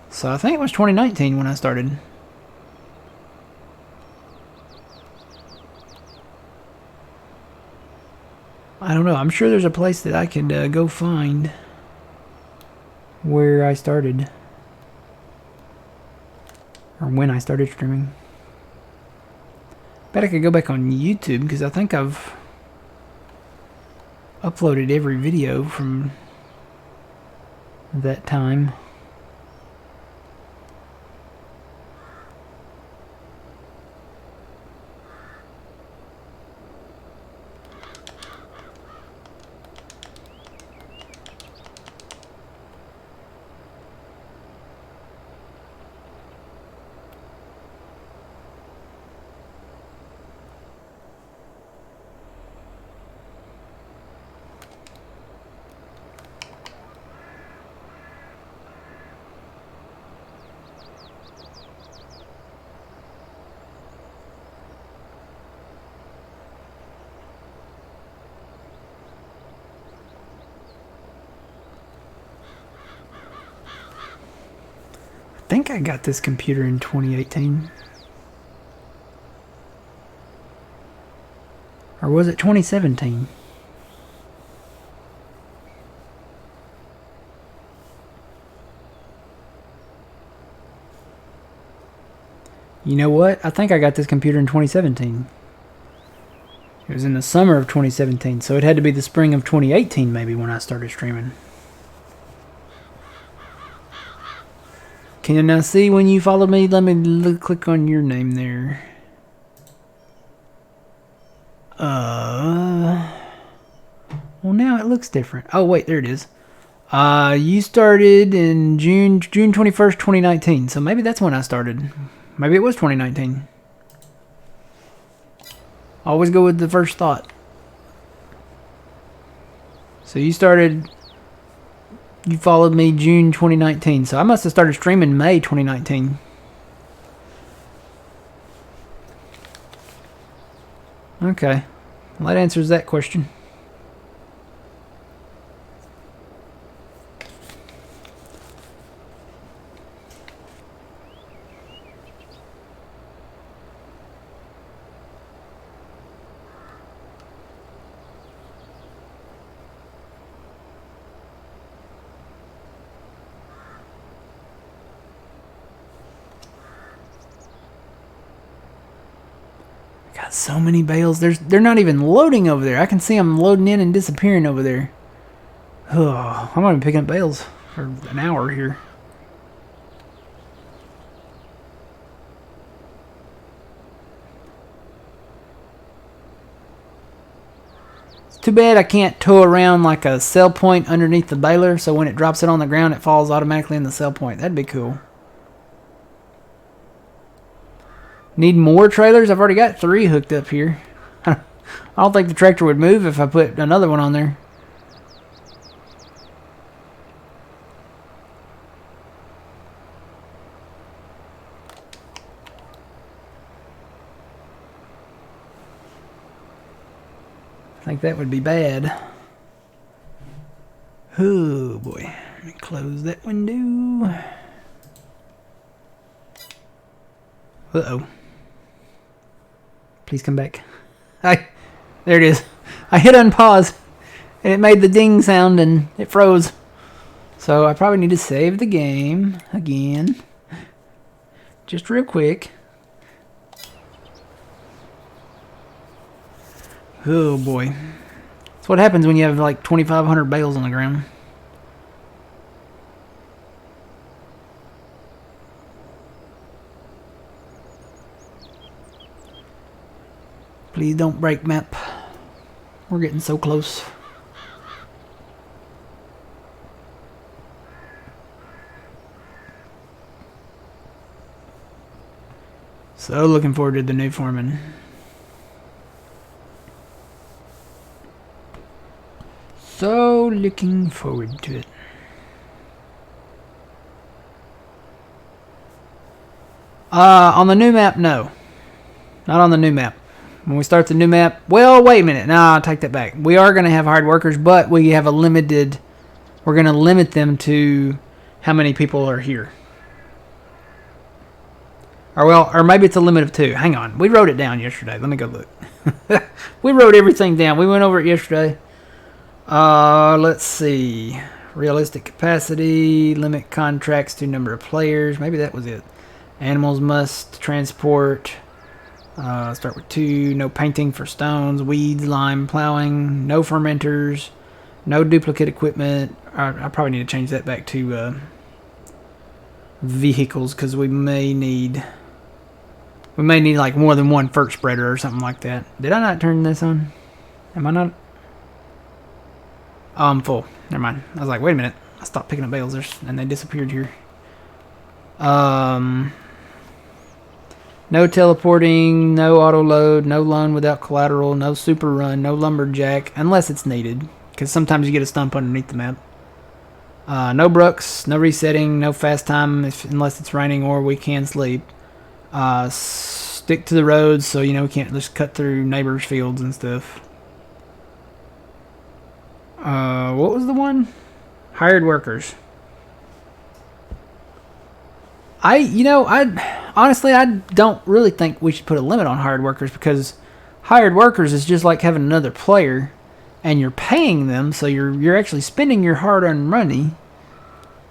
So I think it was 2019 when I started. I don't know. I'm sure there's a place that I could go find where I started. Or when I started streaming. Bet I could go back on YouTube because I think I've uploaded every video from that time. think I got this computer in 2018. Or was it 2017? You know what? I think I got this computer in 2017. It was in the summer of 2017, so it had to be the spring of 2018 maybe when I started streaming. Can you now see when you followed me? Let me click on your name there. Well, now it looks different. Oh, wait, there it is. You started in June 21st, 2019. So maybe that's when I started. Maybe it was 2019. Always go with the first thought. So you followed me June 2019. So I must have started streaming May 2019. Okay. Well, that answers that question. Got so many bales. They're not even loading over there. I can see them loading in and disappearing over there. Oh, I'm gonna be picking up bales for an hour here. It's too bad I can't tow around like a sell point underneath the baler, so when it drops it on the ground, it falls automatically in the sell point. That'd be cool. Need more trailers? I've already got 3 hooked up here. I don't think the tractor would move if I put another one on there. I think that would be bad. Oh boy. Let me close that window. Uh-oh. Please come back. There it is. I hit unpause and it made the ding sound and it froze. So I probably need to save the game again. Just real quick. Oh boy. That's what happens when you have like 2,500 bales on the ground. Please don't break, map. We're getting so close. So looking forward to the new foreman. So looking forward to it. On the new map, no. Not on the new map. When we start the new map, well, wait a minute. No, I'll take that back. We are going to have hired workers, but we have a limited, we're going to limit them to how many people are here. Or maybe it's a limit of 2. Hang on. We wrote it down yesterday. Let me go look. We wrote everything down. We went over it yesterday. Let's see. Realistic capacity, limit contracts to number of players. Maybe that was it. Animals must transport. Start with 2. No painting for stones, weeds, lime, plowing. No fermenters. No duplicate equipment. I probably need to change that back to vehicles because we may need like more than one ferk spreader or something like that. Did I not turn this on? Am I not? Oh, I'm full. Never mind. I was like, wait a minute. I stopped picking up bales and they disappeared here. No teleporting, no auto load, no loan without collateral, no super run, no lumberjack, unless it's needed. Because sometimes you get a stump underneath the map. No brucks, no resetting, no fast time unless it's raining or we can sleep. Stick to the roads so you know we can't just cut through neighbors' fields and stuff. What was the one? Hired workers. Honestly, I don't really think we should put a limit on hired workers, because hired workers is just like having another player, and you're paying them, so you're actually spending your hard-earned money.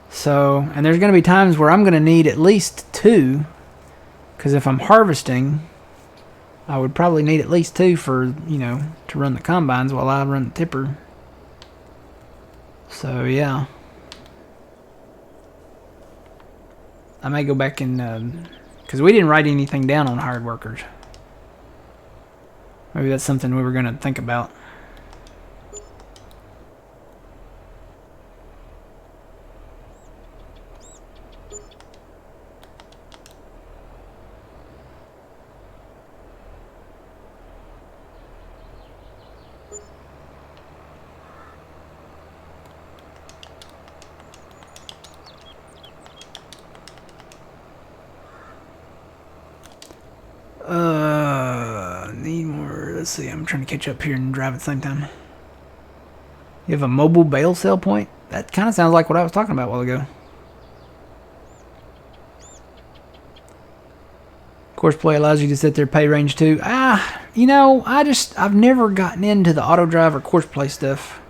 So, and there's going to be times where I'm going to need at least 2, because if I'm harvesting, I would probably need at least 2 for, to run the combines while I run the tipper. So, yeah. I may go back and, because we didn't write anything down on hired workers. Maybe that's something we were going to think about. Need more. Let's see. I'm trying to catch up here and drive at the same time. You have a mobile bale sell point? That kind of sounds like what I was talking about a while ago. Course play allows you to set their pay range too. I've never gotten into the auto drive or course play stuff.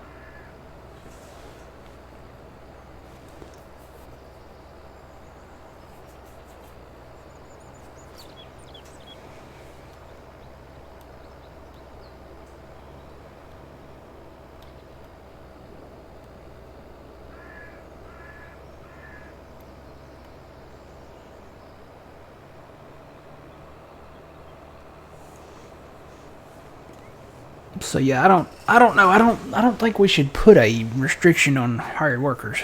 So yeah, I don't know. I don't think we should put a restriction on hired workers.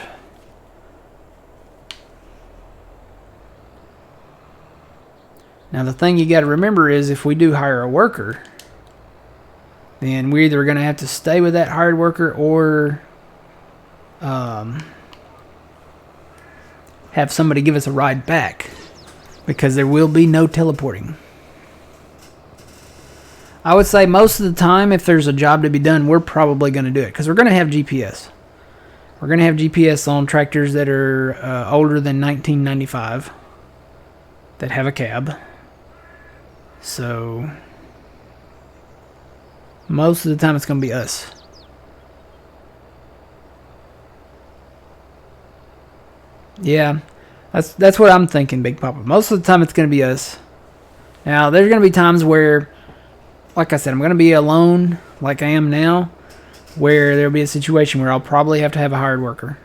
Now the thing you got to remember is, if we do hire a worker, then we're either going to have to stay with that hired worker or have somebody give us a ride back, because there will be no teleporting. I would say most of the time, if there's a job to be done, we're probably going to do it, because we're going to have GPS. We're going to have GPS on tractors that are older than 1995 that have a cab. So most of the time it's going to be us. Yeah, that's what I'm thinking, Big Papa. Most of the time it's going to be us. Now, there's going to be times where, like I said, I'm going to be alone like I am now, where there'll be a situation where I'll probably have to have a hired worker.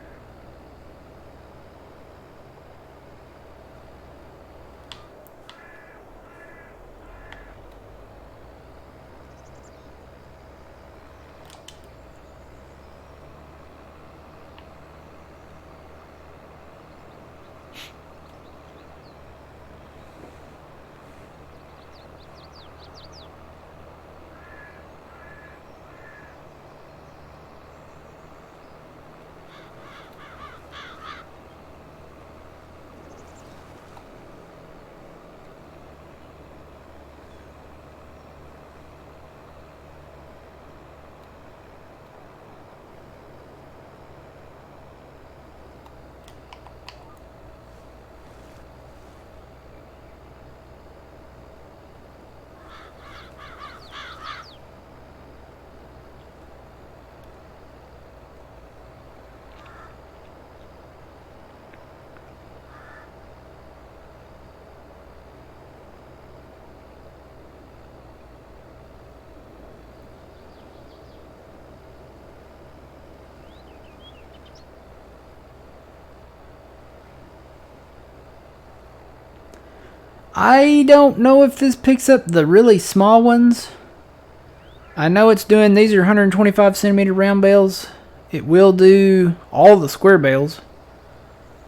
I don't know if this picks up the really small ones. I know it's doing, these are 125 centimeter round bales. It will do all the square bales.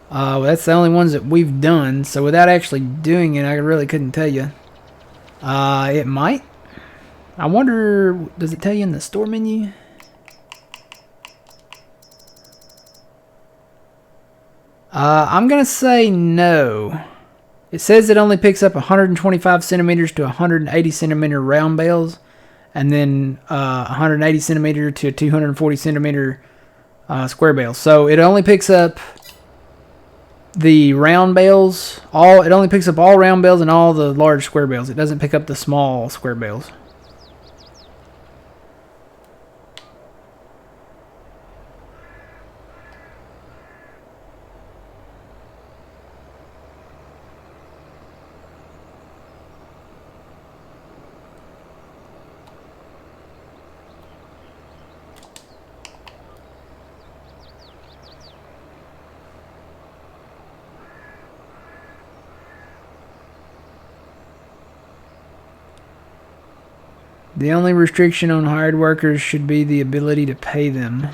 That's the only ones that we've done. So without actually doing it, I really couldn't tell you. It might. I wonder, does it tell you in the store menu? I'm going to say no. It says it only picks up 125 centimeters to 180 centimeter round bales, and then 180 centimeter to 240 centimeter square bales. So it only picks up the round bales, it only picks up all round bales and all the large square bales. It doesn't pick up the small square bales. The only restriction on hired workers should be the ability to pay them.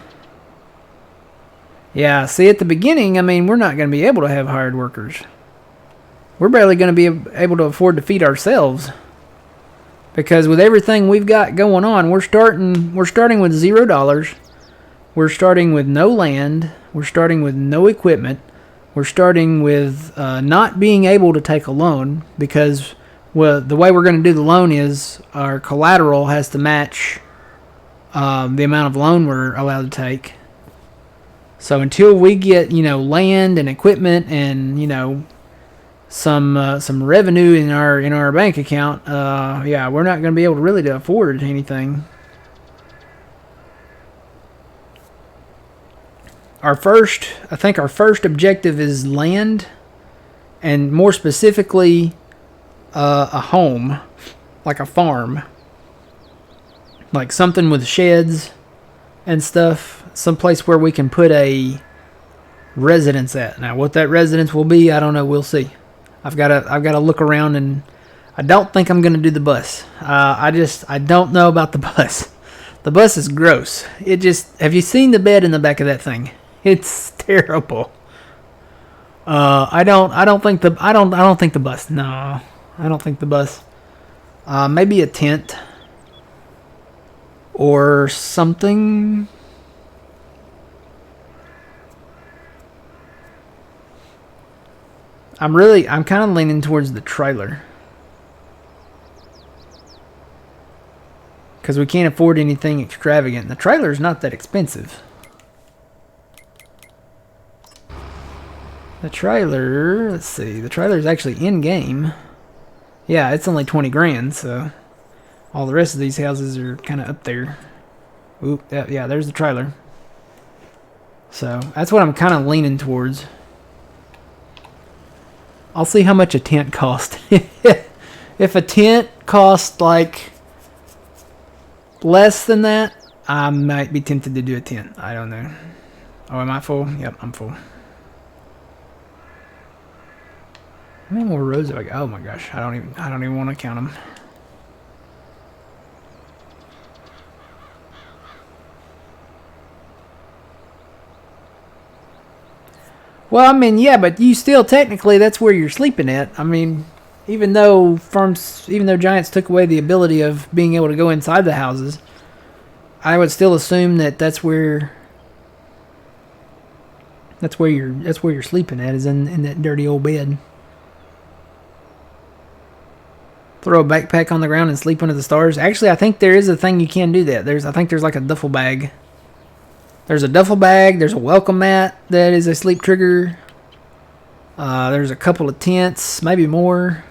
Yeah, see, at the beginning, I mean, we're not going to be able to have hired workers. We're barely going to be able to afford to feed ourselves. Because with everything we've got going on, we're starting with $0. We're starting with no land. We're starting with no equipment. We're starting with not being able to take a loan because... well, the way we're going to do the loan is our collateral has to match the amount of loan we're allowed to take. So until we get, land and equipment and, some revenue in our bank account, we're not going to be able to really afford anything. I think our first objective is land, and more specifically, a home, like a farm, like something with sheds and stuff, someplace where we can put a residence at. Now, what that residence will be, I don't know. We'll see. I've got to look around, and I don't think I'm gonna do the bus. I don't know about the bus. The bus is gross. Have you seen the bed in the back of that thing? It's terrible. I don't think the bus. No. I don't think the bus. Maybe a tent or something. I'm kind of leaning towards the trailer. Because we can't afford anything extravagant. The trailer's not that expensive. The trailer, let's see. The trailer's actually in game. Yeah, it's only 20 grand, so all the rest of these houses are kind of up there. Oop, yeah, there's the trailer. So that's what I'm kind of leaning towards. I'll see how much a tent costs. If a tent costs like less than that, I might be tempted to do a tent. I don't know. Oh, am I full? Yep, I'm full. How many more rows have I got? Oh my gosh, I don't even want to count them. Well, I mean, yeah, but you still technically that's where you're sleeping at. I mean, even though Giants took away the ability of being able to go inside the houses, I would still assume that that's where you're sleeping at, is in that dirty old bed. Throw a backpack on the ground and sleep under the stars. Actually, I think there is a thing you can do that. I think there's like a duffel bag. There's a duffel bag. There's a welcome mat that is a sleep trigger. There's a couple of tents, maybe more.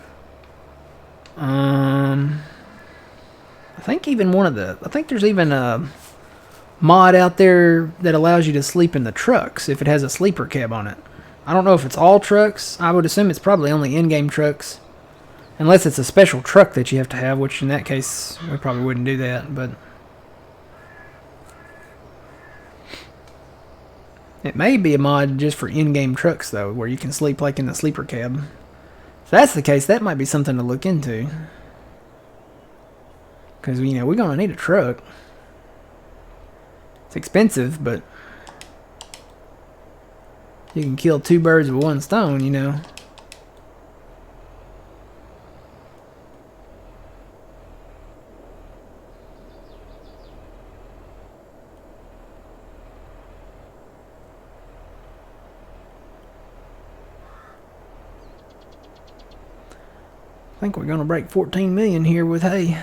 I think there's even a mod out there that allows you to sleep in the trucks if it has a sleeper cab on it. I don't know if it's all trucks. I would assume it's probably only in-game trucks. Unless it's a special truck that you have to have, which in that case, we probably wouldn't do that, but... it may be a mod just for in-game trucks, though, where you can sleep like in the sleeper cab. If that's the case, that might be something to look into. Because, we're going to need a truck. It's expensive, but... you can kill two birds with one stone, I think we're going to break 14 million here with hay.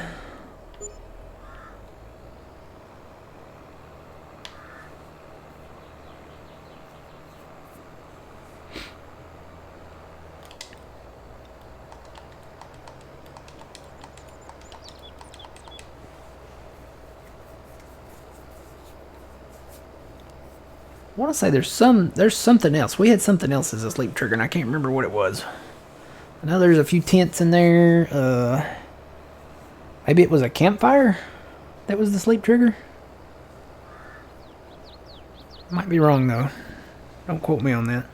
want to say there's something else. We had something else as a sleep trigger, and I can't remember what it was. I know there's a few tents in there. Maybe it was a campfire that was the sleep trigger. Might be wrong though. Don't quote me on that.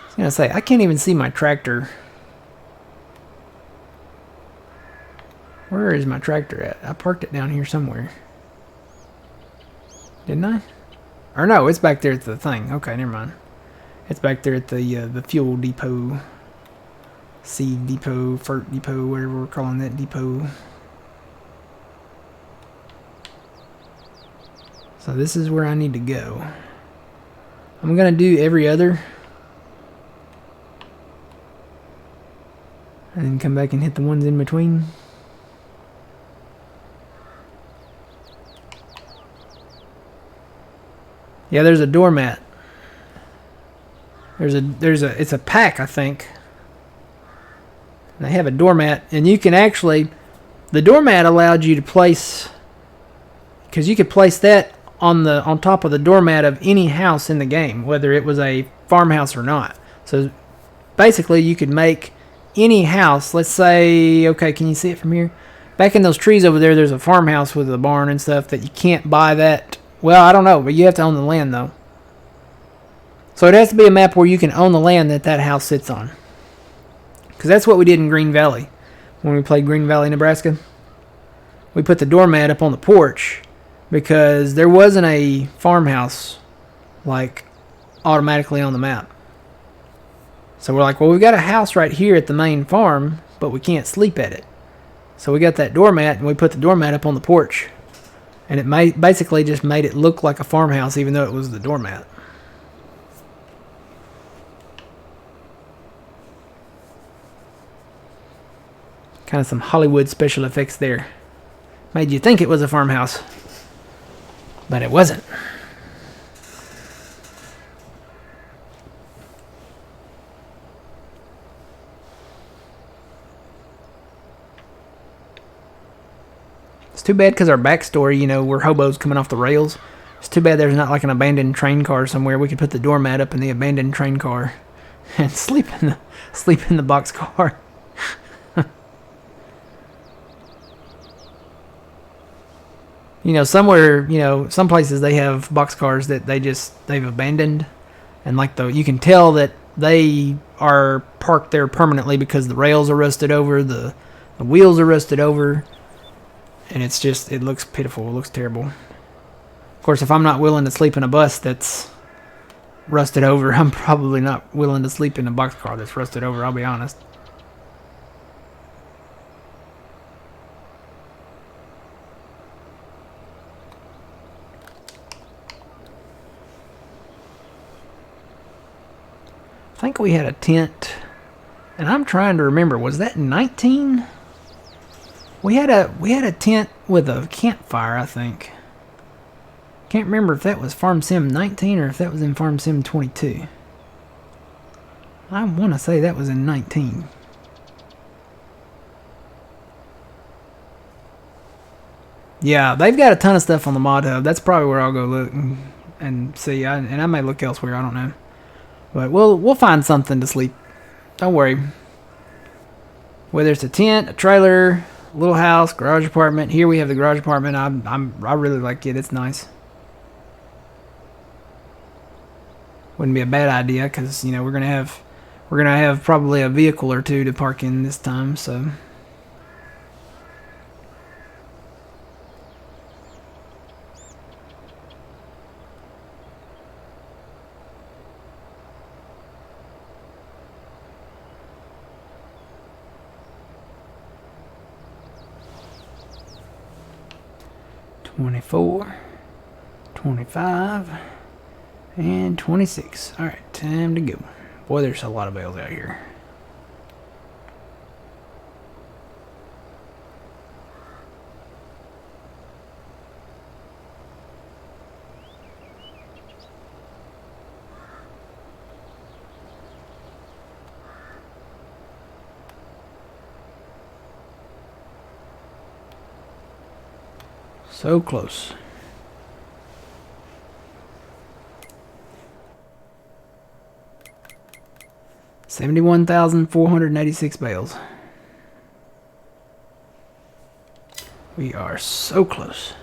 I was gonna say, I can't even see my tractor. Where is my tractor at? I parked it down here somewhere. Didn't I? Or no, it's back there at the thing. Okay, never mind. It's back there at the fuel depot. Seed depot, fert depot, whatever we're calling that depot. So this is where I need to go. I'm gonna do every other. And then come back and hit the ones in between. Yeah, there's a doormat. It's a pack, I think. And they have a doormat, and you can actually, the doormat allowed you to place, because you could place that on top of the doormat of any house in the game, whether it was a farmhouse or not. So basically, you could make any house, let's say, okay, can you see it from here? Back in those trees over there, there's a farmhouse with a barn and stuff that you can't buy that. Well, I don't know, but you have to own the land, though. So it has to be a map where you can own the land that house sits on. Because that's what we did in Green Valley. When we played Green Valley, Nebraska. We put the doormat up on the porch because there wasn't a farmhouse, like, automatically on the map. So we're like, well, we've got a house right here at the main farm, but we can't sleep at it. So we got that doormat, and we put the doormat up on the porch. And it basically just made it look like a farmhouse, even though it was the doormat. Kind of some Hollywood special effects there. Made you think it was a farmhouse, but it wasn't. It's too bad because our backstory, you know, we're hobos coming off the rails. It's too bad there's not like an abandoned train car somewhere. We could put the doormat up in the abandoned train car and sleep in the box car. You know, somewhere, you know, some places they have boxcars that they've abandoned, and like you can tell that they are parked there permanently because the rails are rusted over, the wheels are rusted over. And it's just, it looks pitiful. It looks terrible. Of course, if I'm not willing to sleep in a bus that's rusted over, I'm probably not willing to sleep in a boxcar that's rusted over, I'll be honest. I think we had a tent, and I'm trying to remember, was that in 19? We had a tent with a campfire, I think. Can't remember if that was Farm Sim 19 or if that was in Farm Sim 22. I want to say that was in 19. Yeah, they've got a ton of stuff on the mod hub. That's probably where I'll go look and see. And I may look elsewhere. I don't know. But we'll find something to sleep. Don't worry. Whether it's a tent, a trailer, little house, garage apartment. Here we have the garage apartment. I really like it. It's nice. Wouldn't be a bad idea because, you know, we're gonna have probably a vehicle or two to park in this time. So. 24, 25, and 26. Alright, time to go. Boy, there's a lot of bales out here. So close. $71,486 bales. We are so close.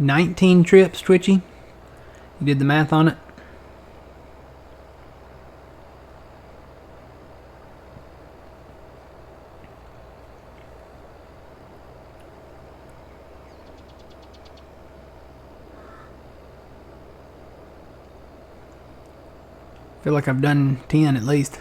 $19 trips, Twitchy. You did the math on it. Feel like I've done 10 at least.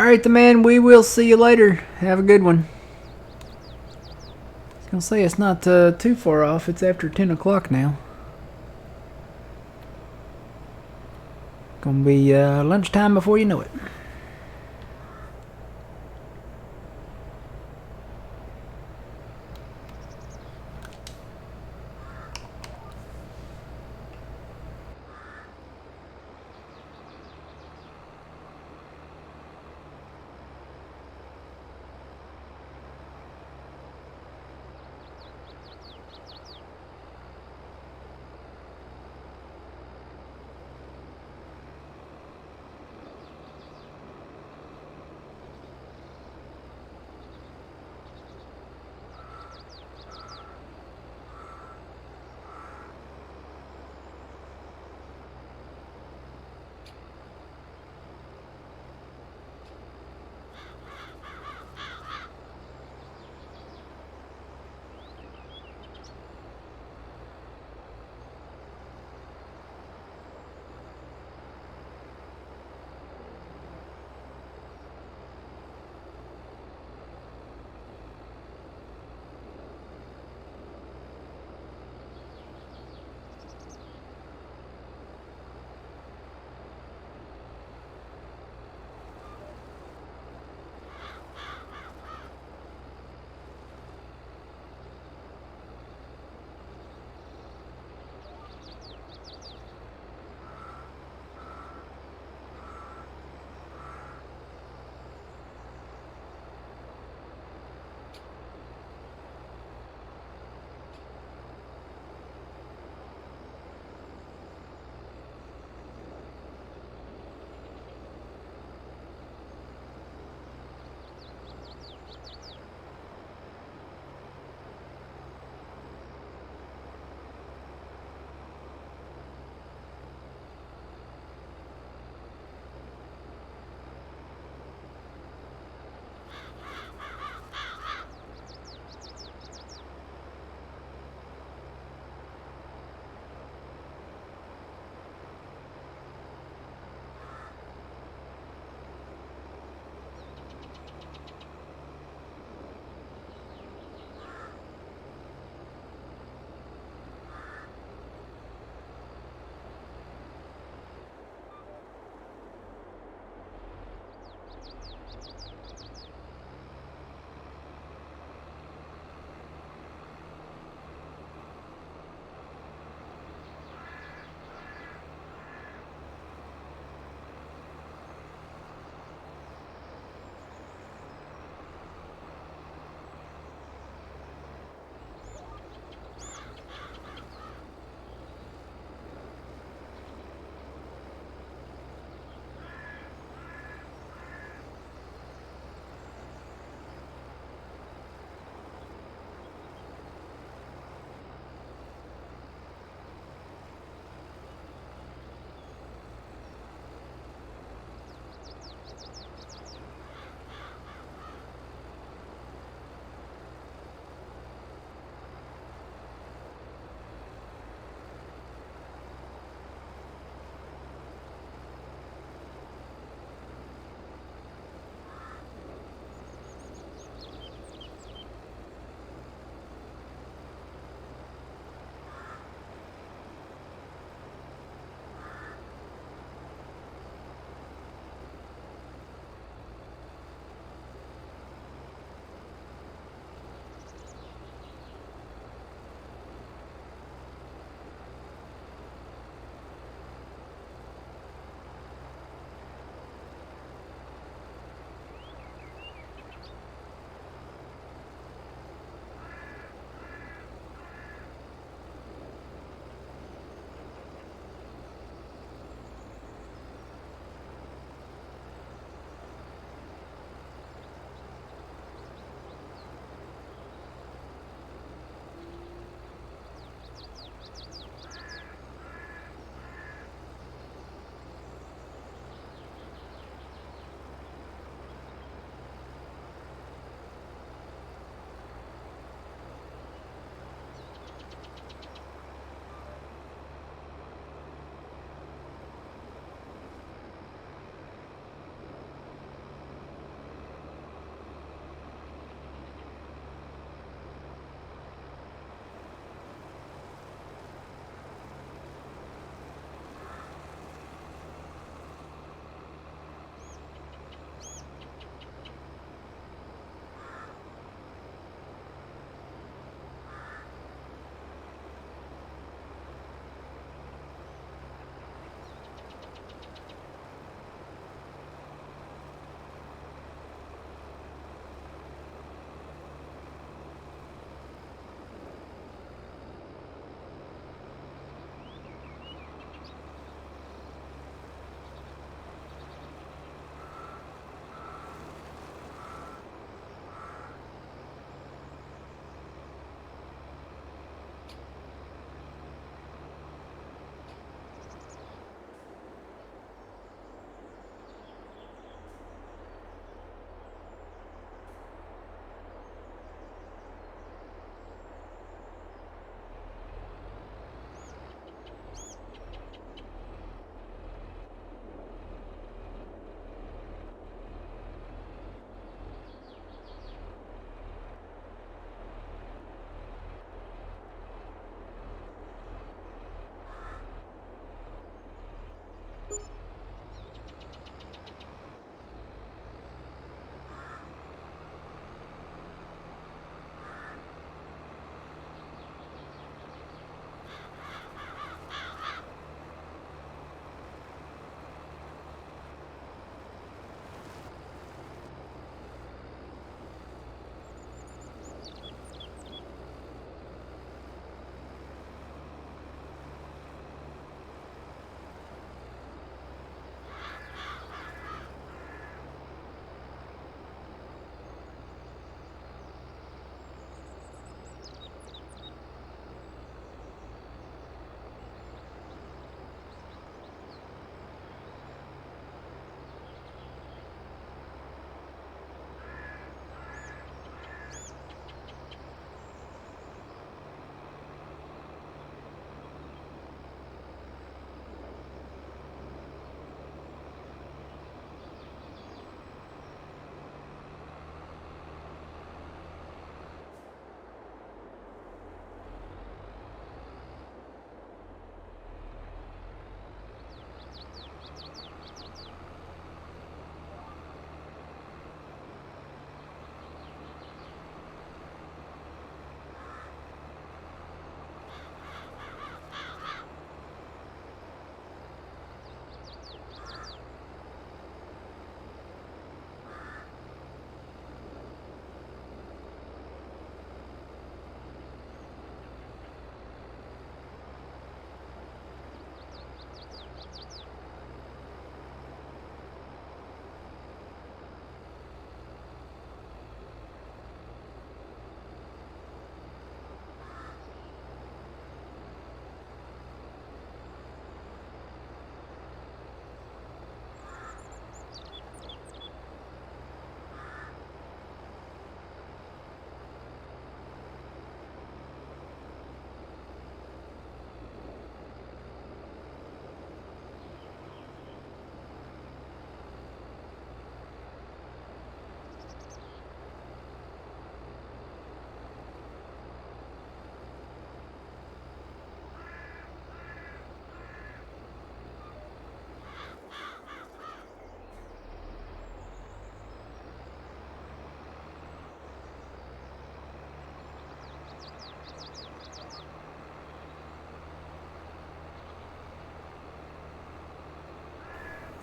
Alright, the man, we will see you later. Have a good one. I was gonna say it's not too far off. It's after 10 o'clock now. Gonna be lunchtime before you know it.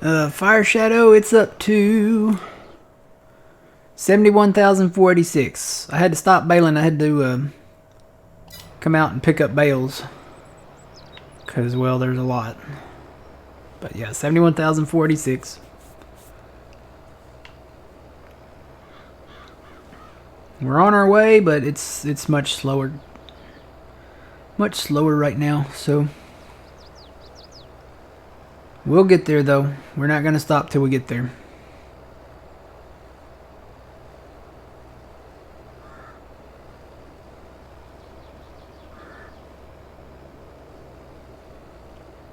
Fire Shadow, it's up to 71,486. I had to stop baling. I had to come out and pick up bales. Because, well, there's a lot. But yeah, 71,486. We're on our way, but it's much slower. Much slower right now, so we'll get there though. We're not gonna stop till we get there.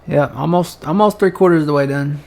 Yeah, almost 3/4 of the way done.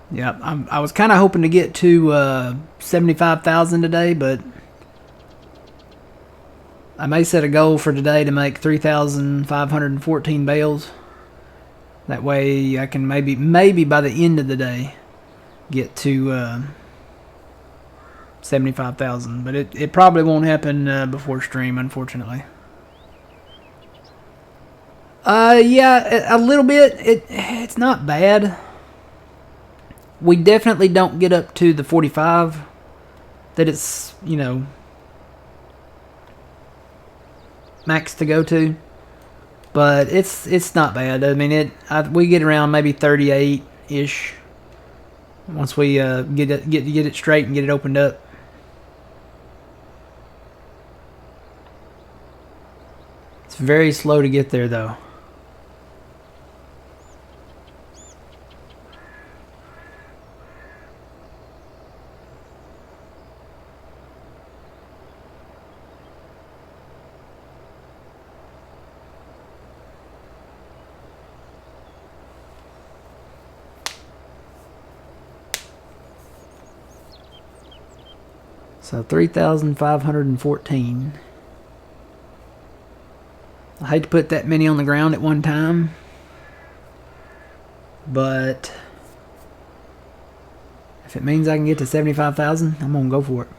Yeah, I was kind of hoping to get to 75,000 today, but I may set a goal for today to make 3,514 bales. That way I can maybe by the end of the day get to 75,000, but it probably won't happen before stream, unfortunately. Yeah, a little bit. It's not bad. We definitely don't get up to the 45 that it's, you know, max to go to, but it's not bad. I mean, we get around maybe 38 ish once we get it straight and get it opened up. It's very slow to get there though. So 3,514. I hate to put that many on the ground at one time, but if it means I can get to 75,000, I'm gonna go for it.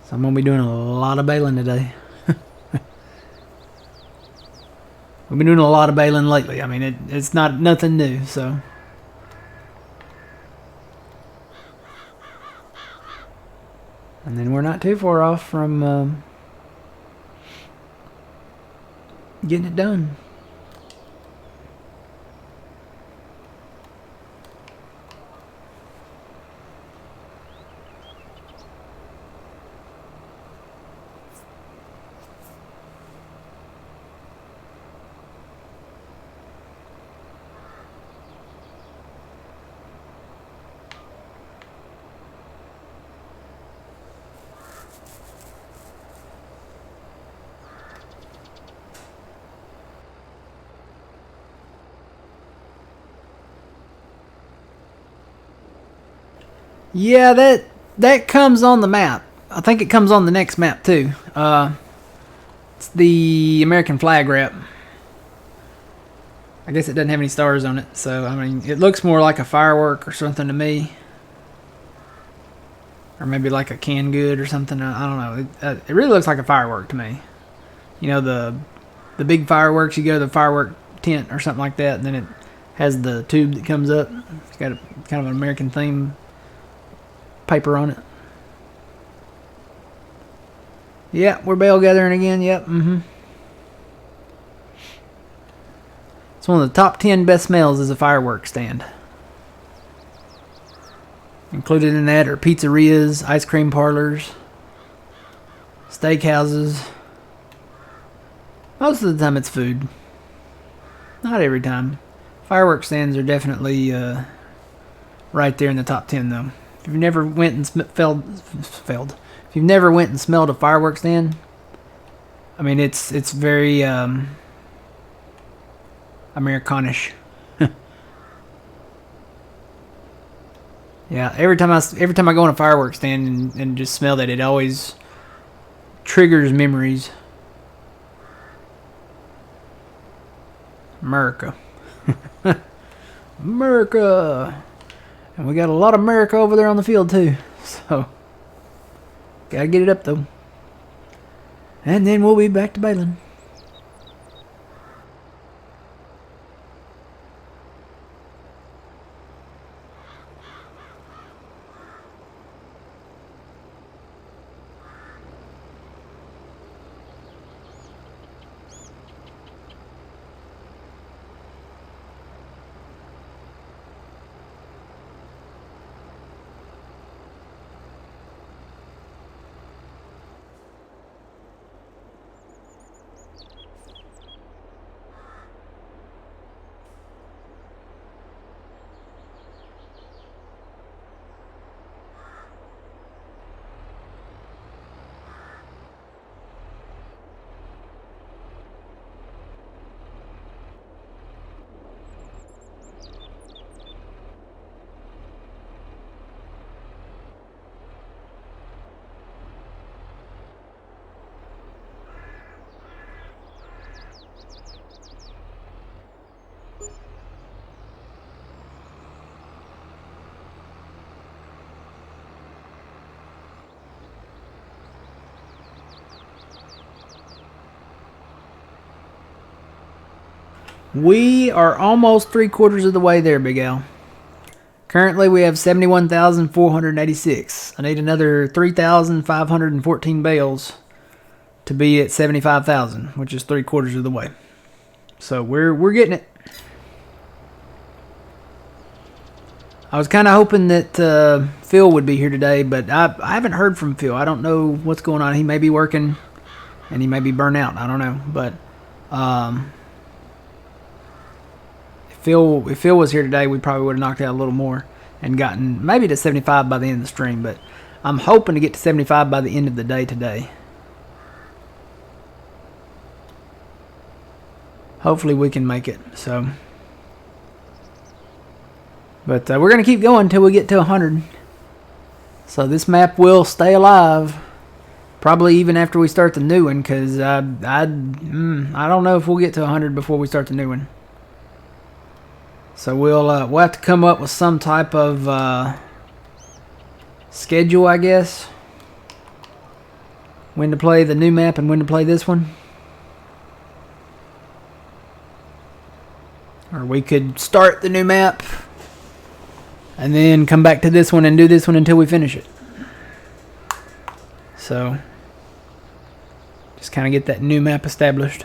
So I'm gonna be doing a lot of baling today. We've been doing a lot of baling lately. I mean, it's not nothing new, so. And then we're not too far off from getting it done. Yeah, that comes on the map. I think it comes on the next map too. It's the American flag wrap. I guess it doesn't have any stars on it, so I mean, it looks more like a firework or something to me. Or maybe like a canned good or something. I don't know. It really looks like a firework to me. You know, the big fireworks, you go to the firework tent or something like that, and then it has the tube that comes up. It's got kind of an American theme paper on it. Yeah, we're bale gathering again. Yep. It's one of the top 10 best smells is a fireworks stand. Included in that are pizzerias, ice cream parlors, steakhouses. Most of the time it's food. Not every time. Fireworks stands are definitely right there in the top 10 though. If you've never went and if you've never went and smelled a fireworks stand, I mean it's very Americanish. Yeah, every time I go on a fireworks stand and just smell that, it always triggers memories. America. America. And we got a lot of America over there on the field too. So gotta get it up though. And then we'll be back to baling. We are almost 3/4 of the way there, Big Al. Currently, we have 71,486. I need another 3,514 bales to be at 75,000, which is 3/4 of the way. So we're getting it. I was kind of hoping that Phil would be here today, but I haven't heard from Phil. I don't know what's going on. He may be working, and he may be burnt out. I don't know, but if Phil was here today, we probably would have knocked out a little more and gotten maybe to 75 by the end of the stream. But I'm hoping to get to 75 by the end of the day today. Hopefully we can make it. So, but we're gonna keep going until we get to 100. So this map will stay alive, probably even after we start the new one, because I don't know if we'll get to 100 before we start the new one. So we'll have to come up with some type of schedule, I guess. When to play the new map and when to play this one. Or we could start the new map and then come back to this one and do this one until we finish it. So just kind of get that new map established.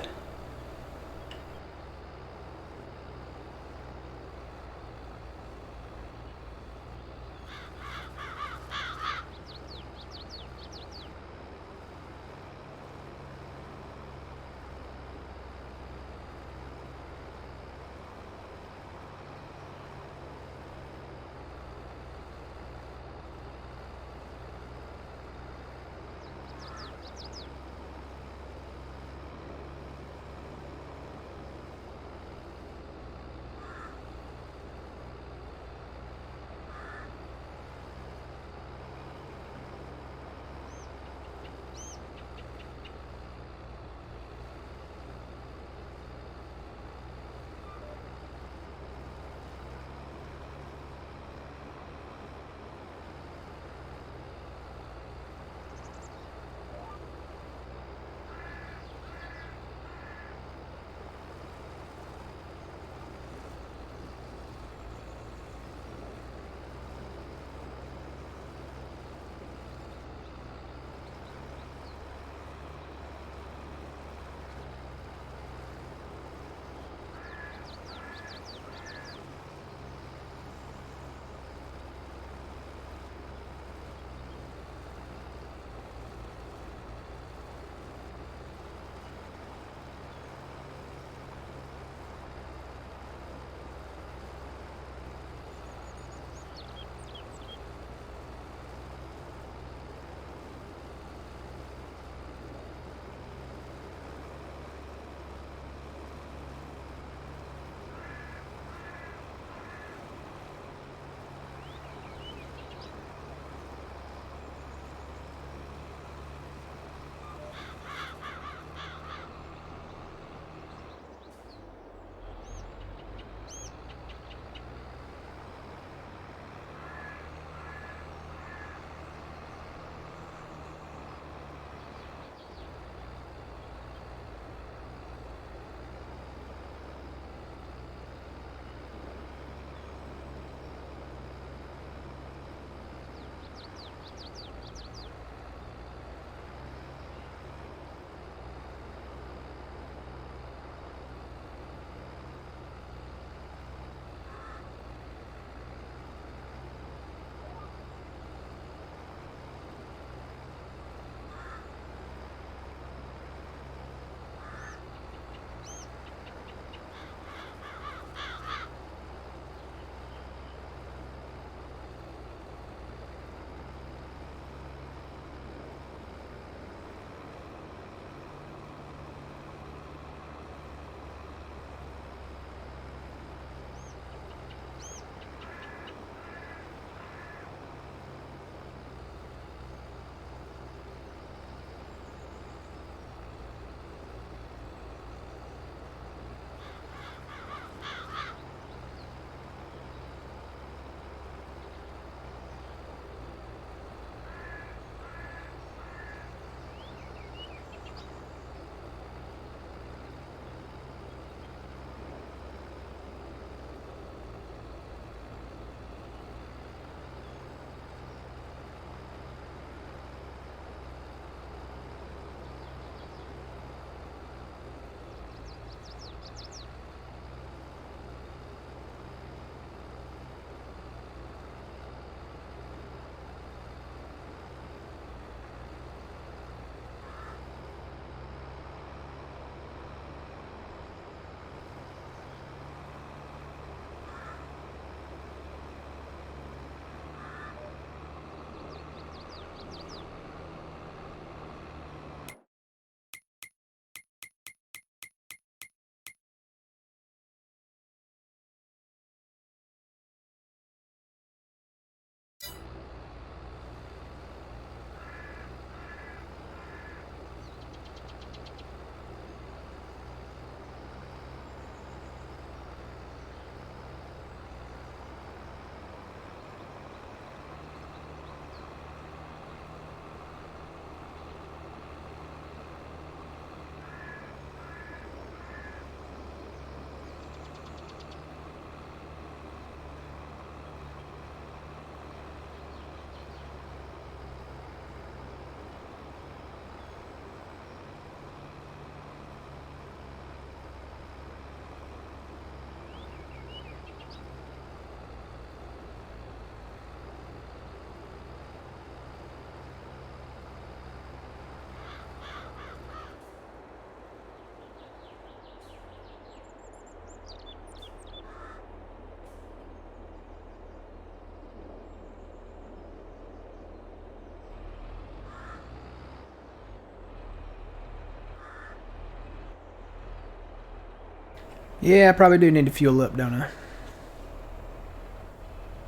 Yeah, I probably do need to fuel up, don't I?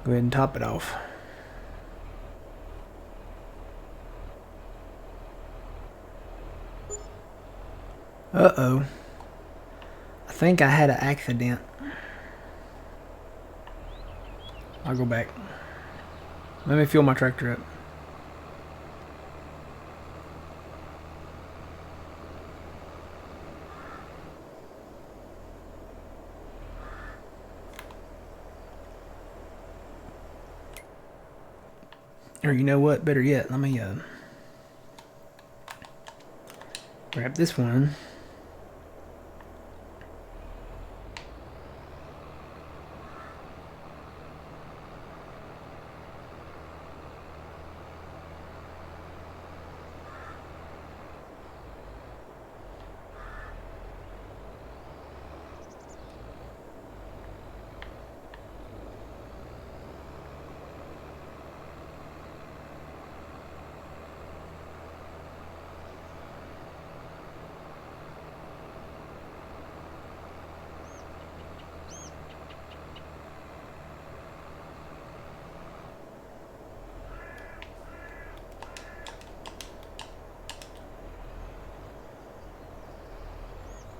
Go ahead and top it off. Uh-oh. I think I had an accident. I'll go back. Let me fuel my tractor up. Or you know what? Better yet, let me grab this one.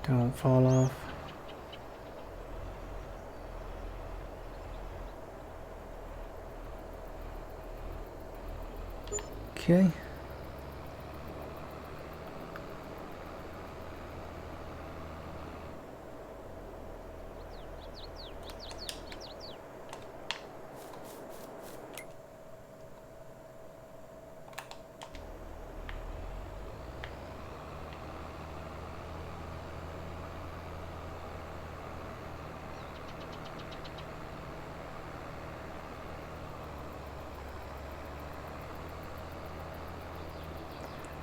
Don't fall off. Okay.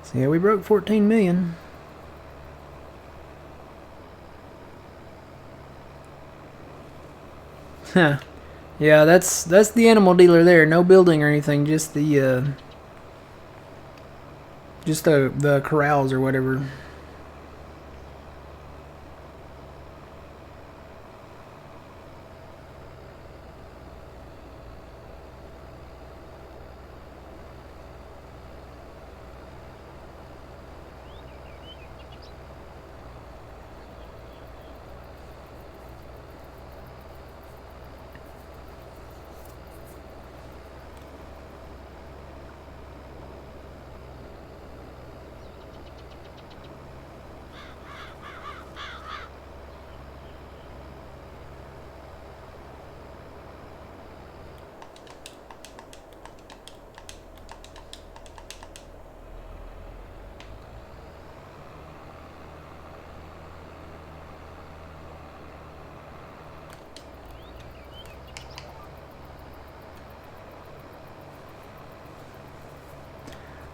So yeah, we broke 14 million. Huh. Yeah, that's the animal dealer there. No building or anything, just the corrals or whatever.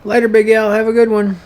Later, Big Al. Have a good one.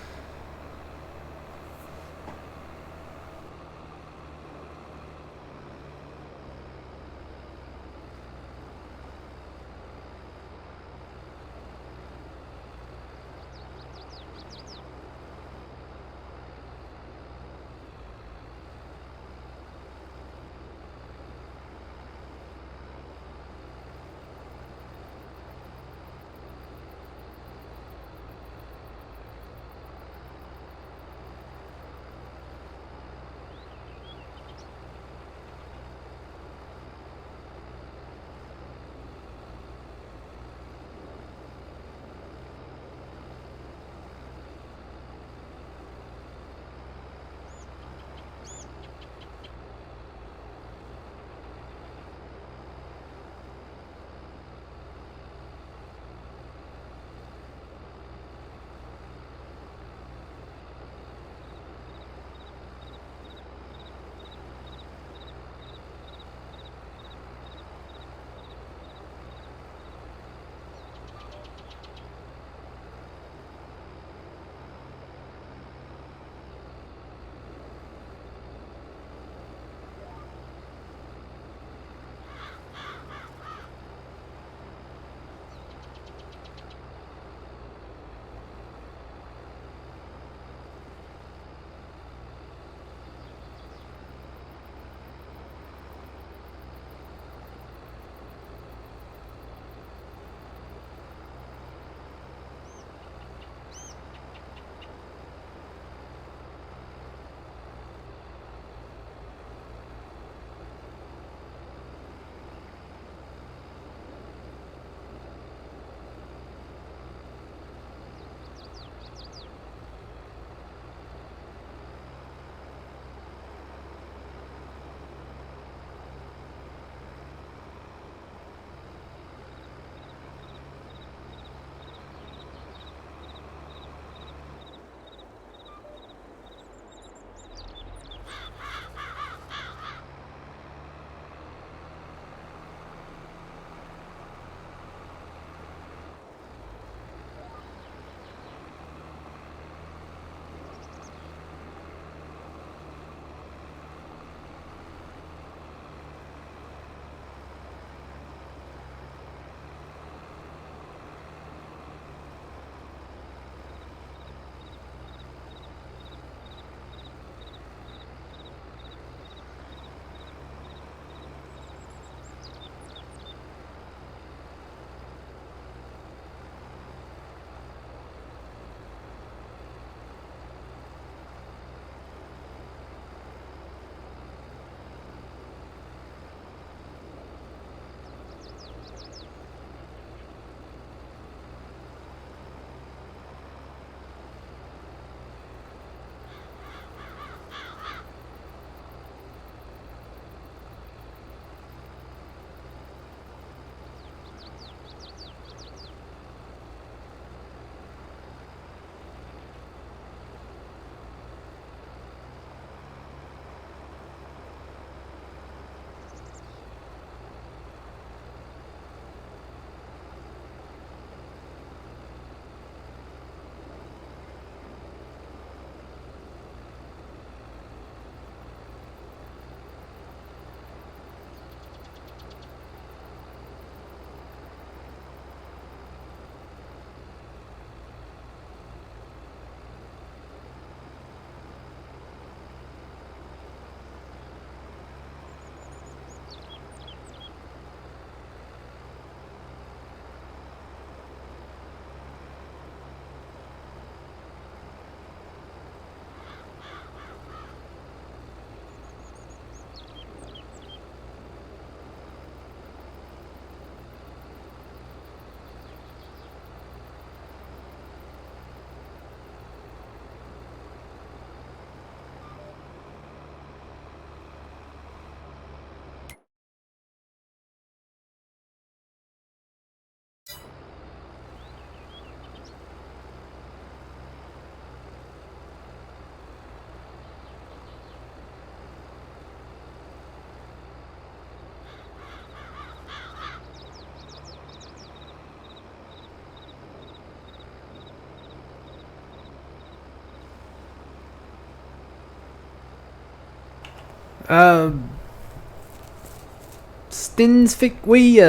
We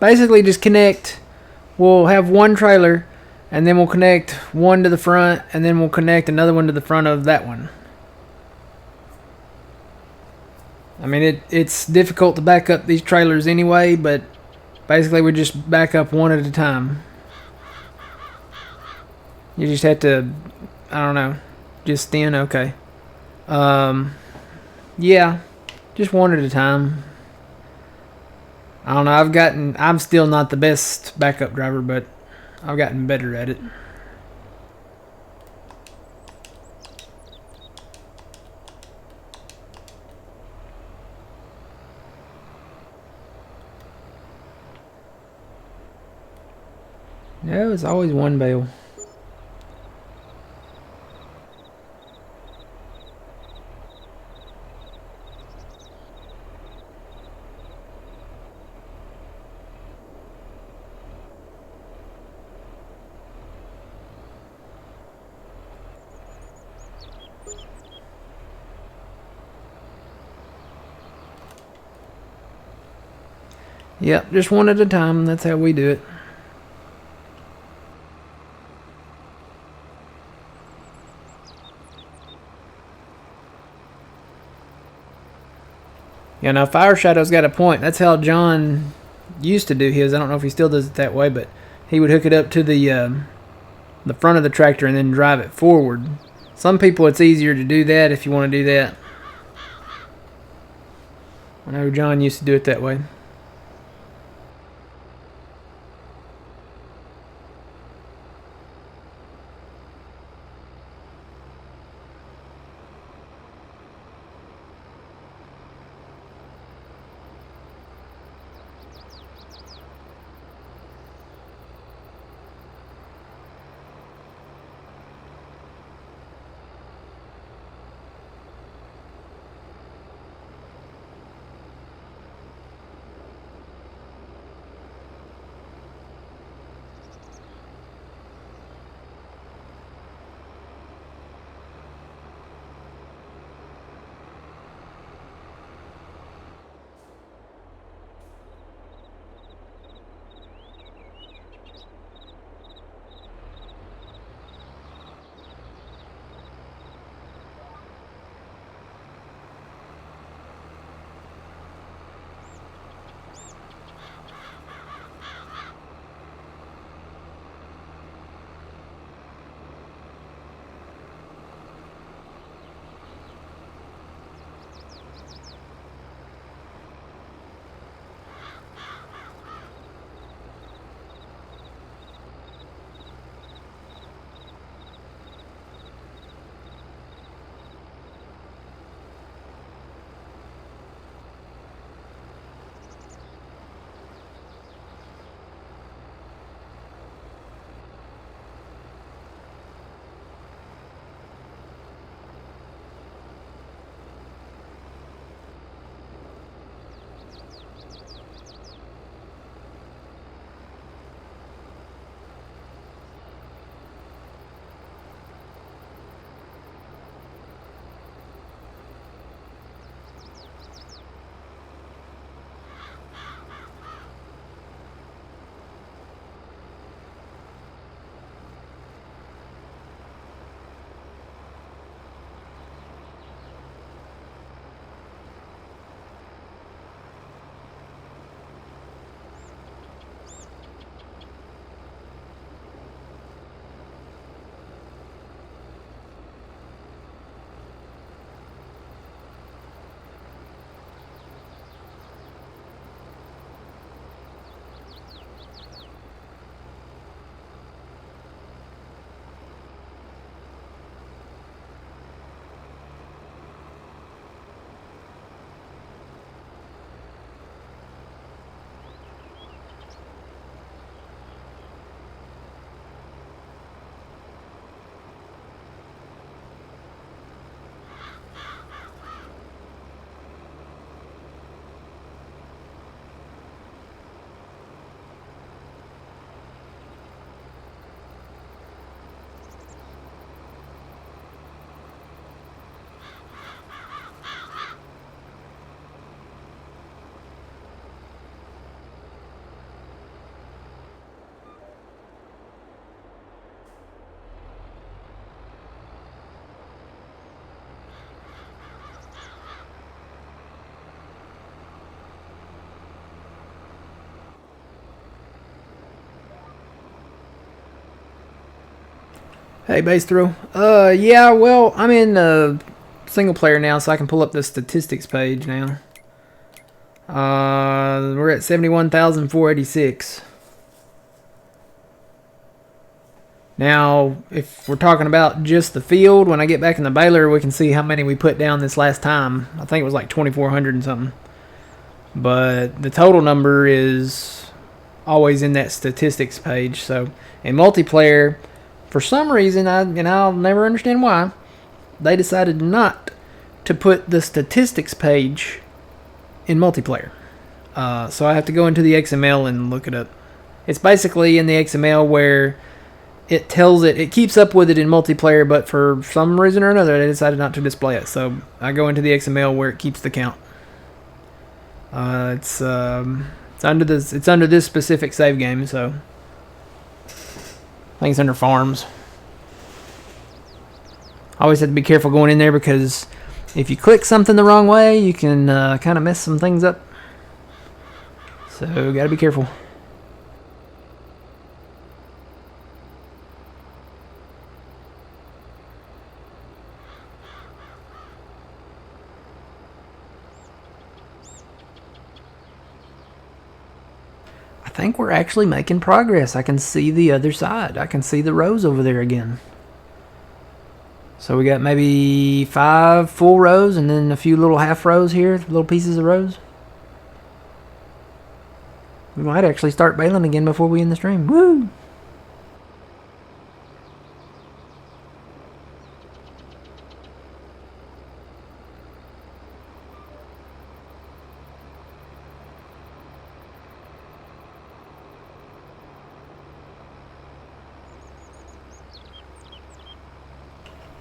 basically just connect. We'll have one trailer, and then we'll connect one to the front, and then we'll connect another one to the front of that one. I mean, it's difficult to back up these trailers anyway, but basically we just back up one at a time. You just have to, I don't know, just thin, okay. Yeah, just one at a time. I don't know, I'm still not the best backup driver, but I've gotten better at it. No, it's always one bale. Yep, just one at a time. That's how we do it. Yeah, now Fire Shadow's got a point. That's how John used to do his. I don't know if he still does it that way, but he would hook it up to the front of the tractor and then drive it forward. Some people, it's easier to do that if you want to do that. I know John used to do it that way. Hey, base throw. Yeah, well, I'm in single player now, so I can pull up the statistics page now. We're at 71,486. Now, if we're talking about just the field, when I get back in the baler, we can see how many we put down this last time. I think it was like 2,400 and something. But the total number is always in that statistics page. So in multiplayer, for some reason, I'll never understand why, they decided not to put the statistics page in multiplayer. So I have to go into the XML and look it up. It's basically in the XML where it tells it keeps up with it in multiplayer, but for some reason or another, they decided not to display it. So I go into the XML where it keeps the count. It's under this specific save game, so I think it's under farms. I always have to be careful going in there because if you click something the wrong way, you can kind of mess some things up. So gotta be careful. I think we're actually making progress. I can see the other side. I can see the rows over there again. So we got maybe 5 full rows and then a few little half rows here, little pieces of rows. We might actually start baling again before we end the stream. Woo!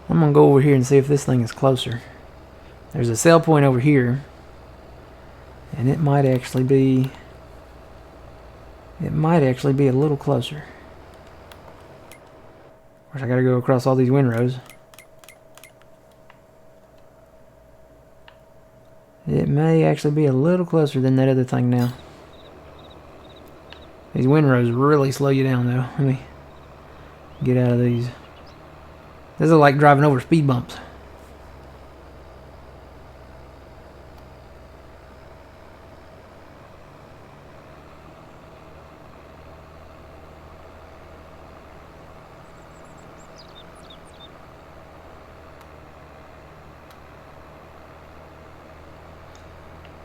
I'm going to go over here and see if this thing is closer. There's a sell point over here. And it might actually be a little closer. Of course, I got to go across all these windrows. It may actually be a little closer than that other thing now. These windrows really slow you down though. Let me get out of these. This is like driving over speed bumps.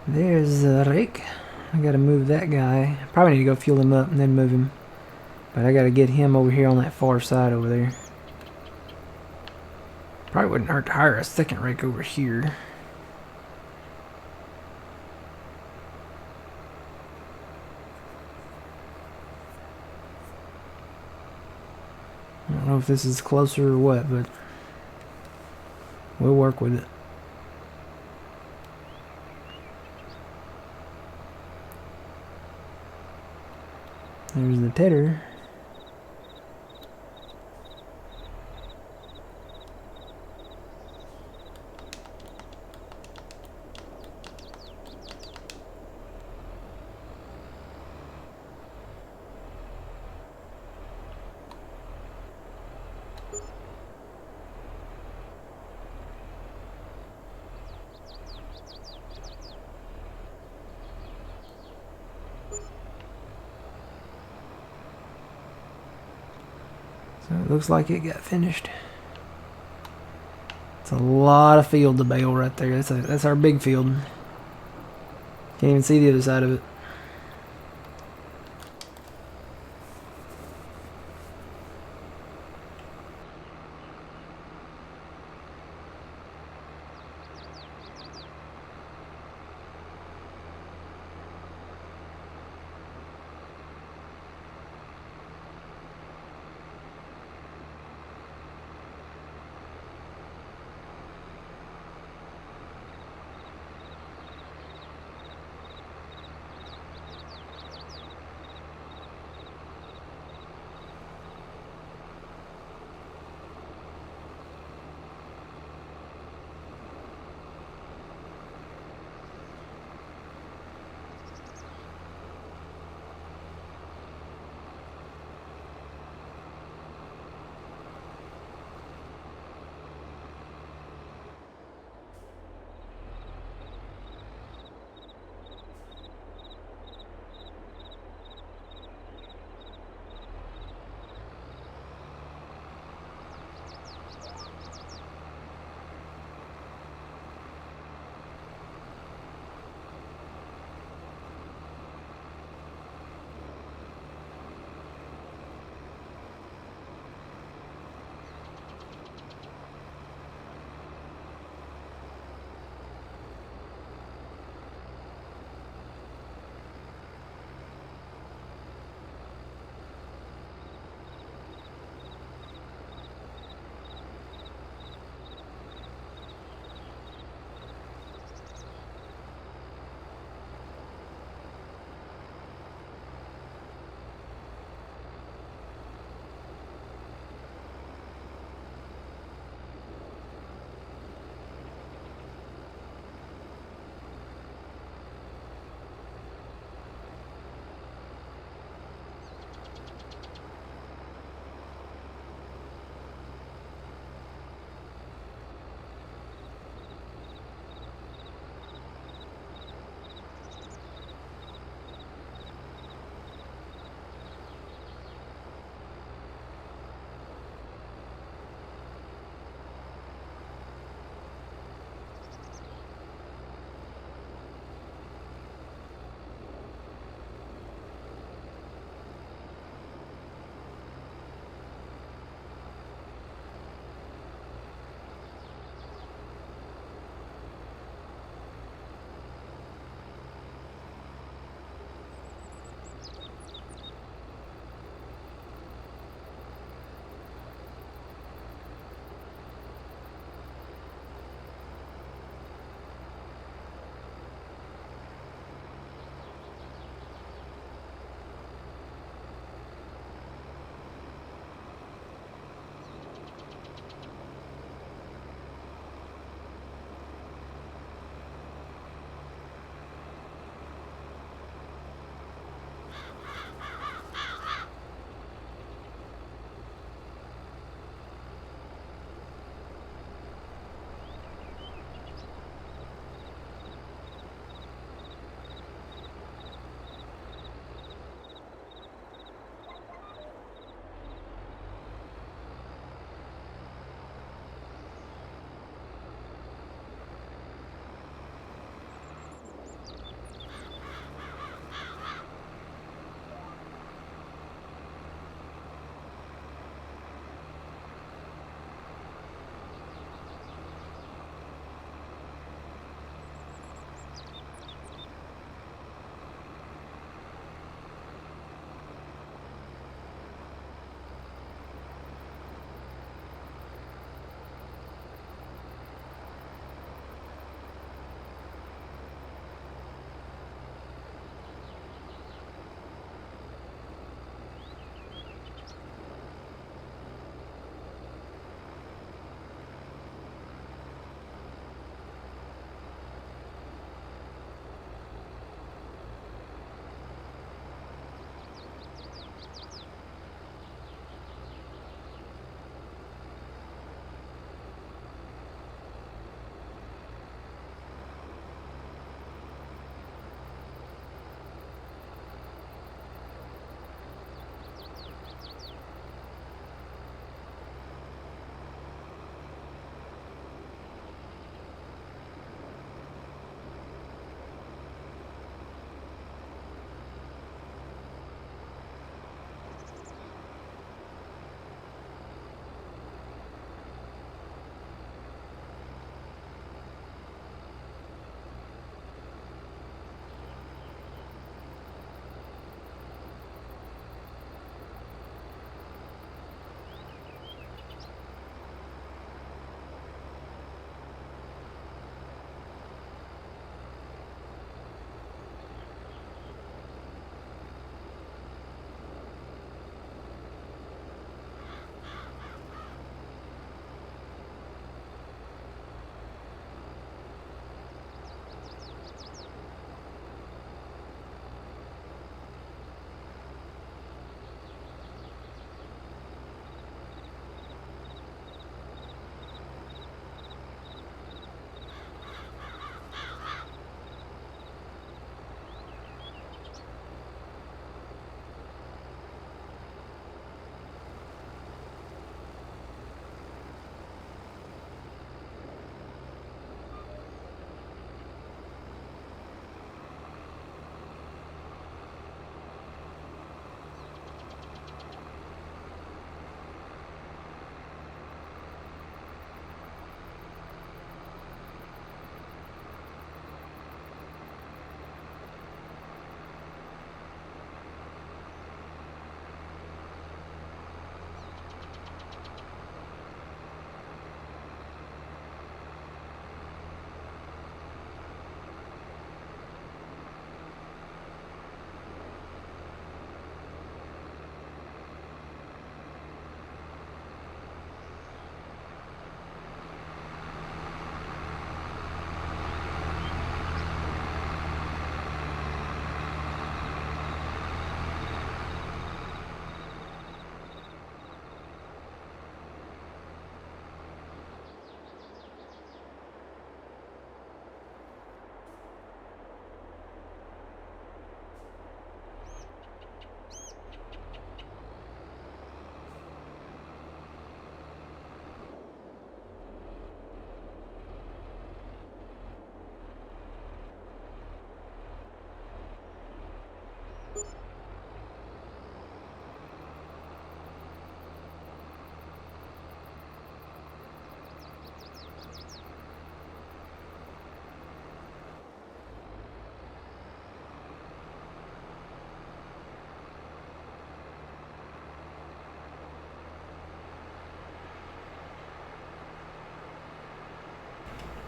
There's the rake. I gotta move that guy. Probably need to go fuel him up and then move him. But I gotta get him over here on that far side over there. Probably wouldn't hurt to hire a second rake over here. I don't know if this is closer or what, but we'll work with it. There's the tedder. So it looks like it got finished. It's a lot of field to bale right there. That's our big field. Can't even see the other side of it.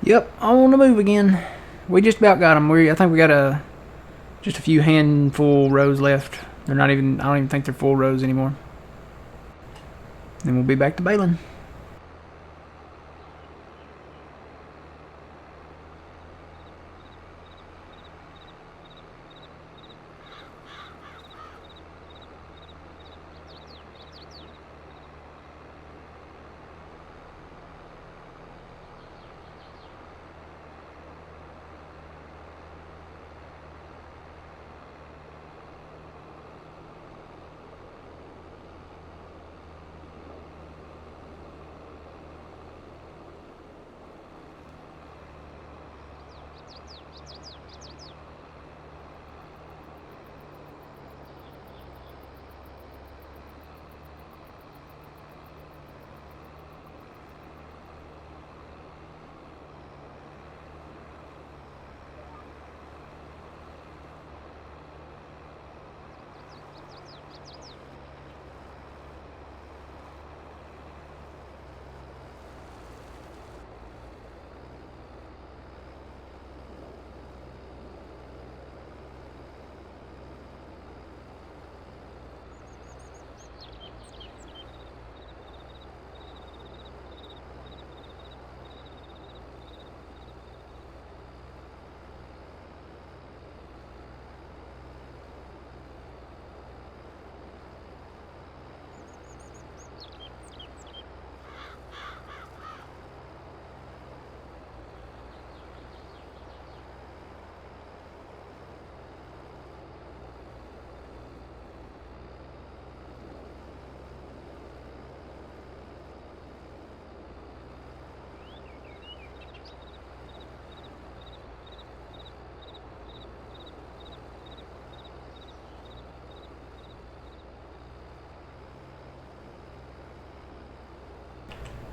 Yep, on the move again. We just about got them. I think we got just a few handful rows left. They're not even. I don't even think they're full rows anymore. Then we'll be back to baling.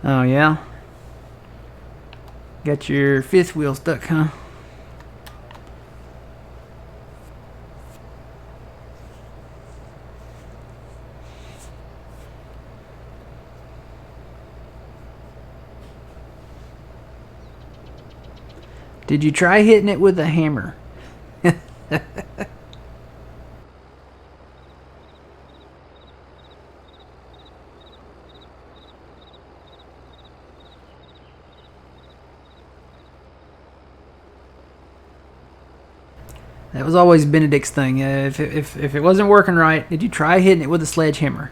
Oh yeah. Got your fifth wheel stuck, huh? Did you try hitting it with a hammer? That was always Benedict's thing. If it wasn't working right, did you try hitting it with a sledgehammer?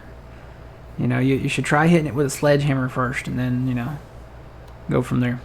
You should try hitting it with a sledgehammer first, and then go from there.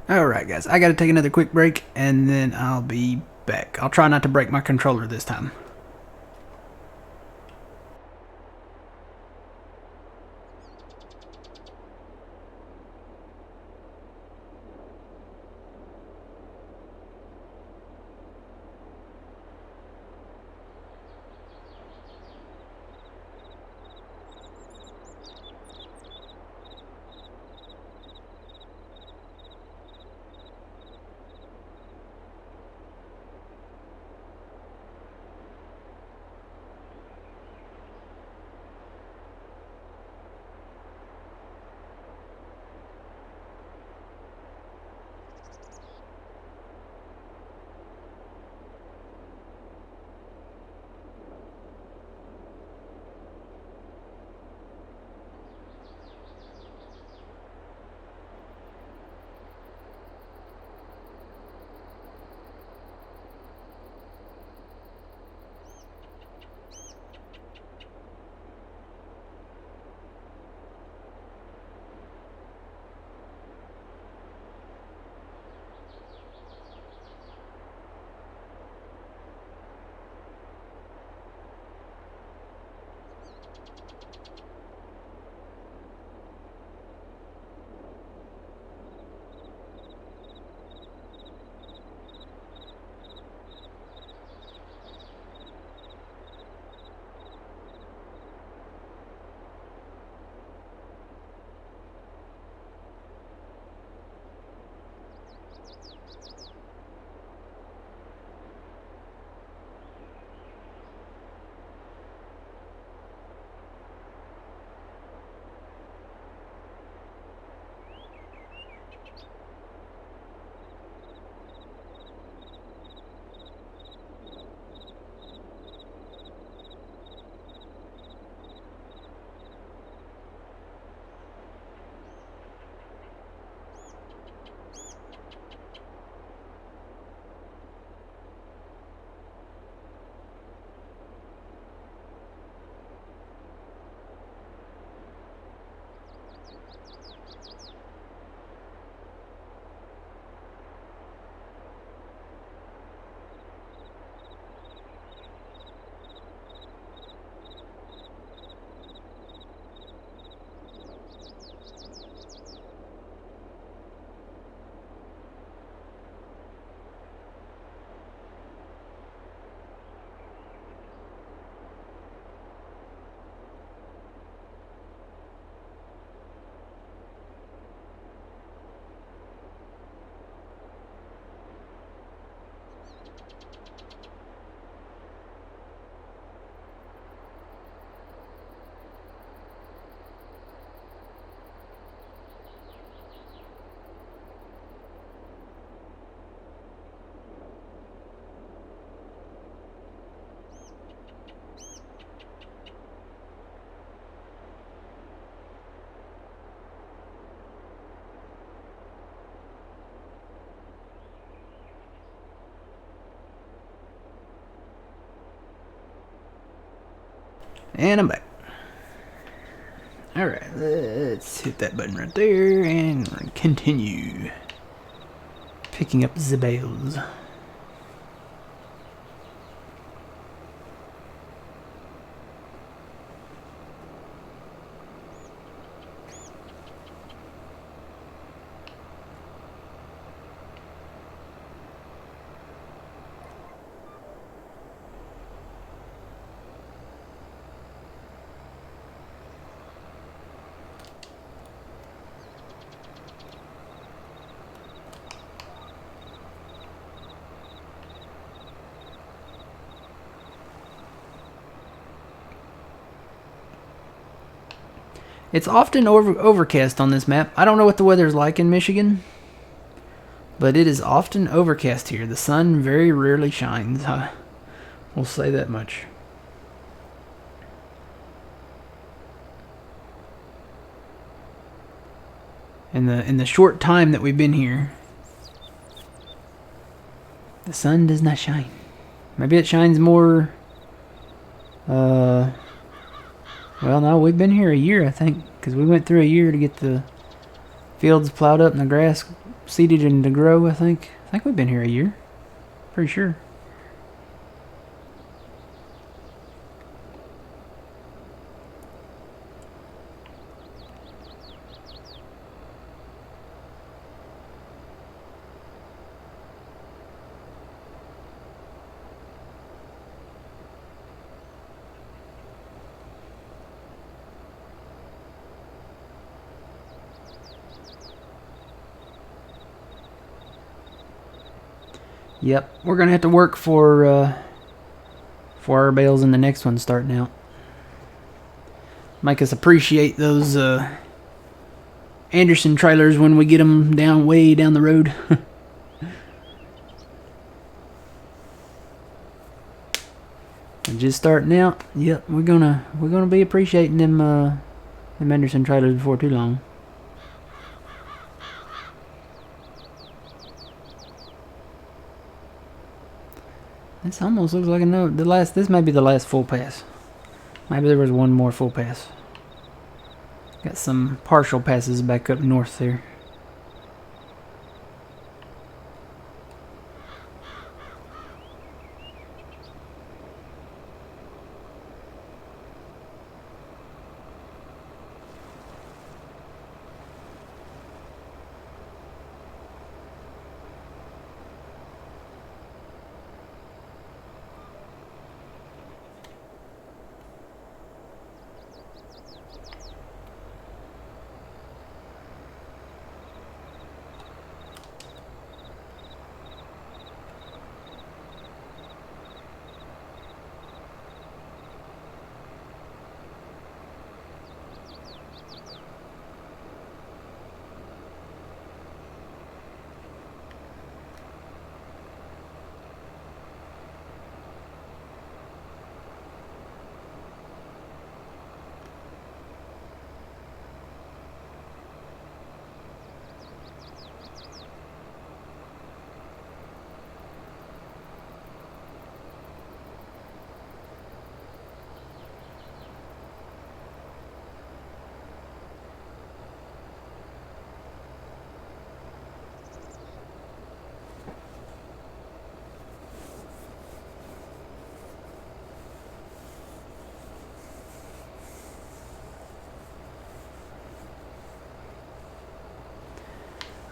Alright guys, I gotta take another quick break and then I'll be back. I'll try not to break my controller this time. And I'm back. Alright, let's hit that button right there and continue picking up the bales. It's often overcast on this map. I don't know what the weather's like in Michigan, but it is often overcast here. The sun very rarely shines. We'll say that much. In the short time that we've been here, the sun does not shine. Maybe it shines more. Well, no, we've been here a year, I think, because we went through a year to get the fields plowed up and the grass seeded and to grow, I think. I think we've been here a year. Pretty sure. Yep, we're gonna have to work for our bales in the next one starting out. Make us appreciate those Anderson trailers when we get them down way down the road. And just starting out, yep, we're gonna be appreciating them Anderson trailers before too long. This almost looks like this may be the last full pass. Maybe there was one more full pass. Got some partial passes back up north there.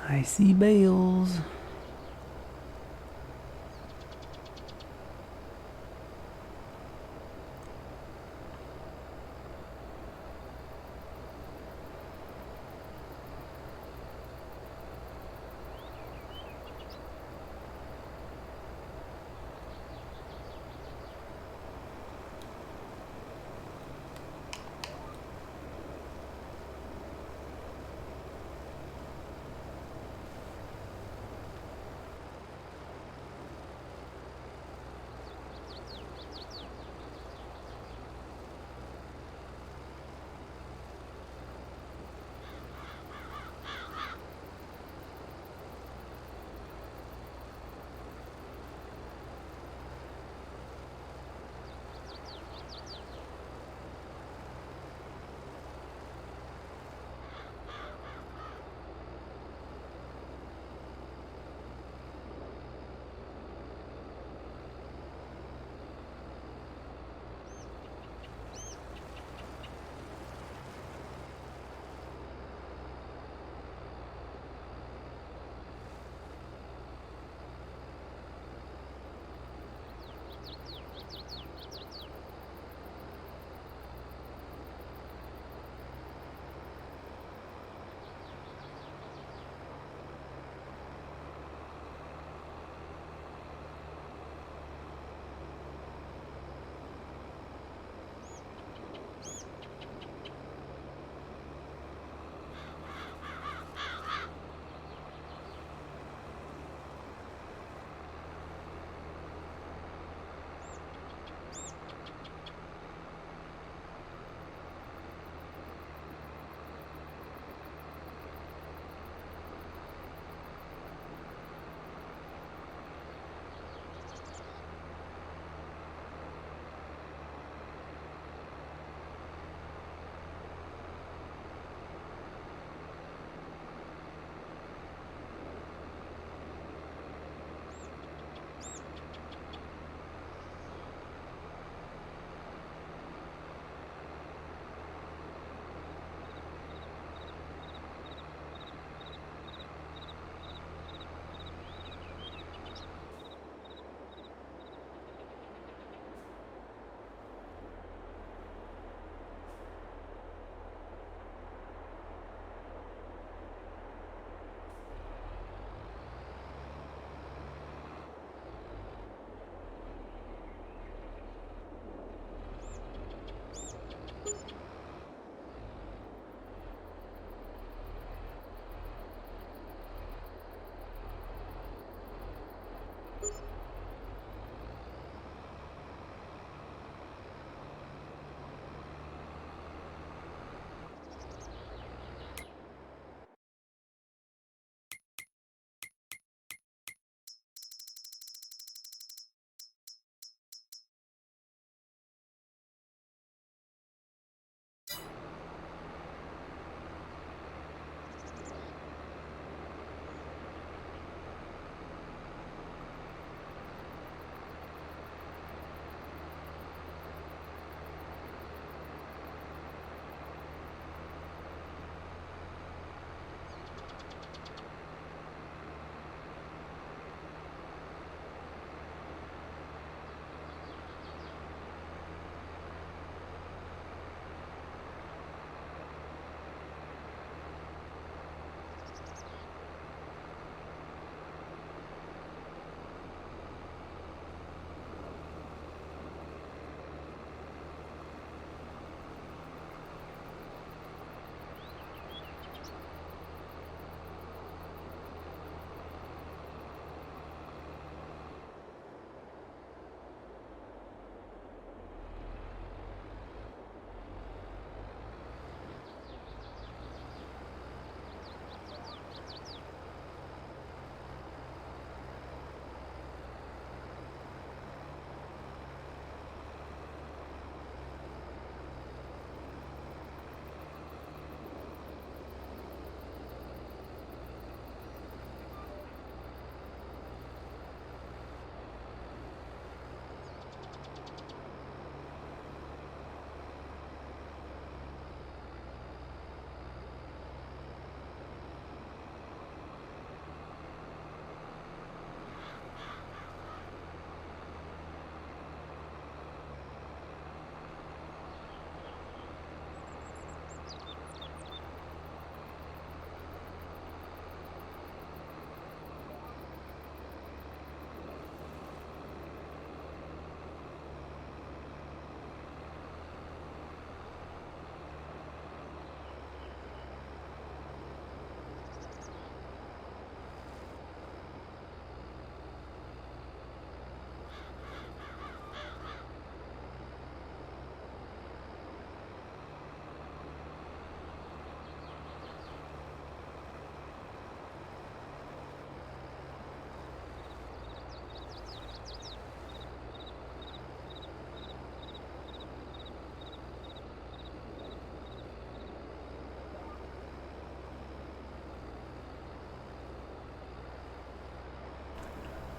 I see bales.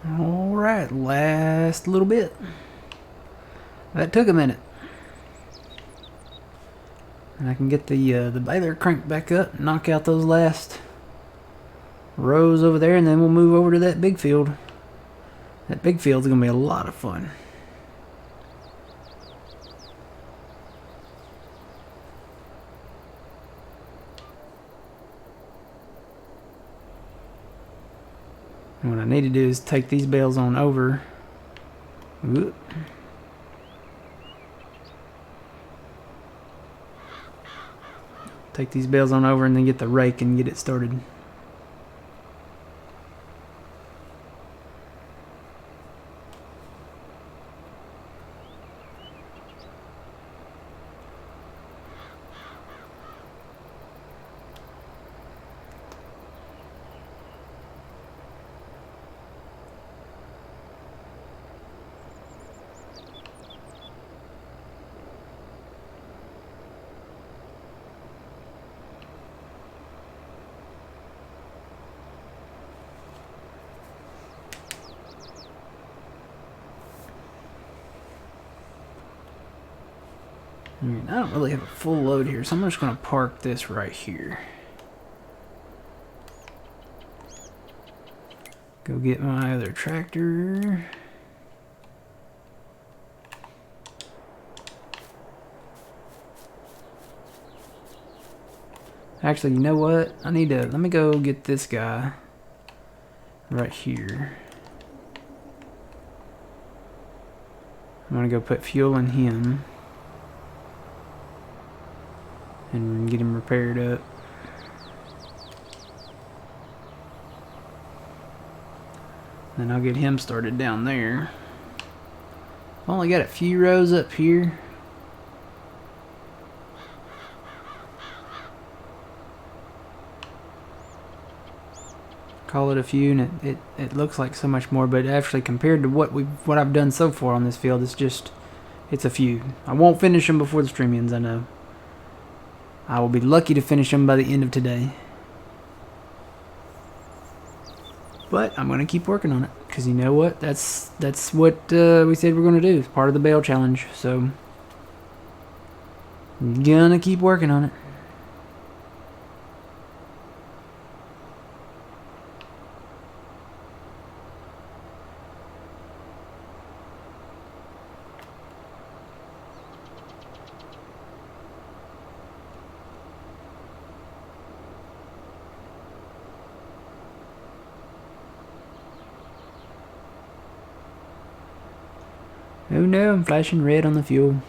Alright, last little bit. That took a minute. And I can get the baler cranked back up, knock out those last rows over there, and then we'll move over to that big field. That big field's gonna be a lot of fun. And what I need to do is take these bales on over. Whoop. Take these bales on over and then get the rake and get it started. I don't really have a full load here, so I'm just going to park this right here. Go get my other tractor. Actually, you know what? Let me go get this guy right here. I'm going to go put fuel in him. And get him repaired up. Then I'll get him started down there. I've only got a few rows up here. Call it a few, and it looks like so much more, but actually compared to what I've done so far on this field, it's a few. I won't finish them before the stream ends, I know. I will be lucky to finish them by the end of today. But I'm going to keep working on it. Because you know what? That's what we said we're going to do. It's part of the BALE challenge. So, I'm going to keep working on it. Oh no, I'm flashing red on the fuel.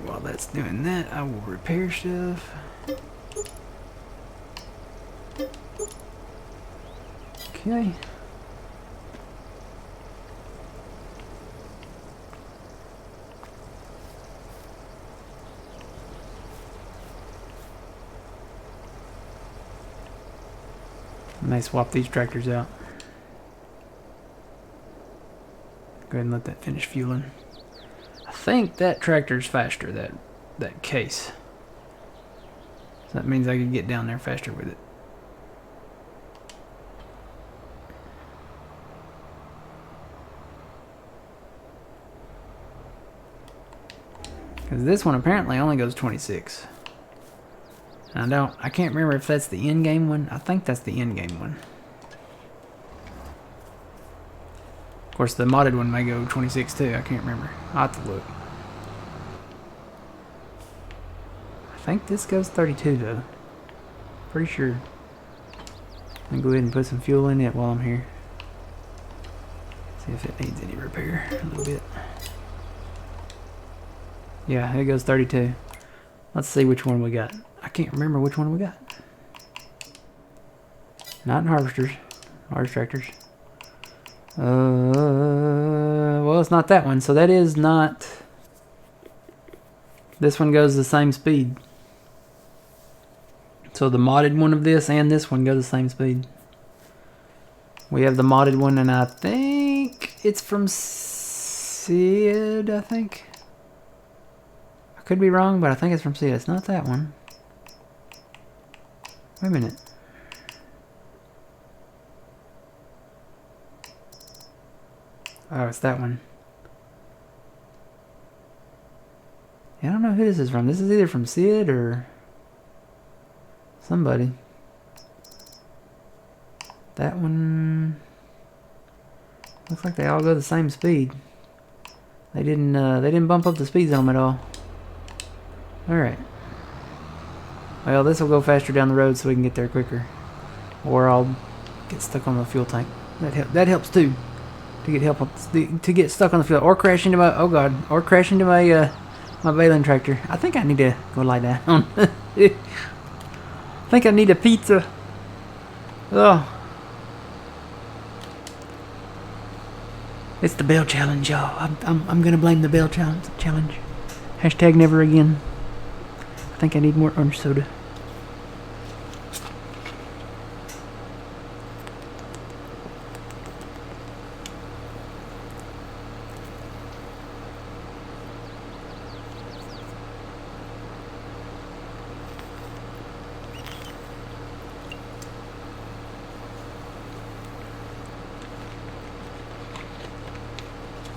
While that's doing that, I will repair stuff. Okay. I may swap these tractors out. Go ahead and let that finish fueling. I think that tractor's faster, that case. So that means I could get down there faster with it. Because this one apparently only goes 26. And I can't remember if that's the in-game one. I think that's the in-game one. Of course, the modded one may go 26 too. I can't remember. I'll have to look. I think this goes 32 though. Pretty sure. I'm gonna go ahead and put some fuel in it while I'm here. See if it needs any repair a little bit. Yeah, it goes 32. Let's see which one we got. I can't remember which one we got. Not in harvesters. Harvest tractors. Well, it's not that one, so that is not... This one goes the same speed. So the modded one of this and this one go the same speed. We have the modded one, and I think it's from Sid, I think. I could be wrong, but I think it's from Sid. It's not that one. Wait a minute. Oh, it's that one. Yeah, I don't know who this is from. This is either from Sid or somebody. That one looks like they all go the same speed. They didn't bump up the speeds on them at all. All right. Well, this will go faster down the road so we can get there quicker, or I'll get stuck on the fuel tank. That helps too. To get stuck on the fuel, or crash into my or crash into my my baling tractor. I think I need to go lie down. I think I need a pizza. Oh. It's the BALE challenge, y'all. I'm gonna blame the BALE challenge. Hashtag never again. I think I need more orange soda.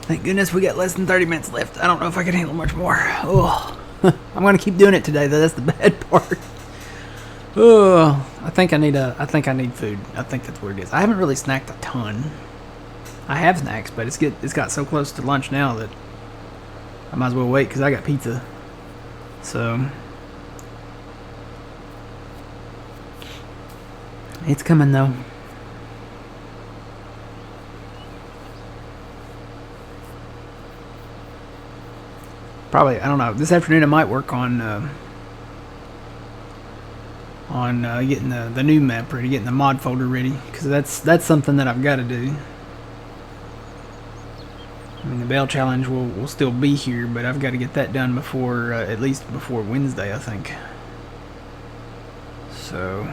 Thank goodness we got less than 30 minutes left. I don't know if I can handle much more. Oh, I'm gonna keep doing it today though. That's the bad part. Oh, I think I need food. I think that's what it is. I haven't really snacked a ton. I have snacks, but it's got so close to lunch now that I might as well wait because I got pizza. So it's coming though. Probably, I don't know. This afternoon I might work on getting the new map ready, getting the mod folder ready, because that's something that I've got to do. I mean, the BALE challenge will still be here, but I've got to get that done before at least before Wednesday, I think. So.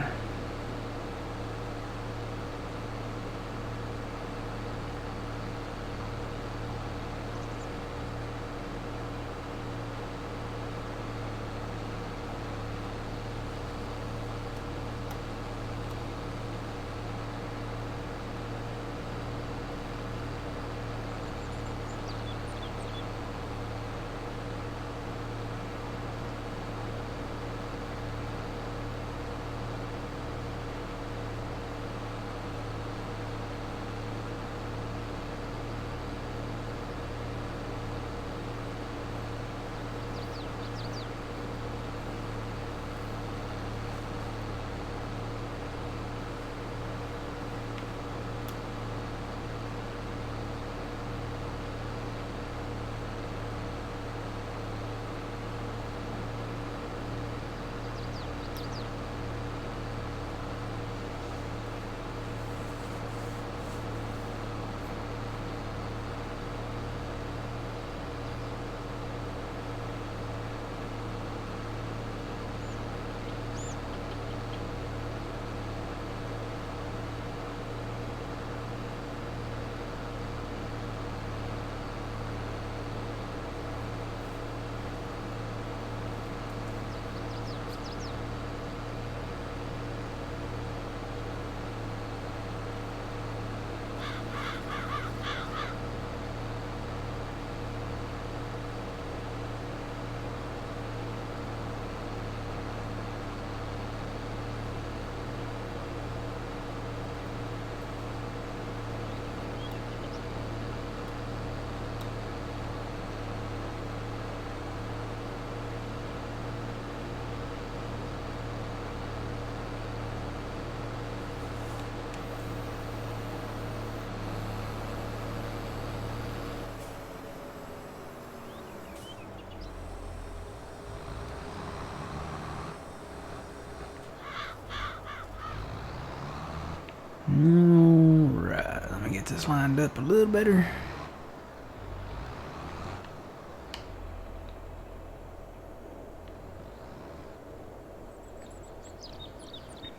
this lined up a little better.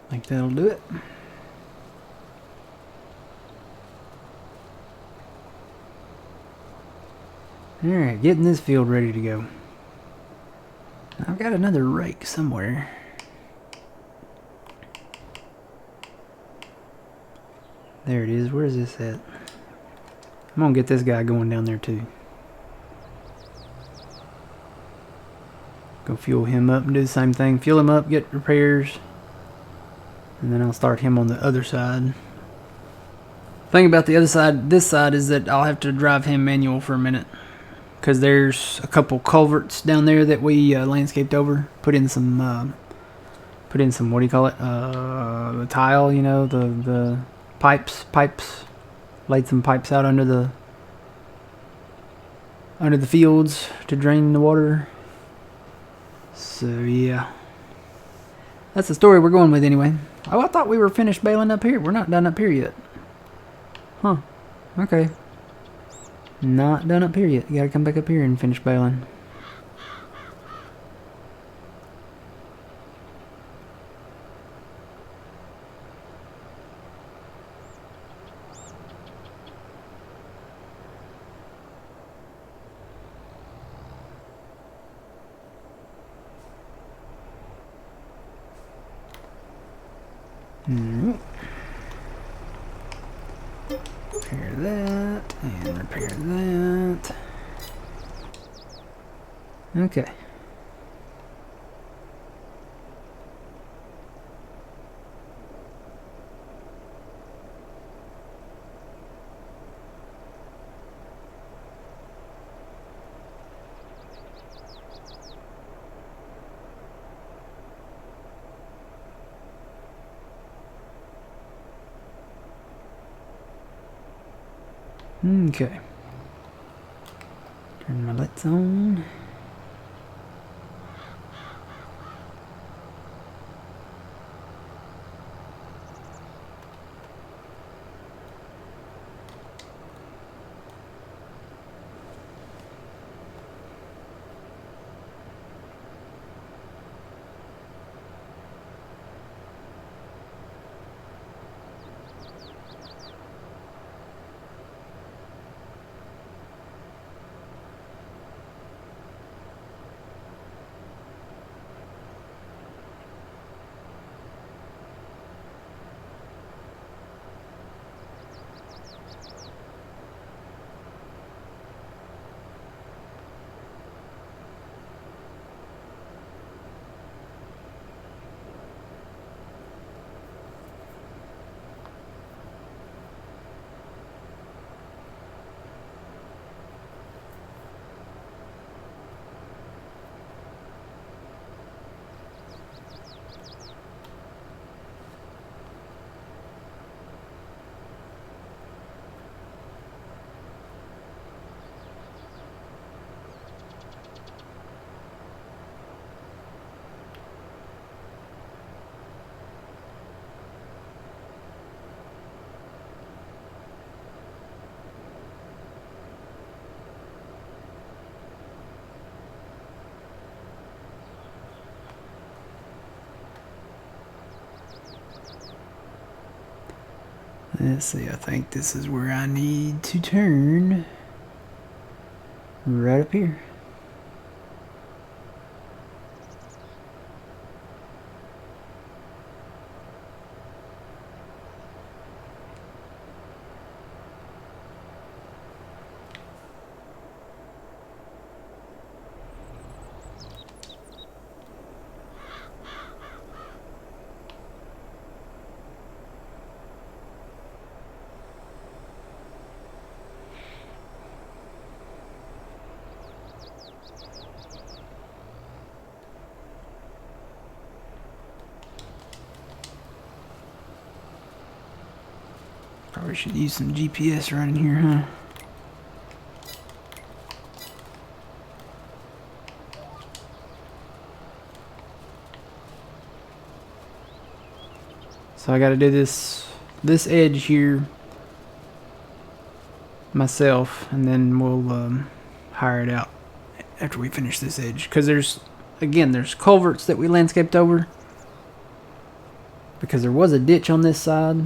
I think that'll do it. Alright, getting this field ready to go. I've got another rake somewhere. There it is. Where is this at? I'm gonna get this guy going down there too. Go fuel him up and do the same thing. Fuel him up, get repairs. And then I'll start him on the other side. Thing about the other side, this side, is that I'll have to drive him manual for a minute. Because there's a couple culverts down there that we landscaped over. Put in some, what do you call it? The tile, you know, the pipes. Laid some pipes out under the fields to drain the water. So yeah, that's the story we're going with anyway. Oh, I thought we were finished baling up here. We're not done up here yet. Huh. Okay. Not done up here yet. You gotta come back up here and finish baling. Repair that and repair that. Okay. Okay. Turn my lights on. Let's see, I think this is where I need to turn. Right up here. Probably should use some GPS running here, huh? So I gotta do this edge here myself, and then we'll hire it out after we finish this edge. Because there's culverts that we landscaped over. Because there was a ditch on this side.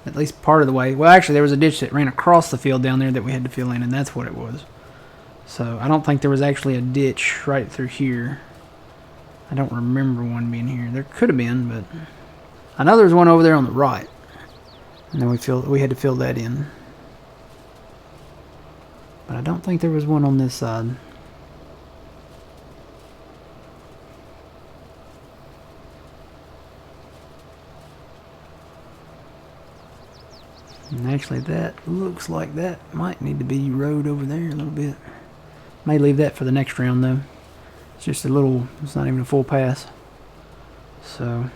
At least part of the way. Well, actually, there was a ditch that ran across the field down there that we had to fill in, and that's what it was. So, I don't think there was actually a ditch right through here. I don't remember one being here. There could have been, but I know there was one over there on the right. And then we had to fill that in. But I don't think there was one on this side. And actually that looks like that might need to be rowed over there a little bit. May leave that for the next round though. It's just a little, it's not even a full pass. So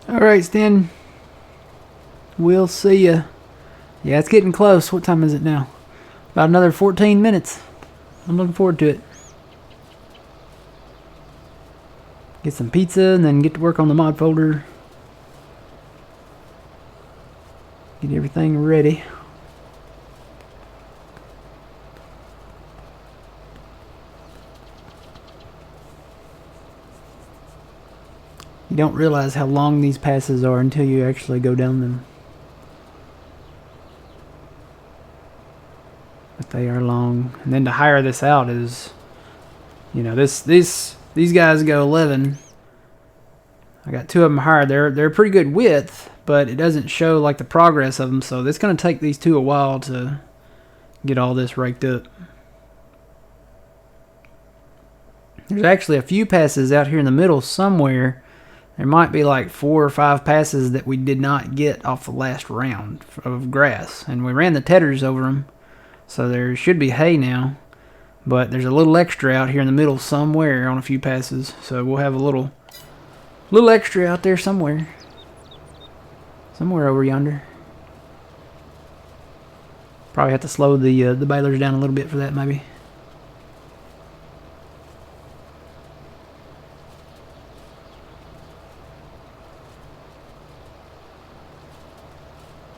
alright, Stan. We'll see ya. Yeah, it's getting close. What time is it now? About another 14 minutes. I'm looking forward to it. Get some pizza and then get to work on the mod folder. Get everything ready. You don't realize how long these passes are until you actually go down them. But They are long. And then to hire this out is, you know, these guys go 11. I got 2 of them hired. They're a pretty good width, but it doesn't show like the progress of them. So it's going to take these 2 a while to get all this raked up. There's actually a few passes out here in the middle somewhere. There might be like 4 or 5 passes that we did not get off the last round of grass. And we ran the tethers over them. So there should be hay now. But there's a little extra out here in the middle somewhere on a few passes. So we'll have a little extra out there somewhere. Somewhere over yonder. Probably have to slow the balers down a little bit for that maybe.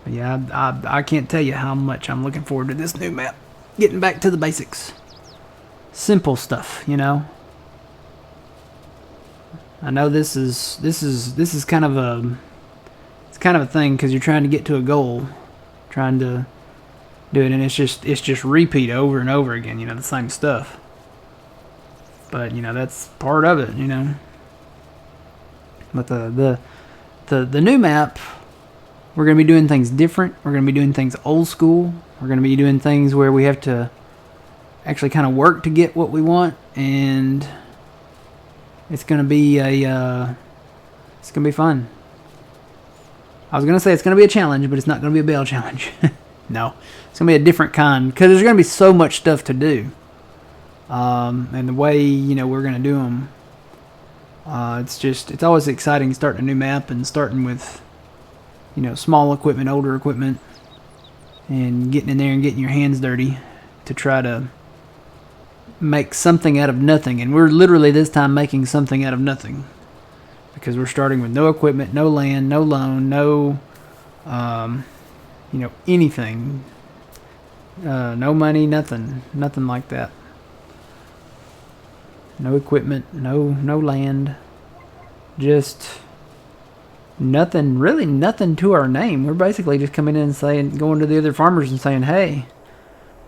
But yeah, I can't tell you how much I'm looking forward to this new map. Getting back to the basics. Simple stuff, you know. I know this is kind of a thing because you're trying to get to a goal, trying to do it, and it's just repeat over and over again, you know, the same stuff. But you know, that's part of it, you know. But the new map, we're gonna be doing things different. We're gonna be doing things old school. We're gonna be doing things where we have to actually kind of work to get what we want, and it's gonna be it's gonna be fun. I was gonna say it's gonna be a challenge, but it's not gonna be a BALE challenge. No, it's gonna be a different kind because there's gonna be so much stuff to do, and the way, you know, we're gonna do them. It's always exciting starting a new map and starting with, you know, small equipment, older equipment, and getting in there and getting your hands dirty to try to make something out of nothing. And we're literally this time making something out of nothing because we're starting with no equipment, no land, no loan, no you know, anything, no money, nothing like that. No equipment, no land, just nothing, really nothing to our name. We're basically just coming in and saying, going to the other farmers and saying, hey,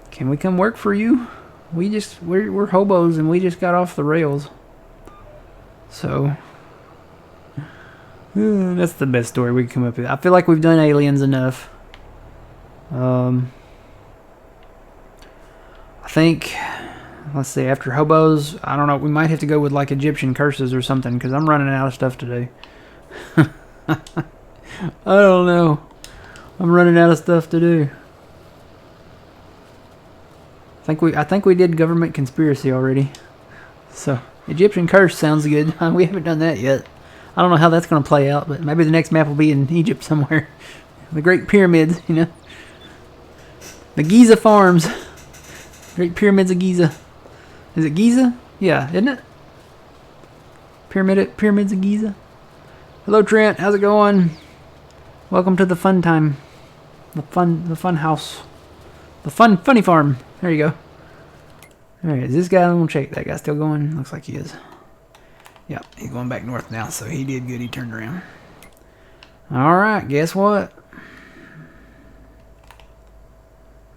can we come work for you? We're hobos and we just got off the rails. So that's the best story we can come up with. I feel like we've done aliens enough. I think, let's see, after hobos, I don't know, we might have to go with like Egyptian curses or something because I'm running out of stuff to do. I don't know. I'm running out of stuff to do. I think we did government conspiracy already. So Egyptian curse sounds good. We haven't done that yet. I don't know how that's going to play out, but maybe the next map will be in Egypt somewhere. The Great Pyramids, you know. The Giza Farms. Great Pyramids of Giza. Is it Giza? Yeah, isn't it? Pyramids of Giza. Hello Trent, how's it going? Welcome to the fun time. The fun house. The funny farm. There you go. Alright, is this guy, I'm gonna check, that guy still going? Looks like he is. Yeah, he's going back north now, so he did good, he turned around. Alright, guess what?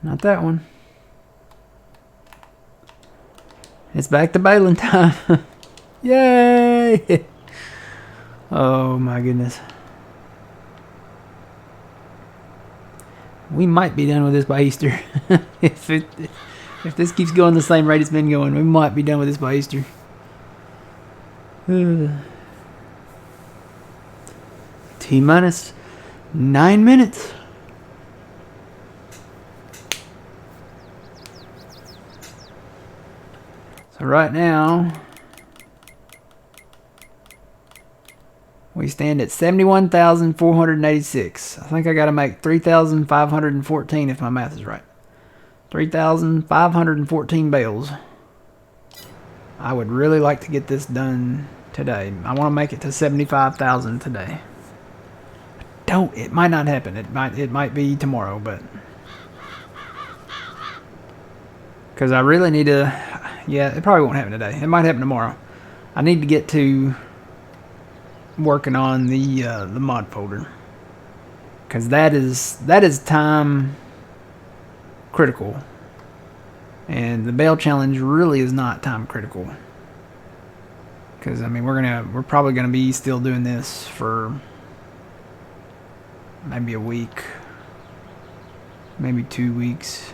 Not that one. It's back to baling time. Yay! Oh my goodness. We might be done with this by Easter. If this keeps going the same rate it's been going, we might be done with this by Easter. T-minus 9 minutes. So right now, we stand at 71,486. I think I got to make 3,514 if my math is right. 3,514 bales. I would really like to get this done today. I want to make it to 75,000 today. It might not happen. It might be tomorrow, but because I really need to. Yeah, it probably won't happen today. It might happen tomorrow. I need to get to working on the mod folder because that is time critical. And the BALE challenge really is not time critical. Because, I mean, we're probably gonna be still doing this for maybe a week, maybe 2 weeks.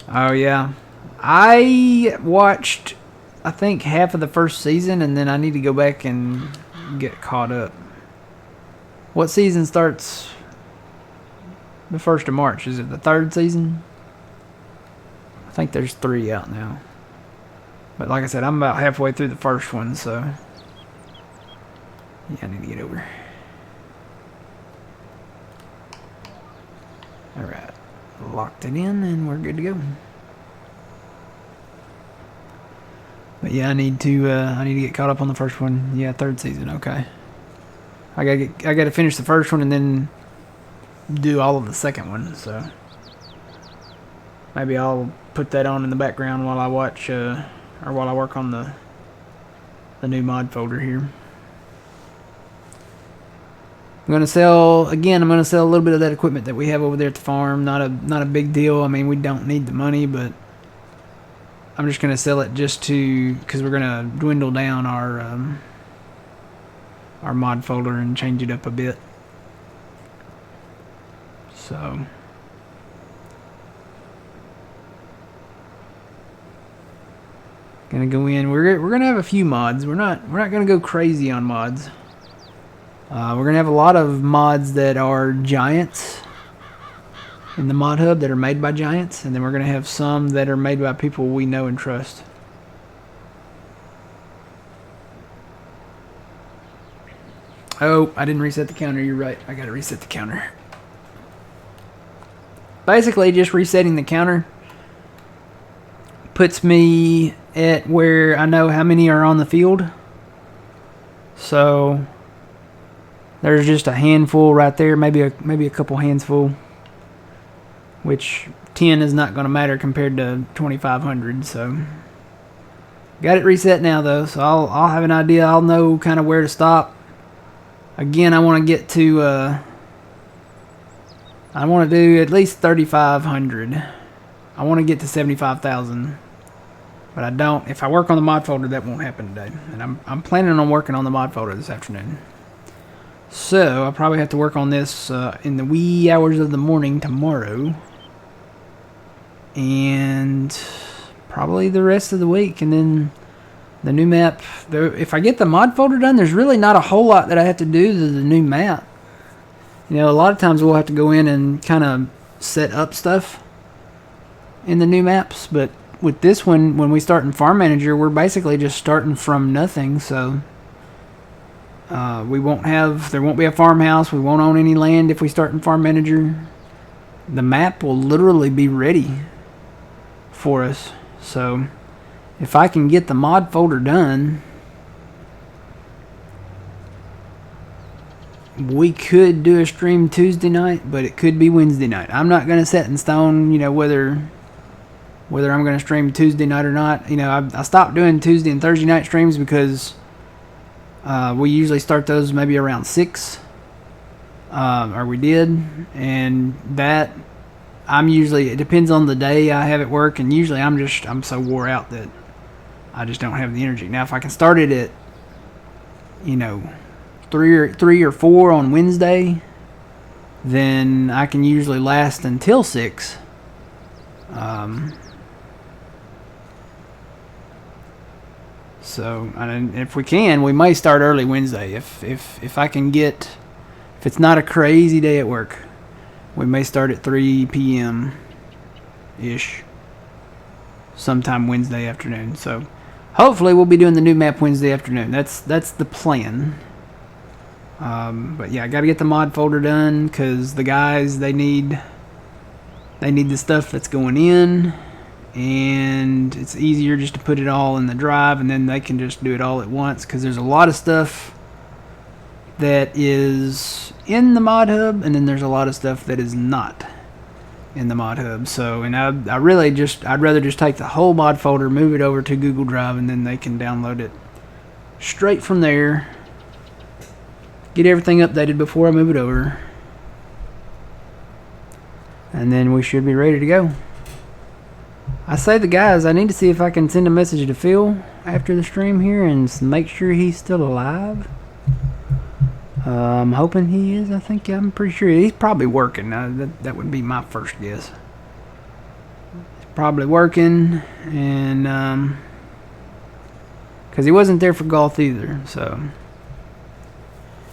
Oh yeah, I watched, I think, half of the first season, and then I need to go back and get caught up. What season starts the 1st of March? Is it the 3rd season? I think there's 3 out now. But like I said, I'm about halfway through the first one, so yeah, I need to get over. Alright, locked it in and we're good to go. But yeah, I need to get caught up on the first one. Yeah, 3rd season, okay. I gotta finish the first one and then do all of the second one, so maybe I'll put that on in the background while I watch or while I work on the new mod folder here. I'm gonna sell a little bit of that equipment that we have over there at the farm. Not a big deal. I mean, we don't need the money, but I'm just gonna sell it just because we're gonna dwindle down our mod folder and change it up a bit. So gonna go in. We're gonna have a few mods. We're not gonna go crazy on mods. We're gonna have a lot of mods that are giants in the mod hub that are made by giants, and then we're gonna have some that are made by people we know and trust. Oh, I didn't reset the counter. You're right. I gotta reset the counter. Basically, just resetting the counter puts me at where I know how many are on the field. So there's just a handful right there, maybe a couple hands full, which 10 is not going to matter compared to 2,500. So got it reset now though, so I'll have an idea. I'll know kind of where to stop. Again, I want to get to I want to do at least 3,500. I want to get to 75,000. But I don't. If I work on the mod folder, that won't happen today. And I'm planning on working on the mod folder this afternoon. So I'll probably have to work on this in the wee hours of the morning tomorrow. And probably the rest of the week. And then the new map. If I get the mod folder done, there's really not a whole lot that I have to do to the new map. You know, a lot of times we'll have to go in and kind of set up stuff in the new maps. But with this one, when we start in Farm Manager, we're basically just starting from nothing. So there won't be a farmhouse. We won't own any land if we start in Farm Manager. The map will literally be ready for us. So if I can get the mod folder done, we could do a stream Tuesday night, but it could be Wednesday night. I'm not going to set in stone, you know, whether I'm going to stream Tuesday night or not. You know, I stopped doing Tuesday and Thursday night streams because we usually start those maybe around 6, or we did, and that it depends on the day I have at work, and usually I'm so wore out that I just don't have the energy. Now, if I can start it at, you know, 3 or 4 on Wednesday, then I can usually last until 6. So, and if we can, we may start early Wednesday. If I can get, if it's not a crazy day at work, we may start at 3 p.m. ish sometime Wednesday afternoon. So hopefully we'll be doing the new map Wednesday afternoon. That's the plan. But yeah, I got to get the mod folder done because the guys, they need the stuff that's going in, and it's easier just to put it all in the drive, and then they can just do it all at once, because there's a lot of stuff that is in the mod hub, and then there's a lot of stuff that is not in the mod hub. So, and I'd rather just take the whole mod folder, move it over to Google Drive, and then they can download it straight from there, get everything updated before I move it over. And then we should be ready to go. I say the guys, I need to see if I can send a message to Phil after the stream here and make sure he's still alive. I'm hoping he is. I'm pretty sure he's probably working. That would be my first guess. He's probably working, and because he wasn't there for golf either, so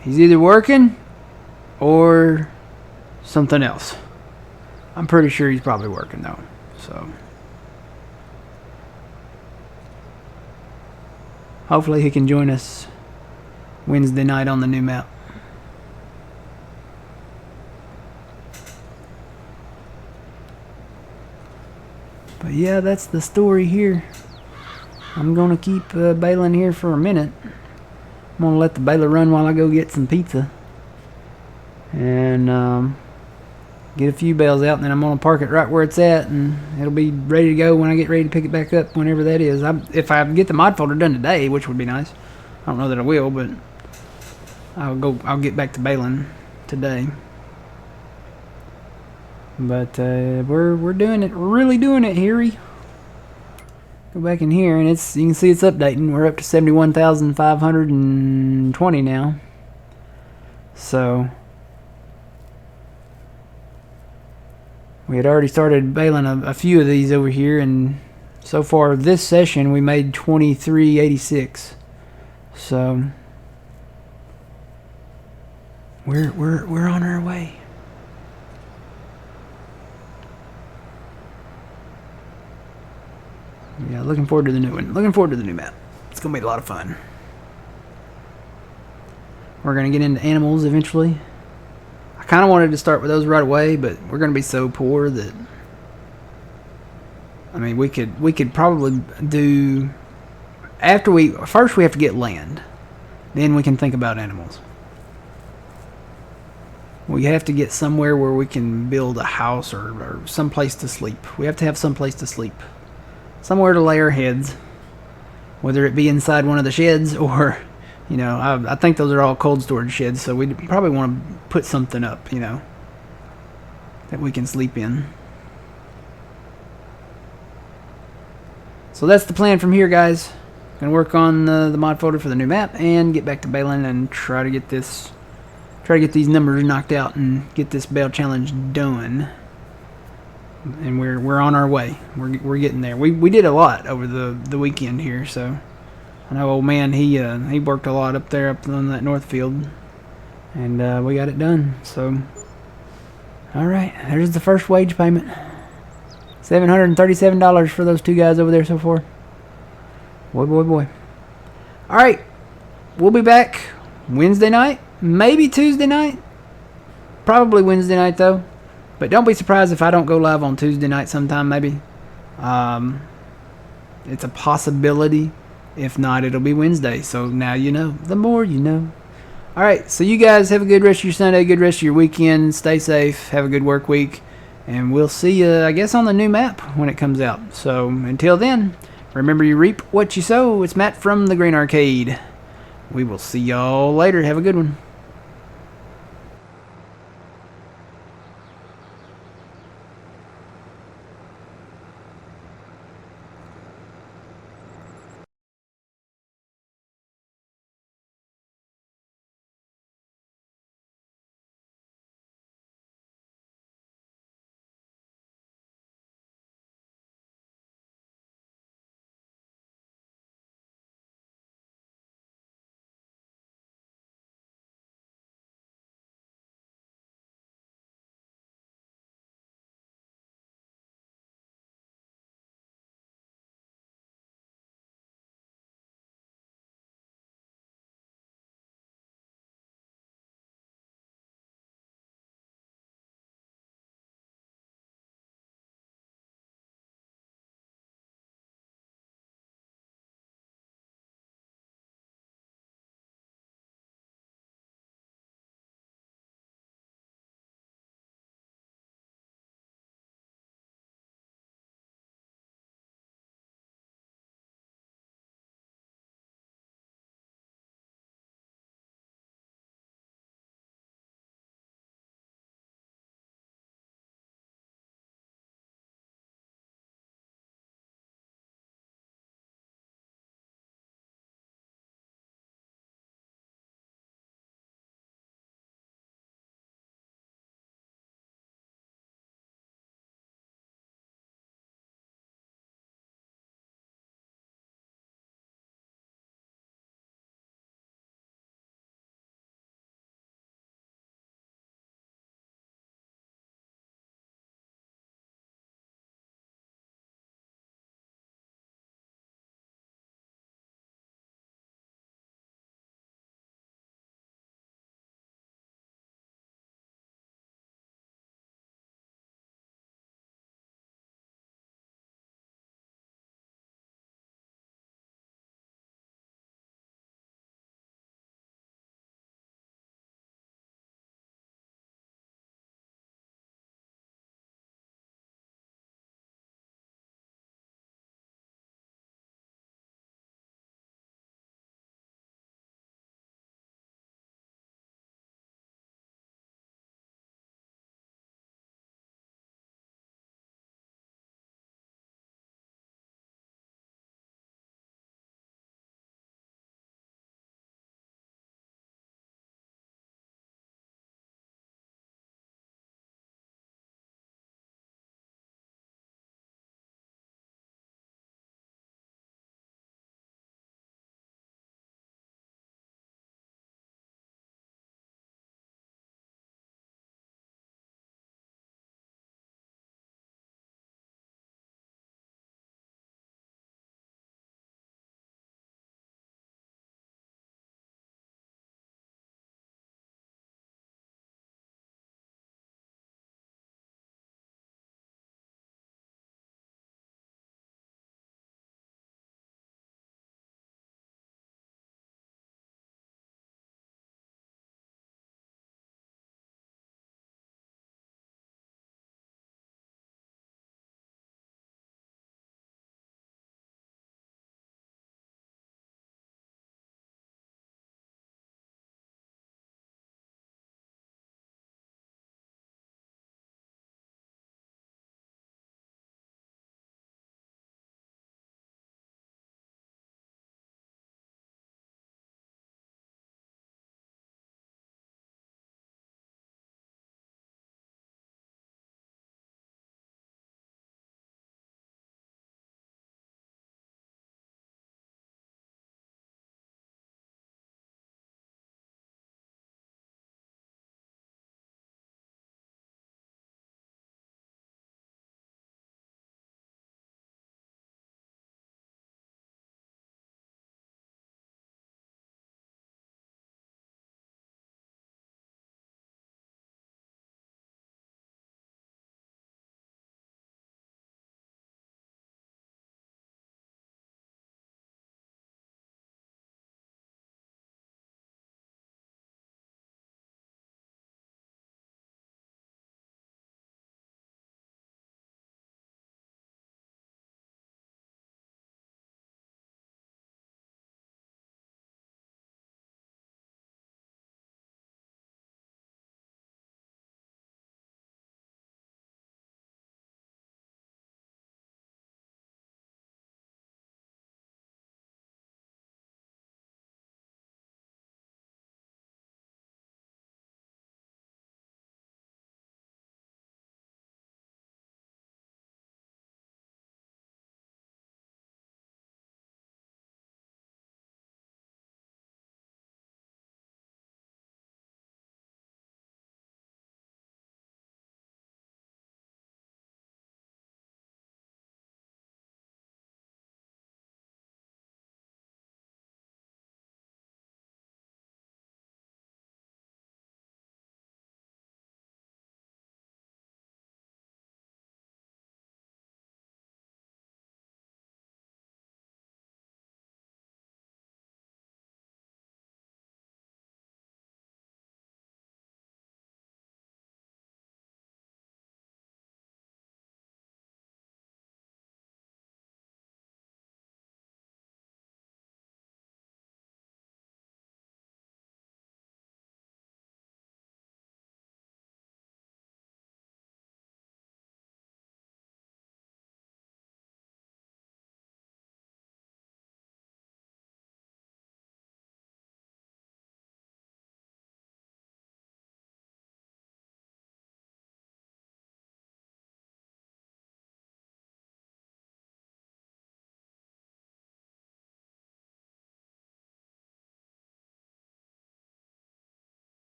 he's either working or something else. I'm pretty sure he's probably working though. So hopefully he can join us Wednesday night on the new map. But yeah, that's the story here. I'm gonna keep baling here for a minute. I'm gonna let the baler run while I go get some pizza and get a few bales out, and then I'm gonna park it right where it's at, and it'll be ready to go when I get ready to pick it back up whenever that is. If I get the mod folder done today, which would be nice. I don't know that I will, but I'll get back to baling today. But we're doing it. We're really doing it, Harry. Go back in here, and you can see it's updating. We're up to 71,520 now. So we had already started baling a few of these over here, and so far this session we made 2386. So we're on our way. Yeah, looking forward to the new one. Looking forward to the new map. It's gonna be a lot of fun. We're gonna get into animals eventually. I kind of wanted to start with those right away, but we're gonna be so poor that I mean we could probably do first we have to get land, then we can think about animals. We have to get somewhere where we can build a house or some place to sleep. We have to have some place to sleep. Somewhere to lay our heads, whether it be inside one of the sheds or, you know, I think those are all cold storage sheds, so we probably want to put something up, you know, that we can sleep in. So that's the plan from here, guys. Gonna work on the mod folder for the new map and get back to baling and try to get these numbers knocked out and get this bale challenge done. And we're on our way. We're getting there. We did a lot over the weekend here, so I know old man he worked a lot up on that north field, and we got it done. So all right, there's the first wage payment. $737 for those two guys over there so far. Boy. All right, we'll be back Wednesday night, maybe Tuesday night, probably Wednesday night though. But don't be surprised if I don't go live on Tuesday night sometime, maybe. It's a possibility. If not, it'll be Wednesday. So now you know. The more you know. Alright, so you guys have a good rest of your Sunday, good rest of your weekend. Stay safe. Have a good work week. And we'll see you, I guess, on the new map when it comes out. So until then, remember you reap what you sow. It's Matt from the Green Arcade. We will see y'all later. Have a good one.